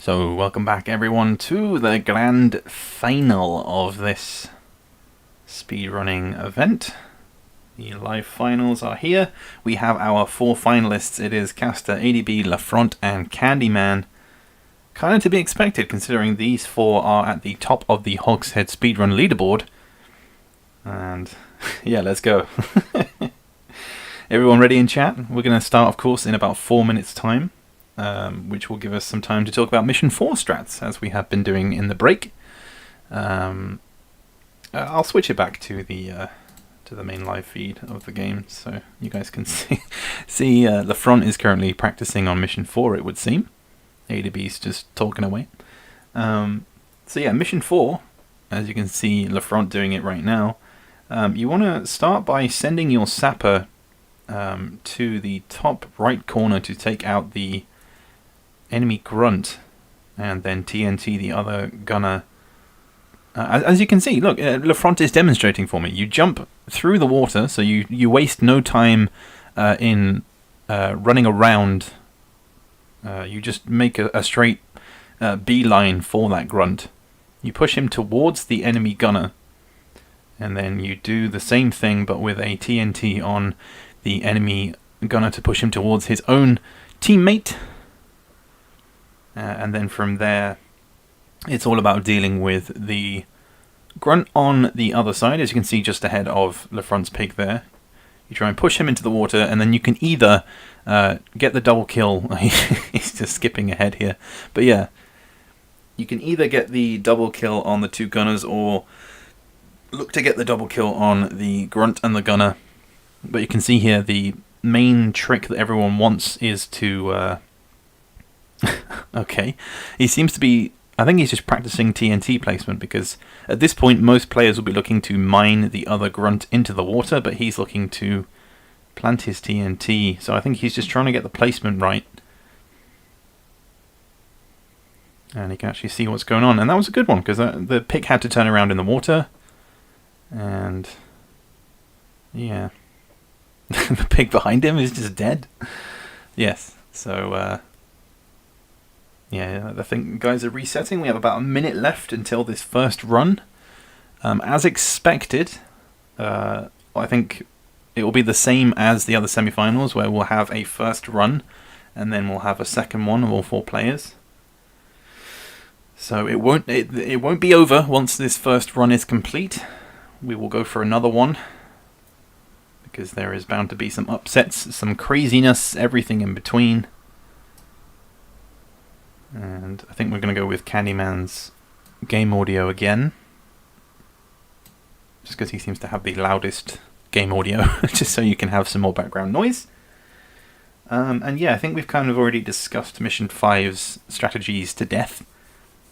So, welcome back everyone to the grand final of this speedrunning event. The live finals are here. We have our 4 finalists. It is Castor, ADB, Lafront and Candyman. Kind of to be expected considering these 4 are at the top of the Hogshead speedrun leaderboard. And yeah, let's go. Everyone ready in chat? We're going to start, of course, in about 4 minutes time. Which will give us some time to talk about Mission 4 strats, as we have been doing in the break. I'll switch it back to the main live feed of the game, so you guys can see Lafront is currently practicing on Mission 4, it would seem. ADB's just talking away. So yeah, Mission 4, as you can see Lafront doing it right now, you want to start by sending your sapper to the top right corner to take out the enemy grunt, and then TNT the other gunner. As you can see, look, Lafront is demonstrating for me. You jump through the water, so you waste no time in running around. You just make a straight beeline for that grunt. You push him towards the enemy gunner, and then you do the same thing but with a TNT on the enemy gunner to push him towards his own teammate. And then from there, it's all about dealing with the grunt on the other side, as you can see just ahead of Lafront's pig there. You try and push him into the water, and then you can either get the double kill. He's just skipping ahead here. But yeah, you can either get the double kill on the 2 gunners, or look to get the double kill on the grunt and the gunner. But you can see here, the main trick that everyone wants is to... okay, he seems to be... I think he's just practicing TNT placement, because at this point most players will be looking to mine the other grunt into the water, but he's looking to plant his TNT, so I think he's just trying to get the placement right. And you can actually see what's going on, and that was a good one, because the pig had to turn around in the water, and yeah, the pig behind him is just dead. Yes, so yeah, I think guys are resetting. We have about a minute left until this first run. As expected, I think it will be the same as the other semi-finals, where we'll have a first run, and then we'll have a second one of all 4 players. So it won't be over once this first run is complete. We will go for another one, because there is bound to be some upsets, some craziness, everything in between. And I think we're going to go with Candyman's game audio again, just because he seems to have the loudest game audio, just so you can have some more background noise. And yeah, I think we've kind of already discussed Mission 5's strategies to death.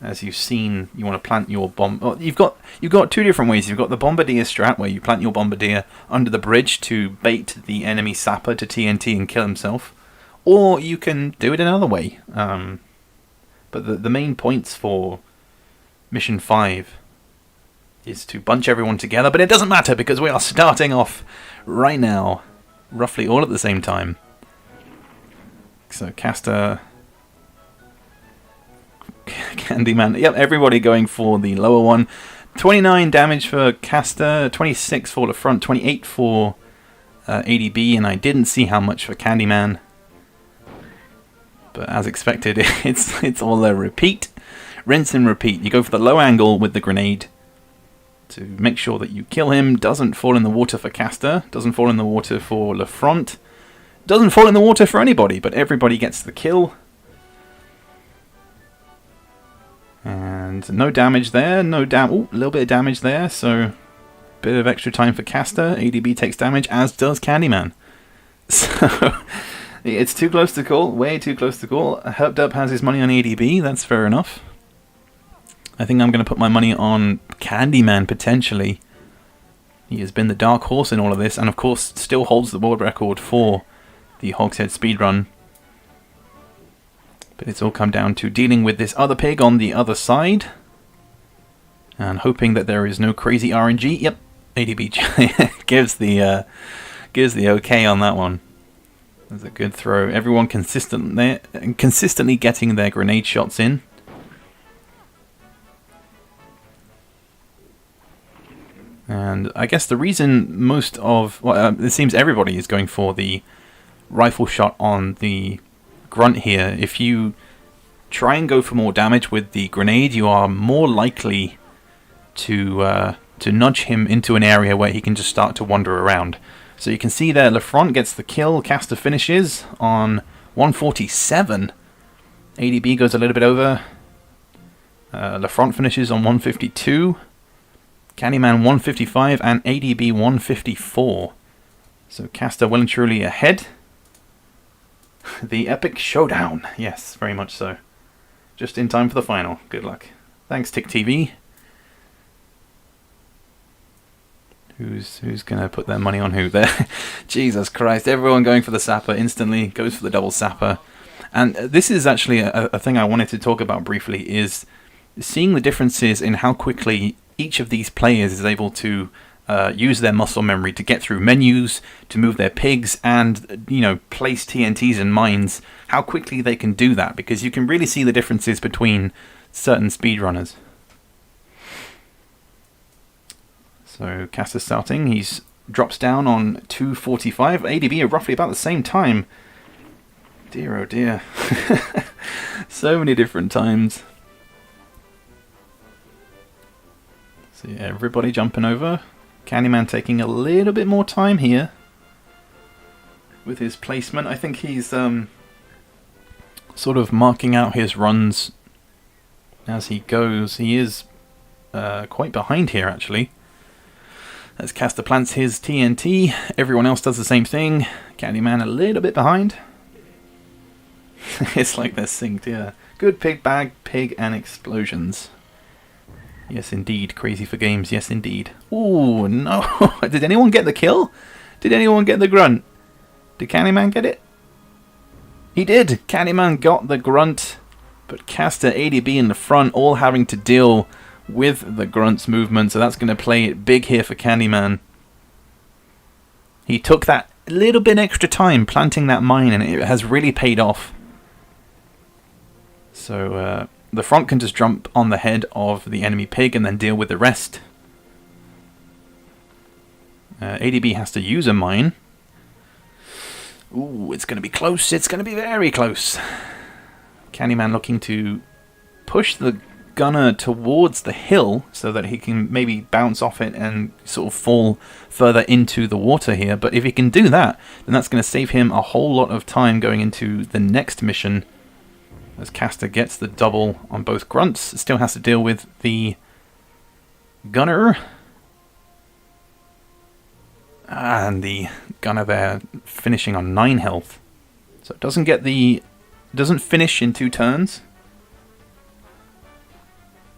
As you've seen, you want to plant your bomb. Oh, you've got 2 different ways. You've got the bombardier strat, where you plant your bombardier under the bridge to bait the enemy sapper to TNT and kill himself, or you can do it another way. But the main points for Mission 5 is to bunch everyone together, but it doesn't matter because we are starting off right now, roughly all at the same time. So Castor, Candyman, yep, everybody going for the lower one. 29 damage for Castor, 26 for Lafront, 28 for ADB, and I didn't see how much for Candyman. But as expected, it's all a repeat. Rinse and repeat. You go for the low angle with the grenade to make sure that you kill him. Doesn't fall in the water for Castor. Doesn't fall in the water for Lafront. Doesn't fall in the water for anybody, but everybody gets the kill. And no damage there. No a little bit of damage there, so bit of extra time for Castor. ADB takes damage, as does Candyman. So... it's too close to call, way too close to call. Herpderp has his money on ADB, that's fair enough. I think I'm going to put my money on Candyman, potentially. He has been the dark horse in all of this, and of course still holds the world record for the Hogshead speedrun. But it's all come down to dealing with this other pig on the other side, and hoping that there is no crazy RNG. Yep, ADB gives the okay on that one. That's a good throw. Everyone consistently getting their grenade shots in. And I guess the reason it seems everybody is going for the rifle shot on the grunt here. If you try and go for more damage with the grenade, you are more likely to nudge him into an area where he can just start to wander around. So you can see there, Lefront gets the kill. Castor finishes on 147. ADB goes a little bit over. Lefront finishes on 152. Candyman 155 and ADB 154. So Castor well and truly ahead. The epic showdown. Yes, very much so. Just in time for the final. Good luck. Thanks, Tick TV. Who's gonna put their money on who there? Jesus Christ! Everyone going for the sapper instantly. Goes for the double sapper. And this is actually a thing I wanted to talk about briefly. Is seeing the differences in how quickly each of these players is able to use their muscle memory to get through menus, to move their pigs, and place TNTs and mines. How quickly they can do that, because you can really see the differences between certain speedrunners. So Castor starting, he's drops down on 245. ADB are roughly about the same time. Dear oh dear. So many different times. So yeah, everybody jumping over. Candyman taking a little bit more time here with his placement. I think he's sort of marking out his runs as he goes. He is quite behind here, actually. As Castor plants his TNT, everyone else does the same thing. Candyman a little bit behind. It's like they're synced, yeah. Good pig bag, pig and explosions. Yes, indeed. Crazy for games. Yes, indeed. Ooh, no. Did anyone get the kill? Did anyone get the grunt? Did Candyman get it? He did. Candyman got the grunt. But Castor, ADB in the front, all having to deal with the grunt's movement. So that's going to play it big here for Candyman. He took that little bit extra time planting that mine, and it has really paid off. So, the front can just jump on the head of the enemy pig and then deal with the rest. ADB has to use a mine. Ooh, it's going to be close. It's going to be very close. Candyman looking to push the gunner towards the hill so that he can maybe bounce off it and sort of fall further into the water here. But if he can do that, then that's going to save him a whole lot of time going into the next mission. As Castor gets the double on both grunts, still has to deal with the gunner. And the gunner there finishing on 9 health. So it doesn't finish in 2 turns.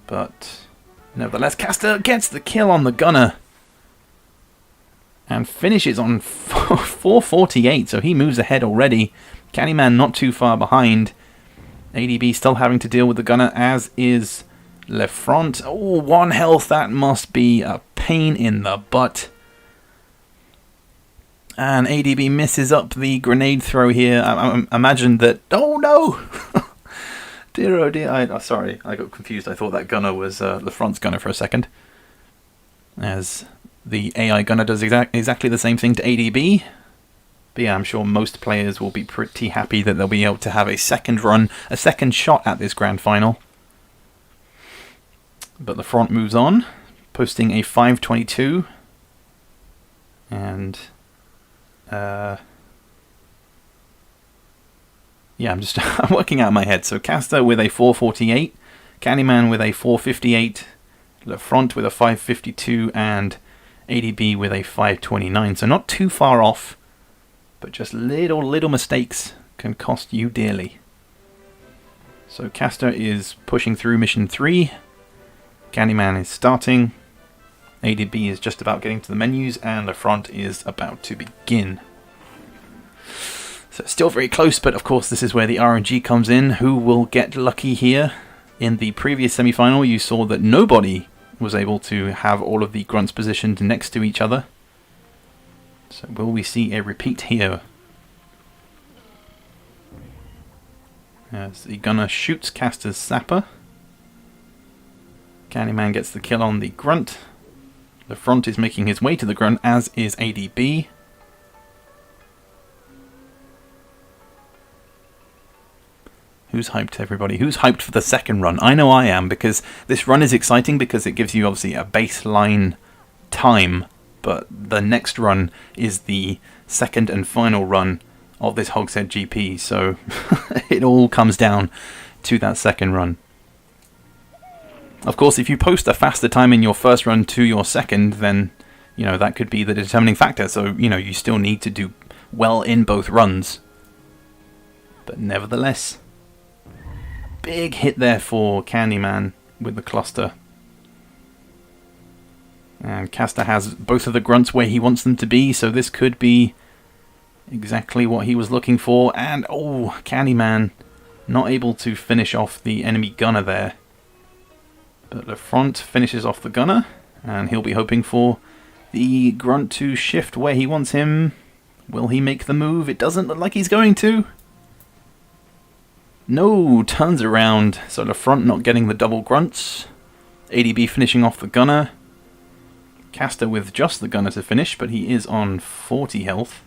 But nevertheless, Castor gets the kill on the gunner. And finishes on 448, so he moves ahead already. Candyman not too far behind. ADB still having to deal with the gunner, as is Lefront. Oh, 1 health. That must be a pain in the butt. And ADB misses up the grenade throw here. I imagine that... Oh, no! Dear, oh dear. Sorry, I got confused. I thought that gunner was Lefront's gunner for a second. As the AI gunner does exactly the same thing to ADB. But yeah, I'm sure most players will be pretty happy that they'll be able to have a second run, a second shot at this grand final. But the front moves on, posting a 522. And, yeah, I'm working out in my head. So Castor with a 448, Candyman with a 458, Lefront with a 552, and ADB with a 529. So not too far off. But just little mistakes can cost you dearly. So Castor is pushing through mission 3. Candyman is starting. ADB is just about getting to the menus, and the front is about to begin. So it's still very close, but of course this is where the RNG comes in. Who will get lucky here? In the previous semi-final, you saw that nobody was able to have all of the grunts positioned next to each other. So will we see a repeat here? As the gunner shoots Castor's sapper. Candyman gets the kill on the grunt. The front is making his way to the grunt, as is ADB. Who's hyped, everybody? Who's hyped for the second run? I know I am, because this run is exciting because it gives you obviously a baseline time, but the next run is the second and final run of this Hogshead GP, so it all comes down to that second run. Of course, if you post a faster time in your first run to your second, then, you know, that could be the determining factor, so, you know, you still need to do well in both runs. But nevertheless, big hit there for Candyman with the cluster. And Castor has both of the grunts where he wants them to be, so this could be exactly what he was looking for. And, oh, Candyman not able to finish off the enemy gunner there. But the front finishes off the gunner, and he'll be hoping for the grunt to shift where he wants him. Will he make the move? It doesn't look like he's going to. No, turns around, so the front not getting the double grunts. ADB finishing off the gunner. Castor with just the gunner to finish, but he is on 40 health.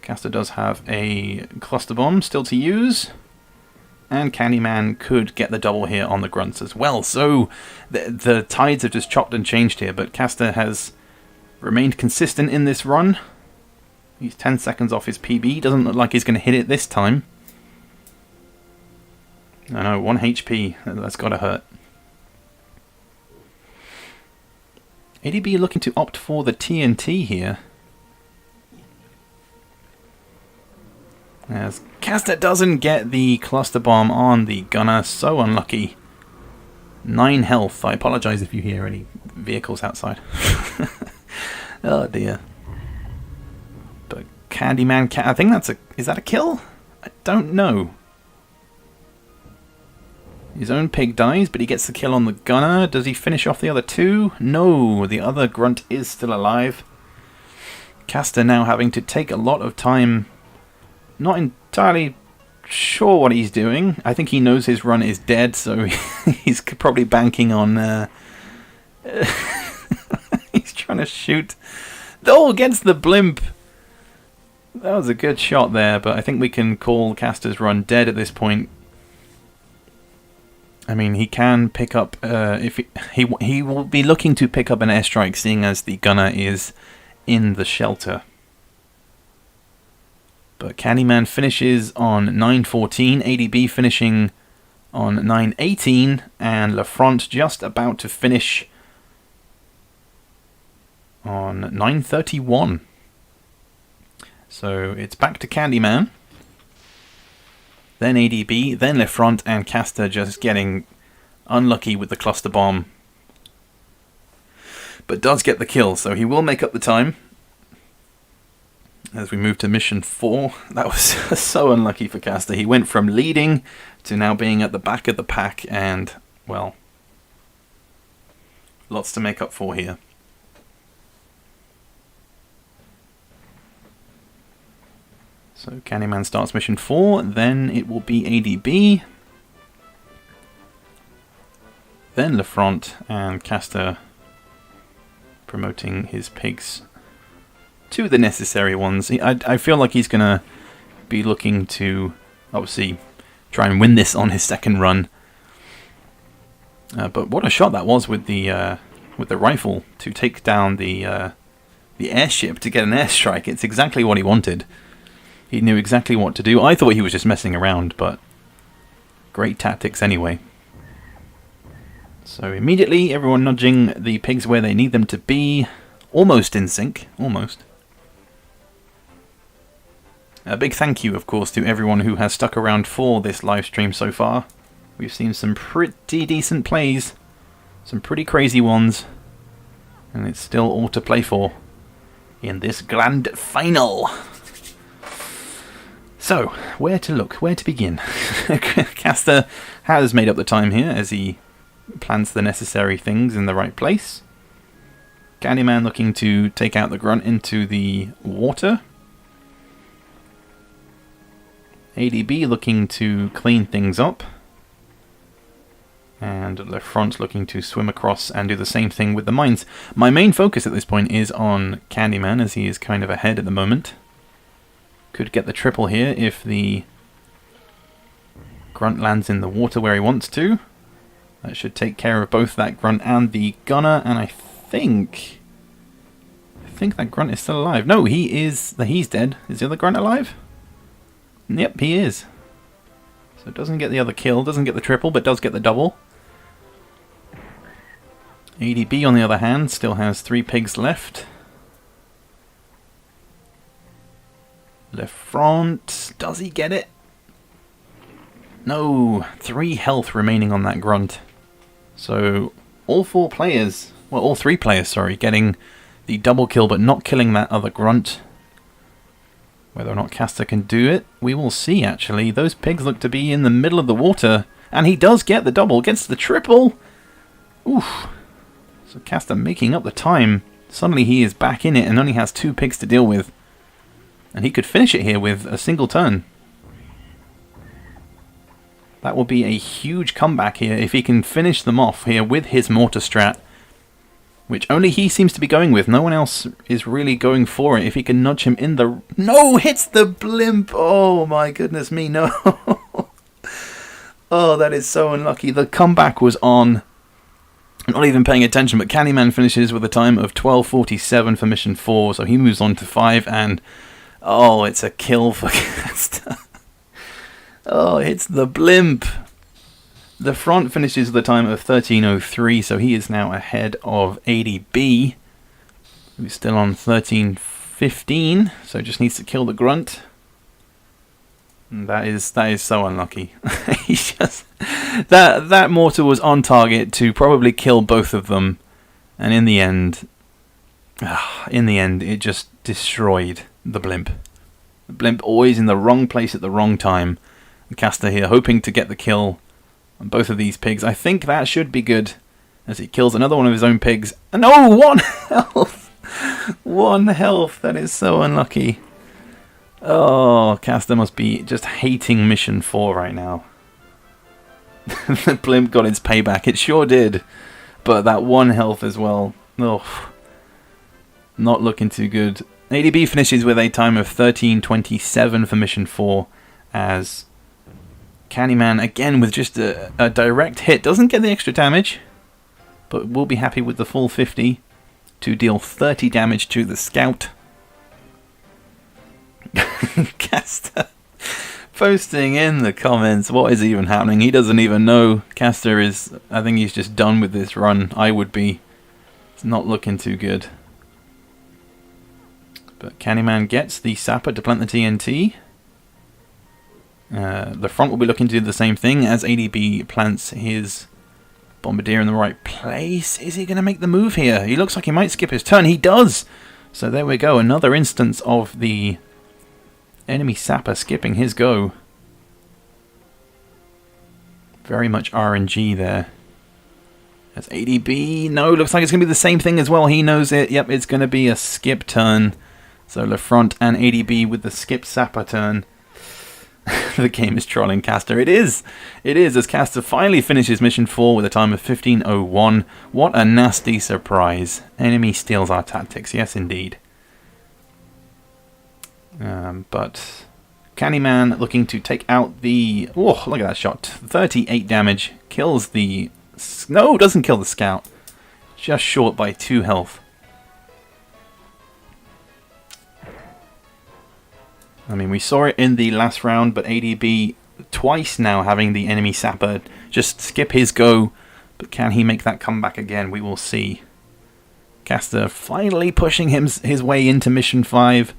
Castor does have a cluster bomb still to use. And Candyman could get the double here on the grunts as well. So the tides have just chopped and changed here, but Castor has remained consistent in this run. He's 10 seconds off his PB. Doesn't look like he's going to hit it this time. I know, 1 HP. That's got to hurt. ADB looking to opt for the TNT here. As Castor doesn't get the cluster bomb on the gunner, so unlucky. 9 health. I apologize if you hear any vehicles outside. Oh dear. But Candyman, I think that's is that a kill? I don't know. His own pig dies, but he gets the kill on the gunner. Does he finish off the other two? No, the other grunt is still alive. Castor now having to take a lot of time. Not entirely sure what he's doing. I think he knows his run is dead, so he's probably banking on... he's trying to shoot. Oh, against the blimp! That was a good shot there, but I think we can call Castor's run dead at this point. I mean, he can pick up... if he will be looking to pick up an airstrike, seeing as the gunner is in the shelter. But Candyman finishes on 9:14, ADB finishing on 9:18, and LaFront just about to finish on 9:31. So it's back to Candyman, then ADB, then LaFront, and Castor just getting unlucky with the cluster bomb. But does get the kill, so he will make up the time. As we move to mission 4, that was so unlucky for Castor. He went from leading to now being at the back of the pack, and, well, lots to make up for here. So Candyman starts mission 4, then it will be ADB, then LaFront, and Castor promoting his pigs to the necessary ones. I feel like he's going to be looking to, obviously, try and win this on his second run. But what a shot that was with the rifle to take down the airship to get an airstrike. It's exactly what he wanted. He knew exactly what to do. I thought he was just messing around, but great tactics anyway. So immediately, everyone nudging the pigs where they need them to be. Almost in sync. Almost. A big thank you, of course, to everyone who has stuck around for this live stream so far. We've seen some pretty decent plays. Some pretty crazy ones. And it's still all to play for in this grand final. So, where to look? Where to begin? Castor has made up the time here as he plants the necessary things in the right place. Candyman looking to take out the grunt into the water. ADB looking to clean things up. And the front looking to swim across and do the same thing with the mines. My main focus at this point is on Candyman, as he is kind of ahead at the moment. Could get the triple here if the grunt lands in the water where he wants to. That should take care of both that grunt and the gunner, and I think that grunt is still alive. No, he's dead. Is the other grunt alive? Yep, he is. So doesn't get the other kill, doesn't get the triple, but does get the double. ADB, on the other hand, still has 3 pigs left. Left front, does he get it? No, 3 health remaining on that grunt. So all 3 players, sorry, getting the double kill but not killing that other grunt. Whether or not Castor can do it, we will see actually. Those pigs look to be in the middle of the water, and he does get the double, gets the triple. Oof. So Castor making up the time. Suddenly he is back in it and only has 2 pigs to deal with. And he could finish it here with a single turn. That will be a huge comeback here if he can finish them off here with his mortar strat, which only he seems to be going with. No one else is really going for it. If he can nudge him in the... No! Hits the blimp! Oh my goodness me, no! Oh, that is so unlucky. The comeback was on. I'm not even paying attention, but Candyman finishes with a time of 12:47 for mission 4, so he moves on to 5, and... Oh, it's a kill for Castor. Oh, it's the blimp. The front finishes with a time of 13:03, so he is now ahead of ADB, who's still on 13:15, so just needs to kill the grunt. And that is so unlucky. He's just that mortar was on target to probably kill both of them, and in the end, it just destroyed the blimp. The blimp always in the wrong place at the wrong time. And Castor here hoping to get the kill on both of these pigs. I think that should be good as he kills another one of his own pigs. And oh, 1 health! 1 health. That is so unlucky. Oh, Castor must be just hating mission 4 right now. The blimp got its payback. It sure did. But that 1 health as well. Oh, not looking too good. ADB finishes with a time of 13:27 for mission 4 as Candyman, again with just a direct hit, doesn't get the extra damage, but will be happy with the full 50 to deal 30 damage to the scout. Castor posting in the comments, what is even happening? He doesn't even know. Castor is, I think he's just done with this run. I would be. It's not looking too good. But Candyman gets the sapper to plant the TNT. The front will be looking to do the same thing as ADB plants his bombardier in the right place. Is he going to make the move here? He looks like he might skip his turn. He does! So there we go. Another instance of the enemy sapper skipping his go. Very much RNG there. As ADB, no, looks like it's going to be the same thing as well. He knows it. Yep, it's going to be a skip turn. So Lefront and ADB with the skip sapper turn. The game is trolling Castor. It is, as Castor finally finishes mission 4 with a time of 15:01. What a nasty surprise. Enemy steals our tactics. Yes, indeed. But Candyman looking to take out the... Oh, look at that shot. 38 damage. Kills the... No, doesn't kill the scout. Just short by 2 health. I mean, we saw it in the last round, but ADB twice now having the enemy sapper just skip his go. But can he make that comeback again? We will see. Castor finally pushing his way into mission 5.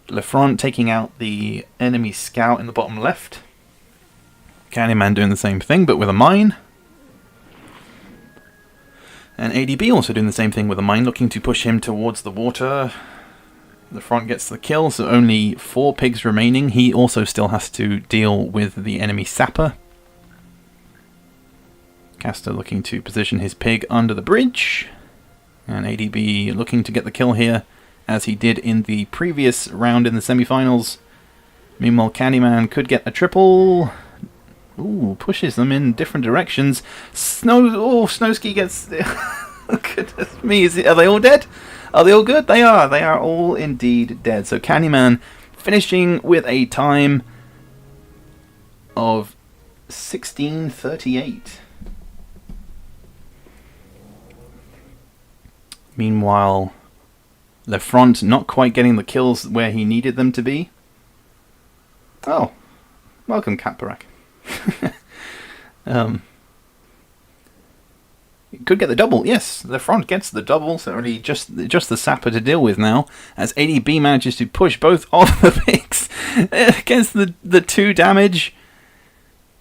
Lefront taking out the enemy scout in the bottom left. Candyman doing the same thing, but with a mine. And ADB also doing the same thing with a mine, looking to push him towards the water. The front gets the kill, so only 4 pigs remaining. He also still has to deal with the enemy sapper. Castor looking to position his pig under the bridge. And ADB looking to get the kill here, as he did in the previous round in the semi-finals. Meanwhile, Candyman could get a triple. Ooh, pushes them in different directions. Snowski gets... Goodness me, are they all dead? Are they all good? They are. They are all indeed dead. So Candyman finishing with a time of 16:38. Meanwhile, Lefront not quite getting the kills where he needed them to be. Oh, welcome, Cat Barak. Could get the double. Yes, Lefront gets the double. So only just the sapper to deal with now, as ADB manages to push both of the picks against the 2 damage.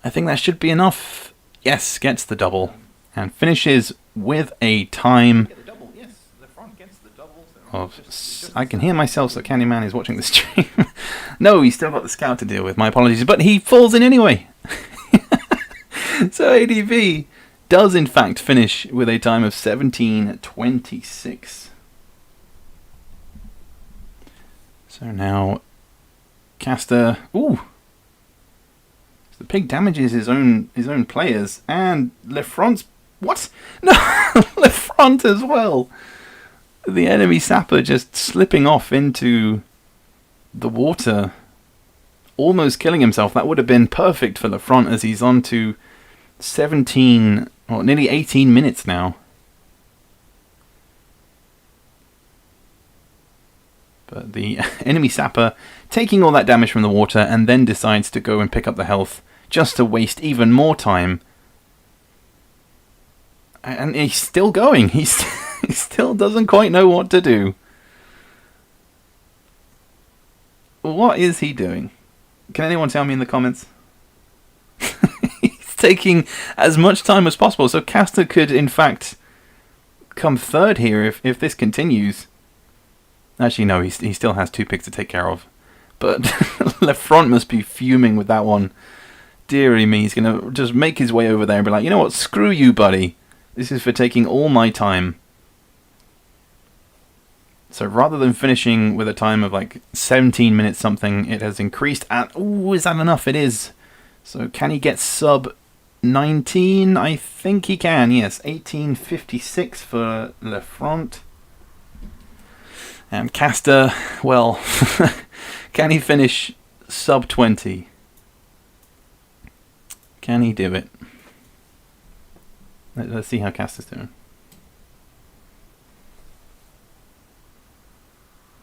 I think that should be enough. Yes, gets the double and finishes with a time of... I can hear myself, so Candyman is watching the stream. No, he's still got the scout to deal with. My apologies, but he falls in anyway. So ADB does in fact finish with a time of 17:26. So now Castor, ooh, the pig damages his own players, and Lefront's what? No, Lefront as well. The enemy sapper just slipping off into the water, almost killing himself. That would have been perfect for Lefront, as he's on to 17, or nearly 18 minutes now. But the enemy sapper taking all that damage from the water and then decides to go and pick up the health just to waste even more time. And he's still going. He still doesn't quite know what to do. What is he doing? Can anyone tell me in the comments? He's taking as much time as possible. So Castor could, in fact, come third here if this continues. Actually, no, he still has 2 picks to take care of. But Lefront must be fuming with that one. Deary me, he's going to just make his way over there and be like, you know what, screw you, buddy. This is for taking all my time. So rather than finishing with a time of like 17 minutes something, it has increased at... Ooh, is that enough? It is. So can he get sub 19? I think he can, yes. 18:56 for Lefront. And Castor, well, can he finish sub 20? Can he do it? Let's see how Castor's doing.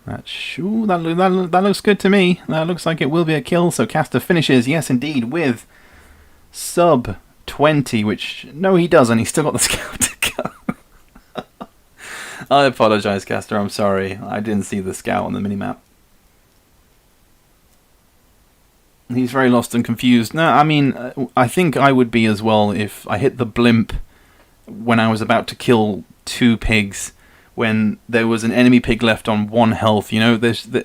That looks good to me. That looks like it will be a kill. So Castor finishes, yes indeed, with sub 20, which... No, he doesn't. He's still got the scout to go. I apologize, Castor. I'm sorry. I didn't see the scout on the minimap. He's very lost and confused. No, I mean, I think I would be as well if I hit the blimp when I was about to kill 2 pigs, when there was an enemy pig left on 1 health. You know,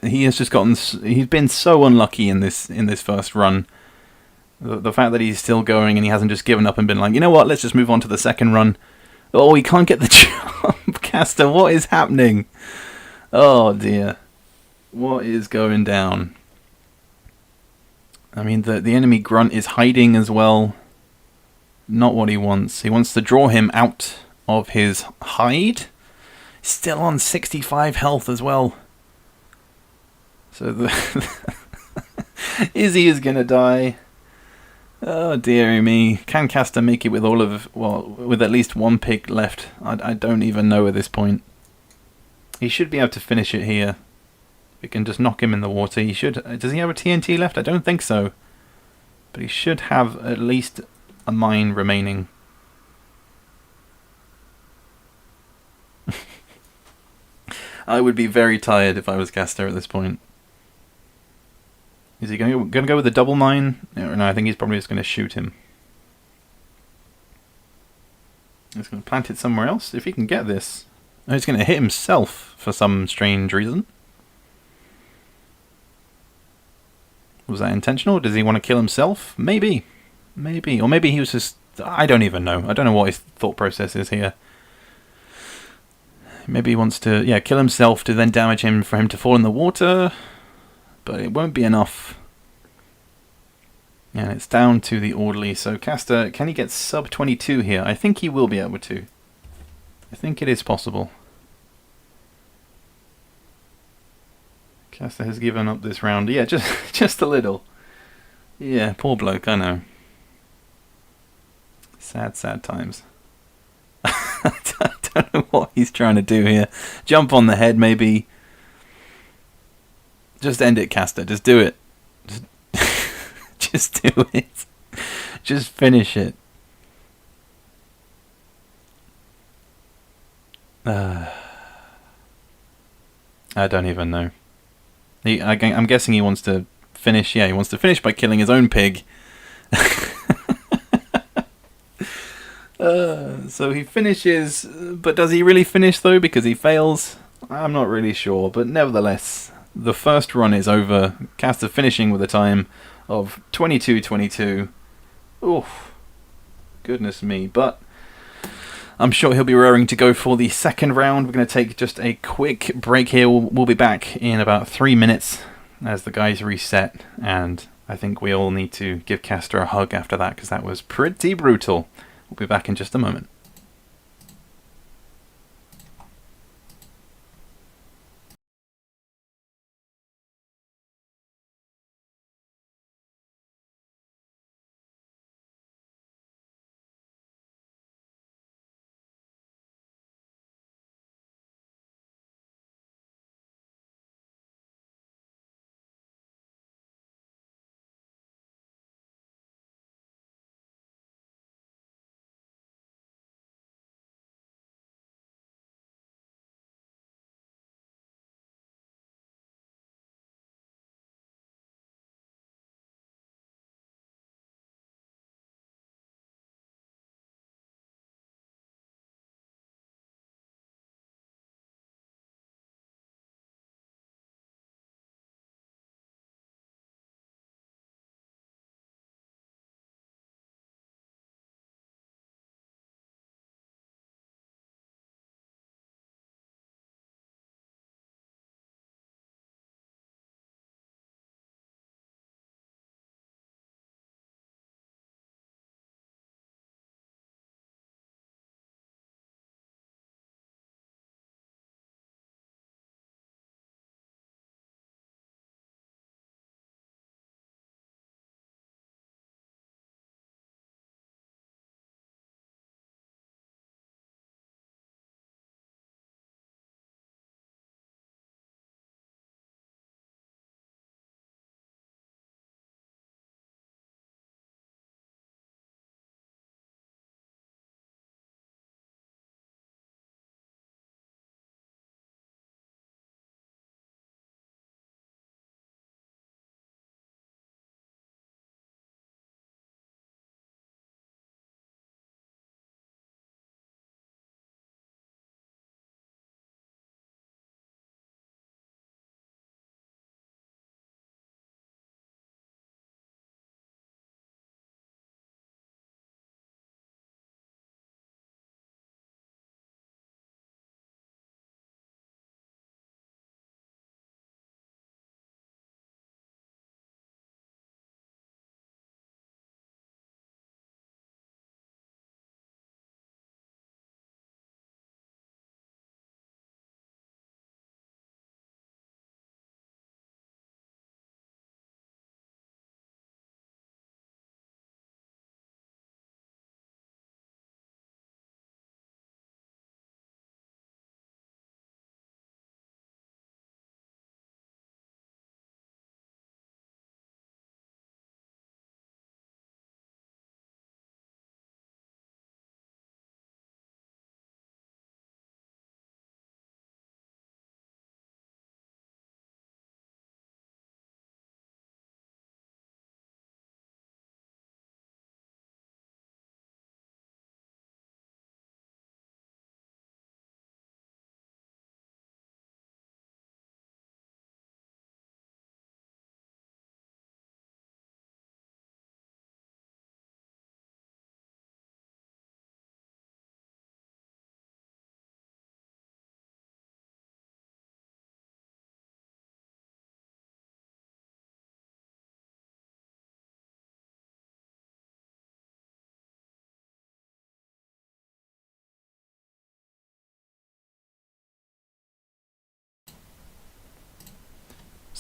he has just gotten... He's been so unlucky in this first run. The fact that he's still going and he hasn't just given up and been like, you know what, let's just move on to the second run. Oh, he can't get the jump. Castor, what is happening? Oh dear. What is going down? I mean, the enemy grunt is hiding as well. Not what he wants. He wants to draw him out of his hide. Still on 65 health as well. So Izzy is going to die. Oh dearie me. Can Castor make it with with at least 1 pig left? I don't even know at this point. He should be able to finish it here. We can just knock him in the water. He should. Does he have a TNT left? I don't think so. But he should have at least a mine remaining. I would be very tired if I was Castor at this point. Is he going to go with a double mine? No, I think he's probably just going to shoot him. He's going to plant it somewhere else if he can get this. Oh, he's going to hit himself for some strange reason. Was that intentional? Does he want to kill himself? Maybe. Maybe. Or maybe he was just... I don't even know. I don't know what his thought process is here. Maybe he wants to, kill himself to then damage him for him to fall in the water. But it won't be enough. And it's down to the orderly. So Castor, can he get sub 22 here? I think he will be able to. I think it is possible. Castor has given up this round. Yeah, just a little. Yeah, poor bloke, I know. Sad, sad times. I don't know what he's trying to do here. Jump on the head, maybe. Just end it, Castor. Just do it. Just do it. Just finish it. I don't even know. I'm guessing he wants to finish. Yeah, he wants to finish by killing his own pig. So he finishes, but does he really finish though? Because he fails? I'm not really sure, but nevertheless, the first run is over. Castor finishing with a time of 22:22. Oof. Goodness me. But I'm sure he'll be raring to go for the second round. We're going to take just a quick break here. We'll be back in about 3 minutes as the guys reset. And I think we all need to give Castor a hug after that, because that was pretty brutal. We'll be back in just a moment.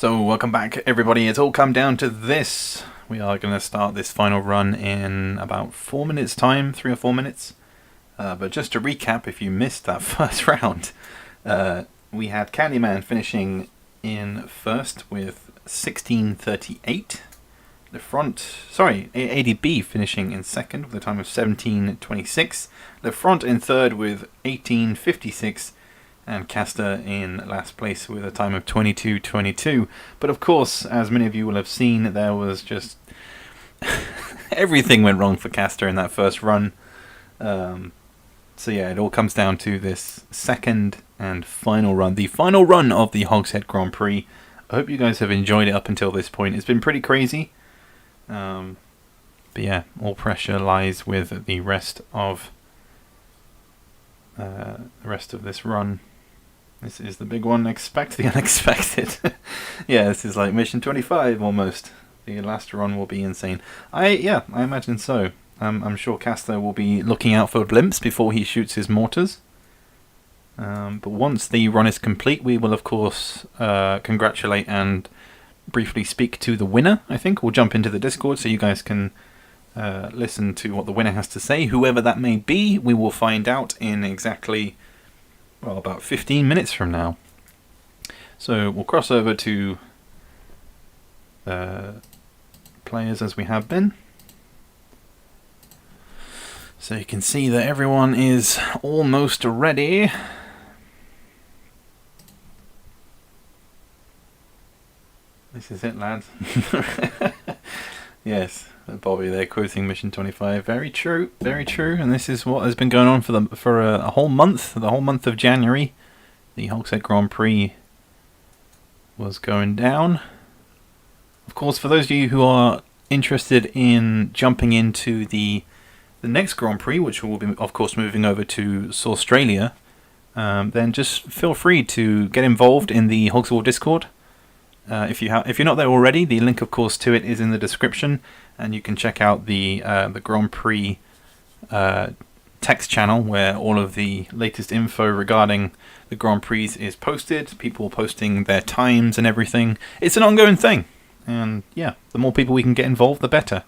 So welcome back everybody, it's all come down to this. We are going to start this final run in about 4 minutes time, 3 or 4 minutes. But just to recap, if you missed that first round, we had Candyman finishing in first with 16:38. ADB finishing in second with a time of 17:26. Lefront in third with 18:56. And Castor in last place with a time of 22:22. But of course, as many of you will have seen, there was just everything went wrong for Castor in that first run. So yeah, it all comes down to this second and final run, the final run of the Hogshead Grand Prix. I hope you guys have enjoyed it up until this point. It's been pretty crazy. But yeah, all pressure lies with the rest of this run. This is the big one. Expect the unexpected. Yeah, this is like mission 25 almost. The last run will be insane. I imagine so. I'm sure Castor will be looking out for blimps before he shoots his mortars. But once the run is complete, we will of course congratulate and briefly speak to the winner. I think we'll jump into the Discord so you guys can listen to what the winner has to say. Whoever that may be, we will find out in exactly, well, about 15 minutes from now. So we'll cross over to players as we have been. So you can see that everyone is almost ready. This is it, lads. Yes, Bobby, they're quoting Mission 25. Very true, very true. And this is what has been going on for a whole month. The whole month of January, the Hogshead Grand Prix was going down. Of course, for those of you who are interested in jumping into the next Grand Prix, which will be, of course, moving over to Australia, then just feel free to get involved in the Hogshead Discord. If you're not there already, the link, of course, to it is in the description, and you can check out the Grand Prix text channel where all of the latest info regarding the Grand Prix is posted. People posting their times and everything. It's an ongoing thing, and yeah, the more people we can get involved, the better.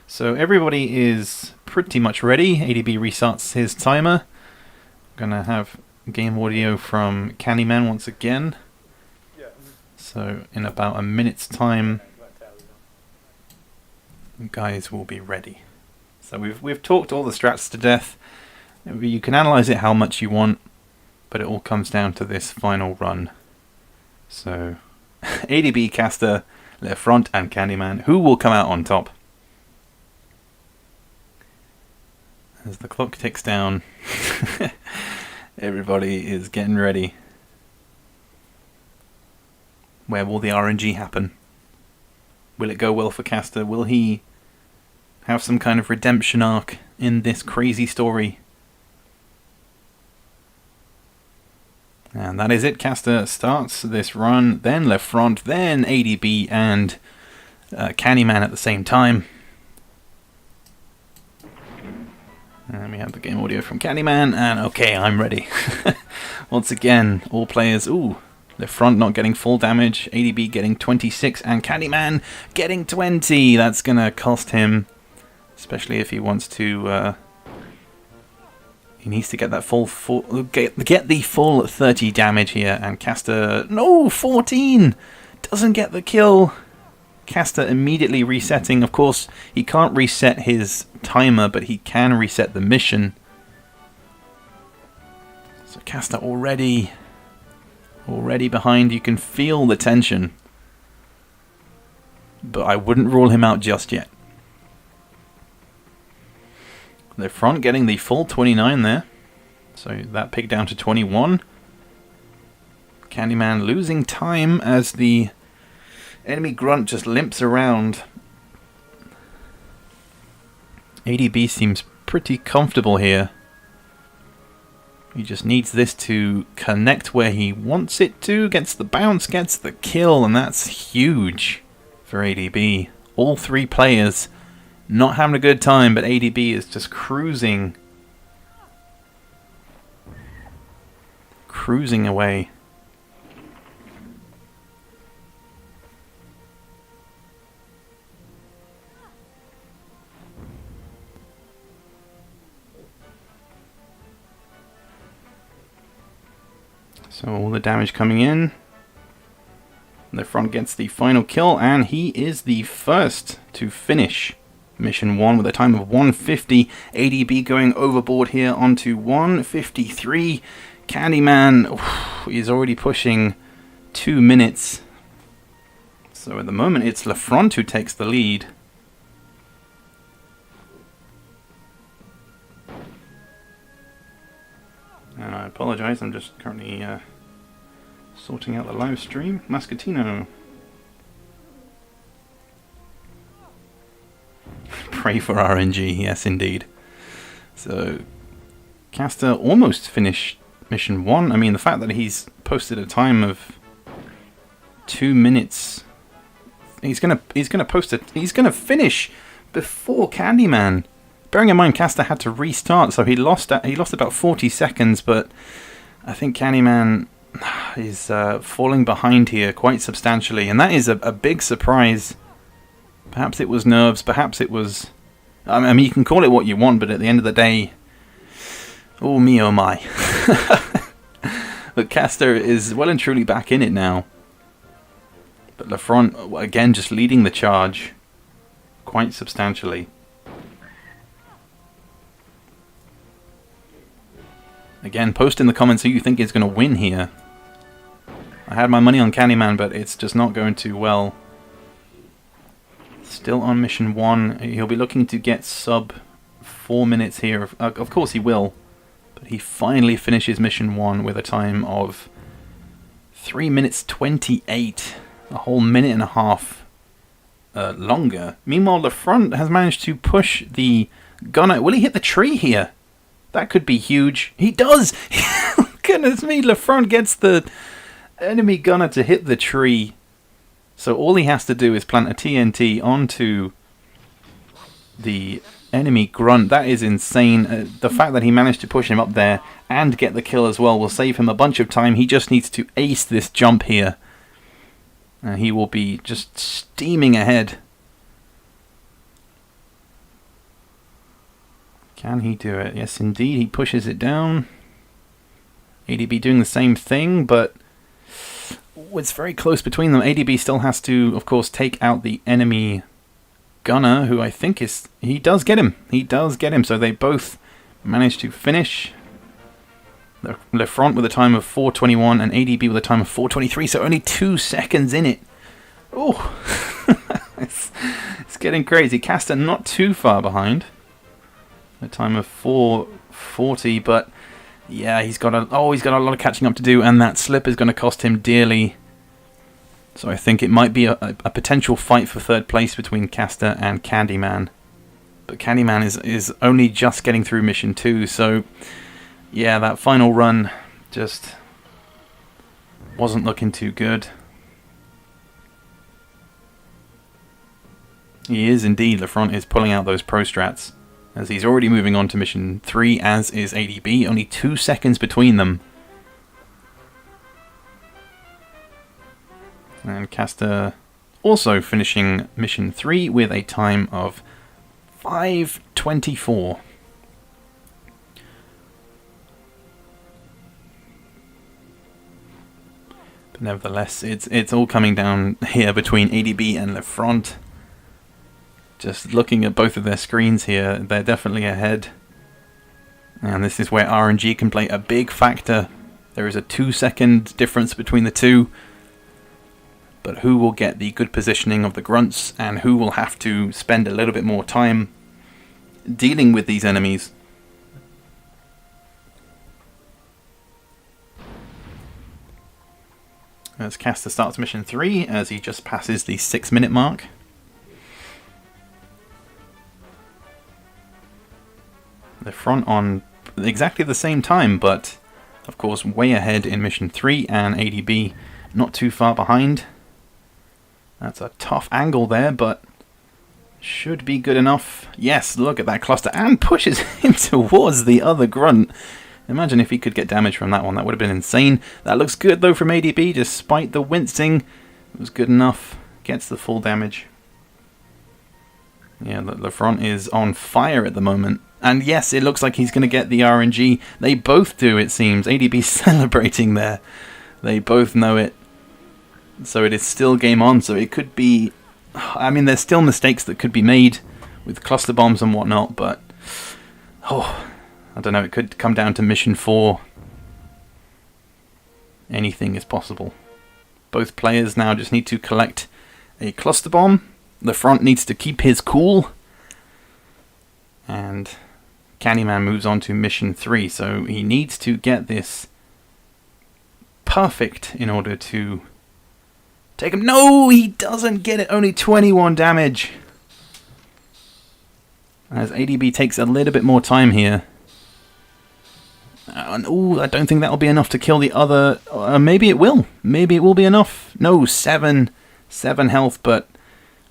So everybody is pretty much ready. ADB restarts his timer. Gonna have game audio from Candyman once again. So in about a minute's time, you guys will be ready. So we've talked all the strats to death. You can analyze it how much you want, but it all comes down to this final run. So ADB, Castor, Lefront, and Candyman, who will come out on top? As the clock ticks down, everybody is getting ready. Where will the RNG happen? Will it go well for Castor? Will he have some kind of redemption arc in this crazy story? And that is it. Castor starts this run, then Lefront, then ADB and Candyman at the same time. And we have the game audio from Candyman, and okay, I'm ready. Once again, all players, Lefront not getting full damage, ADB getting 26, and Candyman getting 20. That's gonna cost him, especially if he wants to. He needs to get that get the full 30 damage here, and Castor, no, 14 doesn't get the kill. Castor immediately resetting. Of course, he can't reset his timer, but he can reset the mission. So Castor already behind. You can feel the tension, but I wouldn't rule him out just yet. The front getting the full 29 there, so that picked down to 21. Candyman losing time as the enemy grunt just limps around. ADB seems pretty comfortable here. He just needs this to connect where he wants it to. Gets the bounce, gets the kill, and that's huge for ADB. All three players not having a good time, but ADB is just cruising away. So all the damage coming in. The front gets the final kill, and he is the first to finish Mission 1 with a time of 150. ADB going overboard here onto 153. Candyman is already pushing 2 minutes. So at the moment it's Lefront who takes the lead. And I apologize, I'm just currently sorting out the live stream. Mascatino. Pray for RNG, yes indeed. So, Castor almost finished Mission 1. I mean, the fact that he's posted a time of 2 minutes, he's gonna finish before Candyman. Bearing in mind, Castor had to restart, so he lost about 40 seconds. But I think Candyman is falling behind here quite substantially, and that is a big surprise. Perhaps it was nerves, perhaps it was... I mean, you can call it what you want, but at the end of the day... Oh me, oh my. But Castor is well and truly back in it now. But Lefront, again, just leading the charge quite substantially. Again, post in the comments who you think is going to win here. I had my money on Candyman, but it's just not going too well. Still on Mission 1. He'll be looking to get sub 4 minutes here. Of course he will. But he finally finishes Mission 1 with a time of 3 minutes 28. A whole minute and a half longer. Meanwhile, Lefront has managed to push the gunner. Will he hit the tree here? That could be huge. He does! Goodness me, Lefront gets the enemy gunner to hit the tree. So all he has to do is plant a TNT onto the enemy grunt. That is insane. The fact that he managed to push him up there and get the kill as well will save him a bunch of time. He just needs to ace this jump here. And he will be just steaming ahead. Can he do it? Yes, indeed. He pushes it down. ADB doing the same thing, but it's very close between them. ADB still has to, of course, take out the enemy gunner, who I think is... He does get him. He does get him. So they both manage to finish. Lefront with a time of 4:21 and ADB with a time of 4:23. So only 2 seconds in it. Oh, it's getting crazy. Castor not too far behind. A time of 4:40, but yeah, he's got a lot of catching up to do, and that slip is going to cost him dearly. So I think it might be a potential fight for third place between Castor and Candyman. But Candyman is only just getting through Mission 2, so yeah, that final run just wasn't looking too good. He is indeed, Lefront is pulling out those pro strats, as he's already moving on to Mission 3, as is ADB. Only 2 seconds between them. And Castor also finishing Mission 3 with a time of 5:24. But nevertheless, it's all coming down here between ADB and Lefront. Just looking at both of their screens here, they're definitely ahead. And this is where RNG can play a big factor. There is a 2-second difference between the two. But who will get the good positioning of the grunts, and who will have to spend a little bit more time dealing with these enemies? As Castor starts Mission 3, as he just passes the 6-minute mark. The front on exactly the same time, but of course way ahead in Mission 3, and ADB not too far behind. That's a tough angle there, but should be good enough. Yes, look at that cluster, and pushes him towards the other grunt. Imagine if he could get damage from that one. That would have been insane. That looks good though from ADB, despite the wincing. It was good enough. Gets the full damage. Yeah, Lefront is on fire at the moment. And yes, it looks like he's going to get the RNG. They both do, it seems. ADB celebrating there. They both know it. So it is still game on. So it could be... I mean, there's still mistakes that could be made with cluster bombs and whatnot, but... Oh, I don't know. It could come down to mission 4. Anything is possible. Both players now just need to collect a cluster bomb. The front needs to keep his cool. And Candyman moves on to mission 3. So he needs to get this perfect in order to take him. No, he doesn't get it. Only 21 damage. As ADB takes a little bit more time here. Oh, I don't think that'll be enough to kill the other. Maybe it will. Maybe it will be enough. No, 7 health, but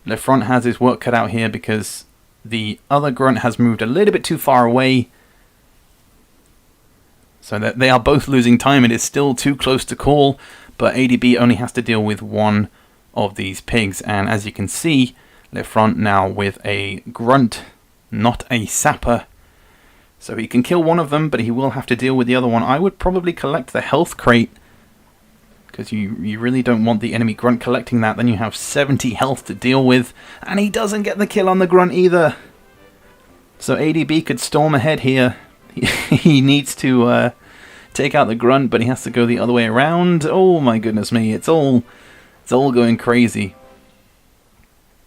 LeFront has his work cut out here because the other grunt has moved a little bit too far away. So that they are both losing time. It is still too close to call, but ADB only has to deal with one of these pigs. And as you can see, LeFront now with a grunt, not a sapper. So he can kill one of them, but he will have to deal with the other one. I would probably collect the health crate, because you really don't want the enemy grunt collecting that. Then you have 70 health to deal with, and he doesn't get the kill on the grunt either. So ADB could storm ahead here. He needs to take out the grunt, but he has to go the other way around. Oh my goodness me, it's all going crazy.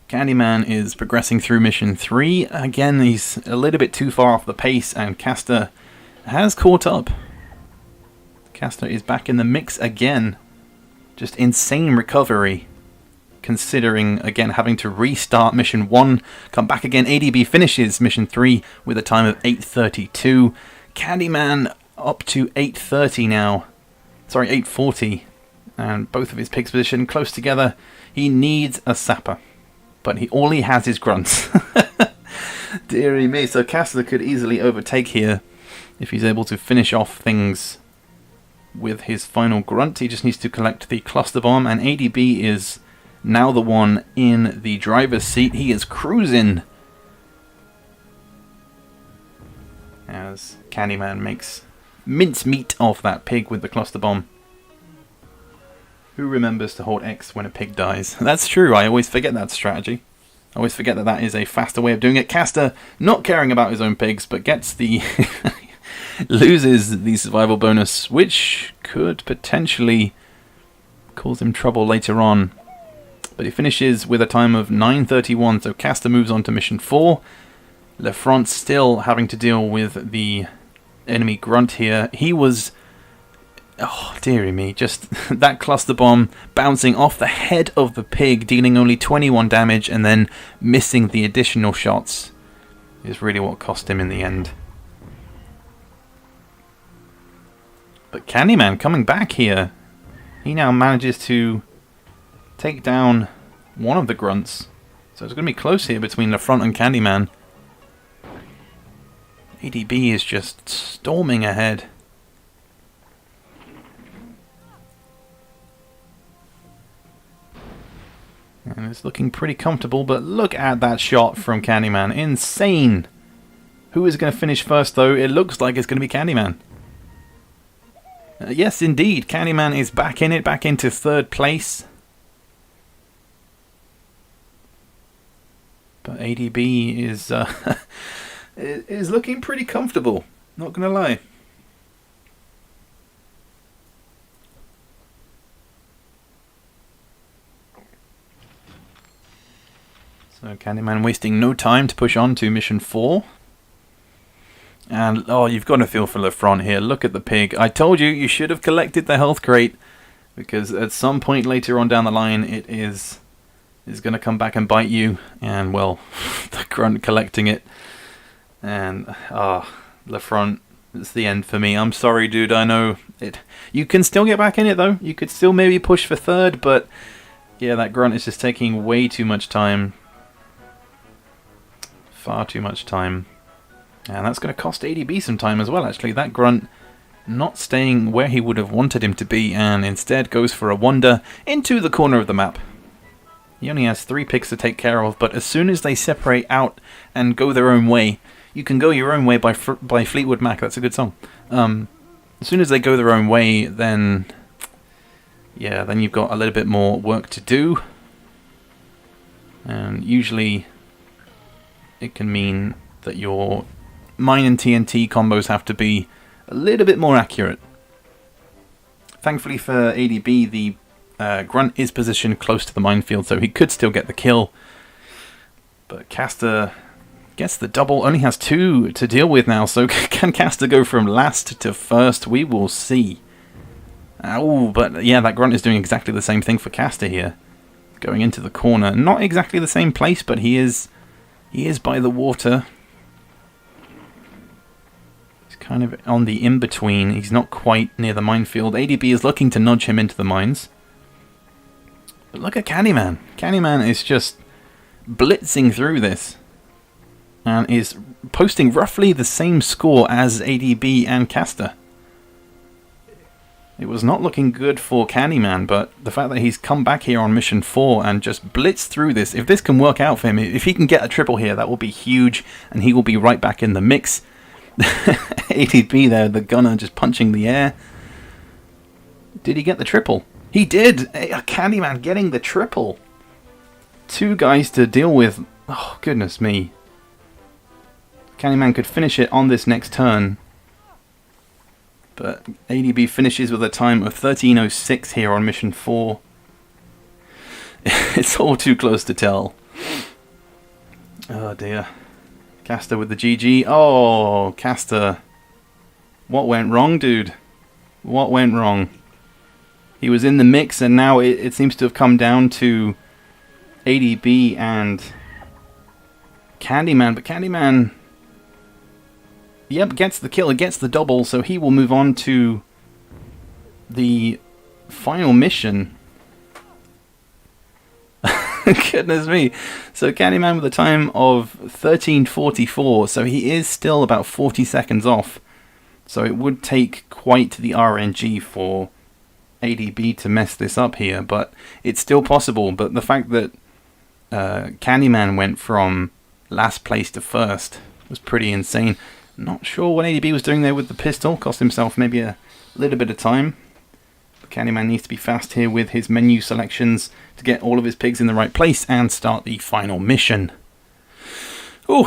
Candyman is progressing through mission 3. Again, he's a little bit too far off the pace, and Castor has caught up. Castor is back in the mix again. Just insane recovery, considering, again, having to restart mission 1, come back again. ADB finishes mission 3 with a time of 8:32. Candyman up to 8:30 now. Sorry, 8:40. And both of his pigs positioned close together. He needs a sapper, but all he has is grunts. Dearie me. So Castor could easily overtake here if he's able to finish off things with his final grunt. He just needs to collect the cluster bomb, and ADB is now the one in the driver's seat. He is cruising as Candyman makes mincemeat of that pig with the cluster bomb. Who remembers to hold X when a pig dies? That's true, I always forget that strategy. I always forget that that is a faster way of doing it. Castor, not caring about his own pigs, but gets the... loses the survival bonus, which could potentially cause him trouble later on. But he finishes with a time of 9:31, so Castor moves on to mission 4. LeFront still having to deal with the enemy grunt here. He was... oh, dearie me, just that cluster bomb bouncing off the head of the pig, dealing only 21 damage, and then missing the additional shots is really what cost him in the end. But Candyman coming back here. He now manages to take down one of the grunts. So it's going to be close here between LeFront and Candyman. ADB is just storming ahead. And it's looking pretty comfortable, but look at that shot from Candyman. Insane! Who is going to finish first, though? It looks like it's going to be Candyman. Yes, indeed. Candyman is back in it, back into 3rd place. But ADB is is looking pretty comfortable, not going to lie. So Candyman wasting no time to push on to mission 4. And, oh, you've got to feel for LeFront here. Look at the pig. I told you, you should have collected the health crate, because at some point later on down the line, it is going to come back and bite you. And, well, the grunt collecting it. And, LeFront, it's the end for me. I'm sorry, dude, I know. You can still get back in it, though. You could still maybe push for 3rd, but, yeah, that grunt is just taking way too much time. Far too much time. And that's going to cost ADB some time as well, actually. That grunt not staying where he would have wanted him to be, and instead goes for a wander into the corner of the map. He only has 3 pigs to take care of, but as soon as they separate out and go their own way, You Can Go Your Own Way by Fleetwood Mac. That's a good song. As soon as they go their own way, then you've got a little bit more work to do. And usually it can mean that your mine and TNT combos have to be a little bit more accurate. Thankfully for ADB, the Grunt is positioned close to the minefield, so he could still get the kill. But Castor gets the double, only has 2 to deal with now, so can Castor go from last to first? We will see. Oh, but yeah, that Grunt is doing exactly the same thing for Castor here. Going into the corner. Not exactly the same place, but he is by the water. He's kind of on the in-between. He's not quite near the minefield. ADB is looking to nudge him into the mines. But look at Candyman. Candyman is just blitzing through this. And is posting roughly the same score as ADB and Castor. It was not looking good for Candyman, but the fact that he's come back here on mission 4 and just blitzed through this, if this can work out for him, if he can get a triple here, that will be huge, and he will be right back in the mix. ADB there, the gunner, just punching the air. Did he get the triple? He did! Candyman getting the triple. 2 guys to deal with. Oh, goodness me. Candyman could finish it on this next turn. But ADB finishes with a time of 13:06 here on mission 4. It's all too close to tell. Oh dear. Castor with the GG. Oh, Castor. What went wrong, dude? What went wrong? He was in the mix, and now it seems to have come down to ADB and Candyman. But Candyman... Yep, gets the kill, gets the double, so he will move on to the final mission. Goodness me. So Candyman with a time of 13:44, so he is still about 40 seconds off. So it would take quite the RNG for ADB to mess this up here, but it's still possible. But the fact that Candyman went from last place to first was pretty insane. Not sure what ADB was doing there with the pistol. Cost himself maybe a little bit of time. But Candyman needs to be fast here with his menu selections to get all of his pigs in the right place and start the final mission. Ooh.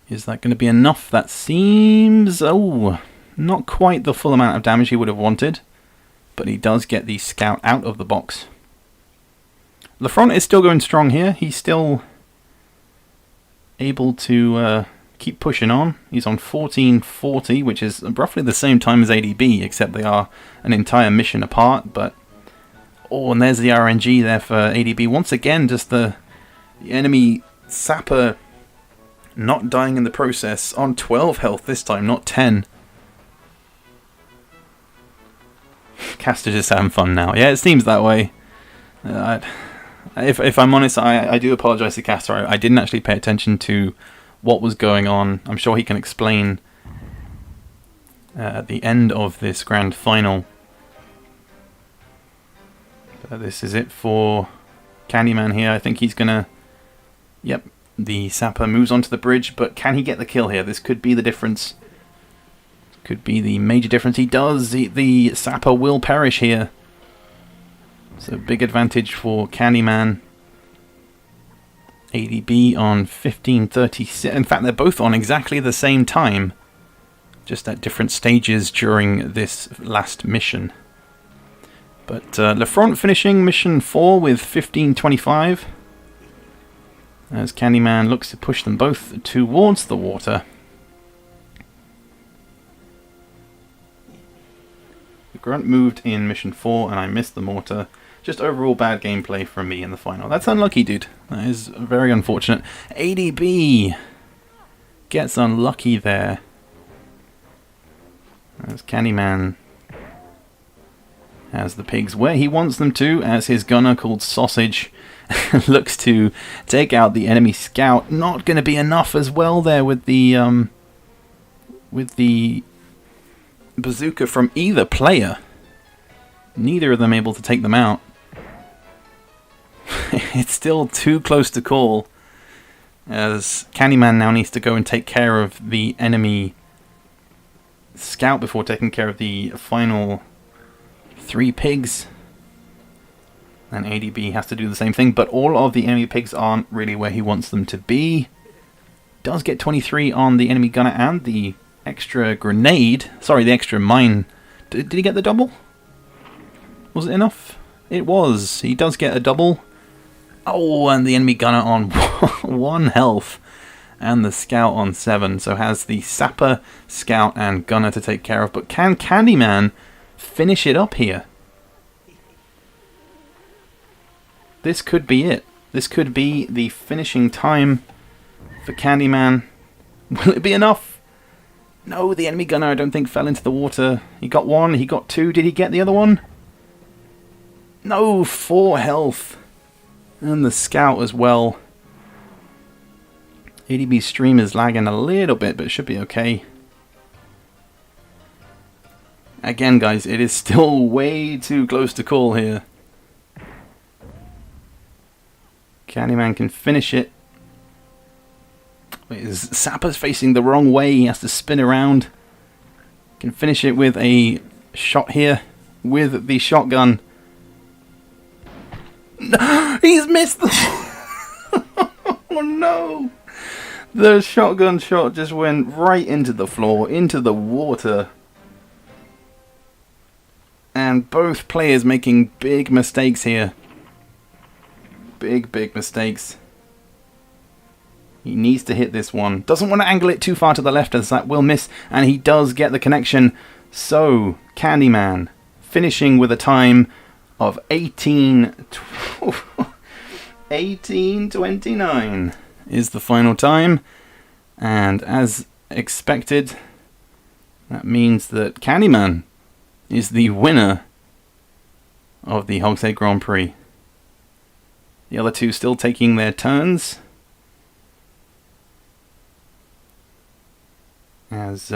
Is that going to be enough? That seems... Oh, not quite the full amount of damage he would have wanted. But he does get the scout out of the box. Lafront is still going strong here. He's still able to keep pushing on. He's on 14:40, which is roughly the same time as ADB, except they are an entire mission apart. But oh, and there's the RNG there for ADB. Once again, just the enemy sapper not dying in the process, on 12 health this time, not 10. Castor just having fun now. Yeah, it seems that way. If I'm honest, I do apologise to Castor. I didn't actually pay attention to what was going on. I'm sure he can explain at the end of this grand final. But this is it for Candyman here. I think he's gonna... Yep, the sapper moves onto the bridge, but can he get the kill here? This could be the difference. Could be the major difference. He does. The sapper will perish here. So big advantage for Candyman. ADB on 15:36. In fact, they're both on exactly the same time. Just at different stages during this last mission. But Lafront finishing mission 4 with 15:25. As Candyman looks to push them both towards the water. The Grunt moved in mission 4 and I missed the mortar. Just overall bad gameplay from me in the final. That's unlucky, dude. That is very unfortunate. ADB gets unlucky there. As Candyman has the pigs where he wants them to, as his gunner called Sausage looks to take out the enemy scout. Not going to be enough as well there with the bazooka from either player. Neither of them able to take them out. It's still too close to call. as Candyman now needs to go and take care of the enemy scout before taking care of the final 3 pigs. And ADB has to do the same thing, but all of the enemy pigs aren't really where he wants them to be. Does get 23 on the enemy gunner and the extra grenade. Sorry, the extra mine. Did he get the double? Was it enough? It was. He does get a double. Oh, and the enemy gunner on 1 health. And the scout on 7. So has the sapper, scout, and gunner to take care of. But can Candyman finish it up here? This could be it. This could be the finishing time for Candyman. Will it be enough? No, the enemy gunner I don't think fell into the water. He got 1, he got 2. Did he get the other one? No, 4 health. And the scout as well. ADB stream is lagging a little bit, but it should be okay. Again, guys, it is still way too close to call here. Candyman can finish it. Wait, his sapper's facing the wrong way. He has to spin around. Can finish it with a shot here with the shotgun. No, he's missed the... Oh no! The shotgun shot just went right into the floor, into the water. And both players making big mistakes here. Big mistakes. He needs to hit this one. Doesn't want to angle it too far to the left as that will miss. And he does get the connection. So, Candyman finishing with a time of 18:29 is the final time. And as expected, that means that Candyman is the winner of the Hogshead Grand Prix. The other two still taking their turns. As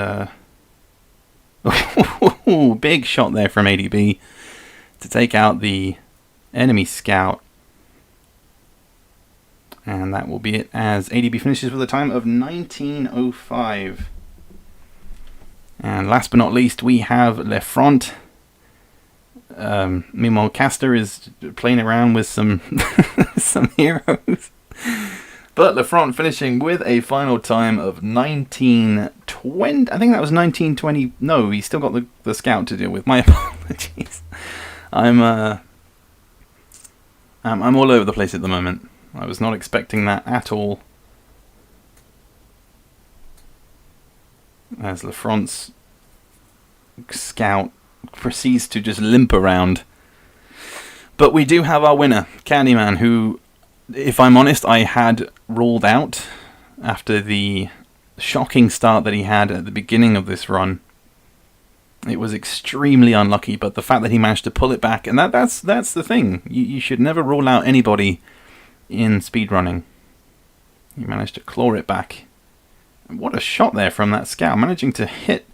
big shot there from ADB to take out the enemy scout. And that will be it as ADB finishes with a time of 19:05. And last but not least, we have Le Front. Meanwhile, Castor is playing around with some some heroes. But Le Front finishing with a final time of 19:20. I think that was 19:20. No, he's still got the scout to deal with. My apologies. I'm all over the place at the moment. I was not expecting that at all. As Le Front's scout proceeds to just limp around. But we do have our winner, Candyman, who, if I'm honest, I had ruled out after the shocking start that he had at the beginning of this run. It was extremely unlucky, but the fact that he managed to pull it back, and that's the thing. You should never rule out anybody in speedrunning. He managed to claw it back. And what a shot there from that scout, managing to hit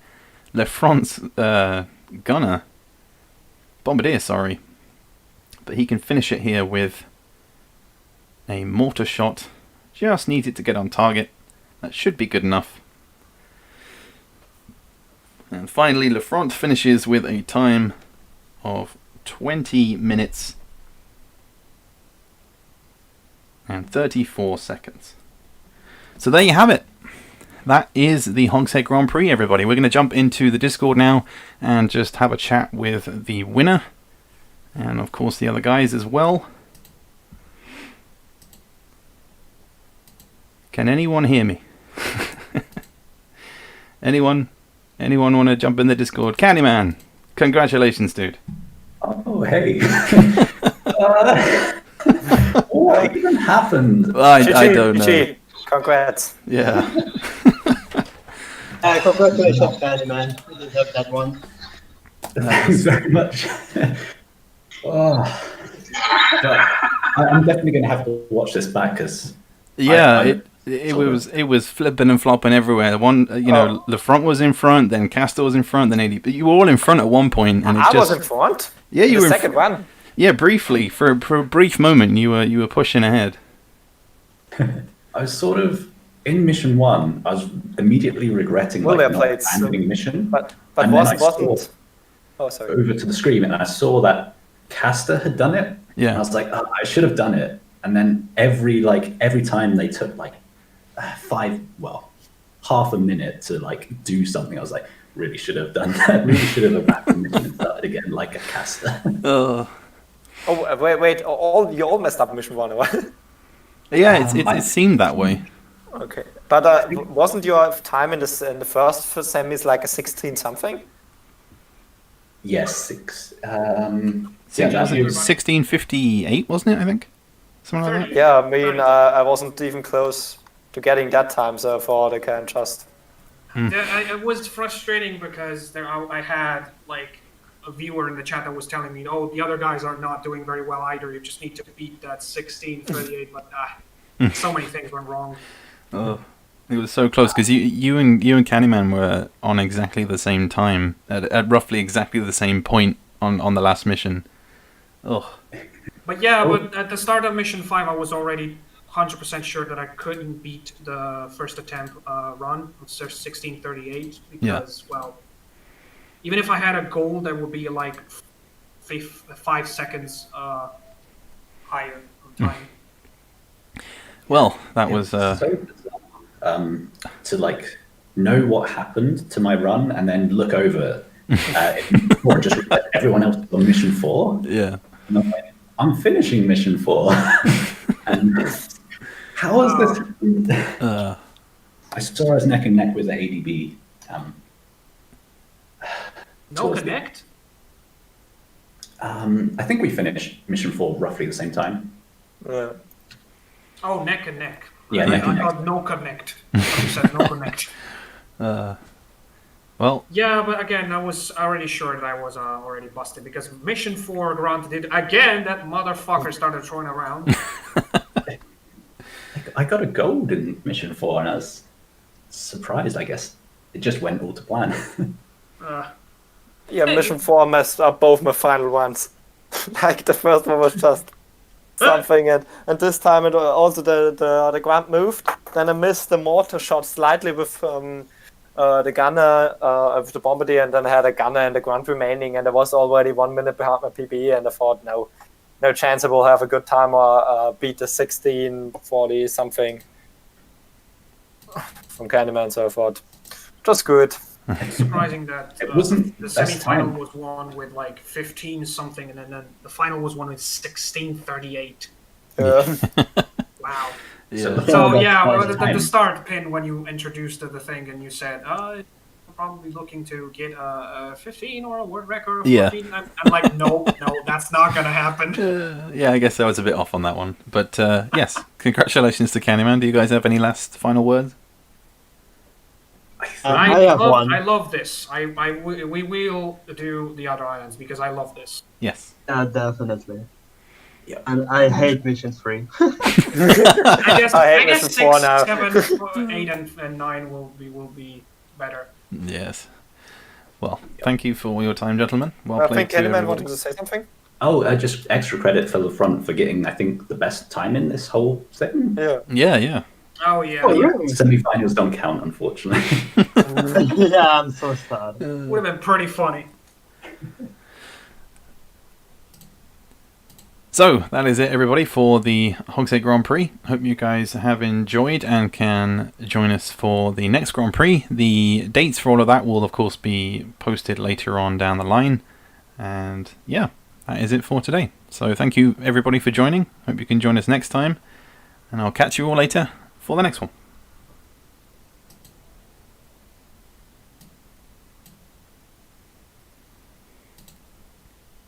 Le Front's gunner. Bombardier, sorry. But he can finish it here with a mortar shot. Just needs it to get on target. That should be good enough. And finally, Le Front finishes with a time of 20 minutes and 34 seconds. So there you have it. That is the Hogshead Grand Prix, everybody. We're going to jump into the Discord now and just have a chat with the winner. And of course the other guys as well. Can anyone hear me? Anyone want to jump in the Discord? Candyman, congratulations, dude. Oh, hey. What even happened? I don't know. Congrats. Yeah. Congratulations, Candyman. You deserve that one. Thanks very much. Oh, but I'm definitely going to have to watch this back because it was flipping and flopping everywhere. One, Le Front was in front, then Castor was in front, then AD. But you were all in front at one point, and I was in front. Yeah, you were the second one. Yeah, briefly for a brief moment, you were pushing ahead. I was sort of in mission 1. I was immediately regretting Well, like they not played abandoning mission. But And then I wasn't. saw Oh, sorry. over to the screen, and I saw that Caster had done it. Yeah. And I was like, oh, I should have done it. And then every time they took like half a minute to like do something, I was like, really should have done that. Really should have abandoned mission and started again like a Caster. Oh. Oh, wait. You all messed up mission 1, or what? Yeah, it seemed that way. Okay. But wasn't your time in the first semis like a 16 something? Yes, 6. Yeah, that was 1658, wasn't it? I think something like that. Yeah, I mean, I wasn't even close to getting that time, so I thought I can just. It was frustrating because I had like a viewer in the chat that was telling me, "Oh, the other guys are not doing very well either. You just need to beat that 1638." But so many things went wrong. Oh, it was so close because you and Candyman were on exactly the same time at roughly exactly the same point on the last mission. Oh. But yeah, but at the start of mission 5, I was already 100% sure that I couldn't beat the first attempt run of 1638 because, well, even if I had a goal that would be like 5 seconds higher on time. Well, that was so bizarre, to like know what happened to my run and then look over or just everyone else on mission 4. Yeah. And I'm like, I'm finishing mission 4. And how has this happened? I saw us neck and neck with the ADB. No connect? I think we finished mission 4 roughly the same time. Yeah. Oh, neck and neck. Yeah, neck and I thought no connect. You said no connect. Well. Yeah, but again, I was already sure that I was already busted because mission 4 granted again. That motherfucker started throwing around. I got a gold in mission 4, and I was surprised. I guess it just went all to plan. Yeah, mission 4 messed up both my final ones. Like the first one was just something, and this time it also the ground moved. Then I missed the mortar shot slightly with the gunner of the bombardier, and then I had a gunner and the ground remaining, and I was already 1 minute behind my PBE, and I thought no chance I will have a good time or beat the 1640 something from Candyman. So I thought just good. It's surprising that It wasn't the the best semi-final time. was won with like 15 something, and then the final was won with 1638. Wow. Yeah. So yeah, well, the start pin when you introduced the thing and you said, "I'm probably looking to get a 15 or a world record." Of 14. Yeah. I'm like, no, that's not gonna happen. Yeah, I guess I was a bit off on that one, but yes, congratulations to Candyman. Do you guys have any last final words? I love this. We will do the other islands because I love this. Yes. Definitely. Yeah. And I hate mission 3. I guess mission 6, 4 now. 7, 8, and 9 will be better. Yes. Well, thank you for all your time, gentlemen. Well I played think to Candyman everybody. wanted to say something. Oh, just extra credit for the front for getting, I think, the best time in this whole thing. Yeah. Yeah. Oh yeah. Semi-finals don't count, unfortunately. Yeah, I'm so sad. Would have been pretty funny. So, that is it, everybody, for the Hogshead Grand Prix. Hope you guys have enjoyed and can join us for the next Grand Prix. The dates for all of that will, of course, be posted later on down the line. And, yeah, that is it for today. So, thank you, everybody, for joining. Hope you can join us next time. And I'll catch you all later for the next one.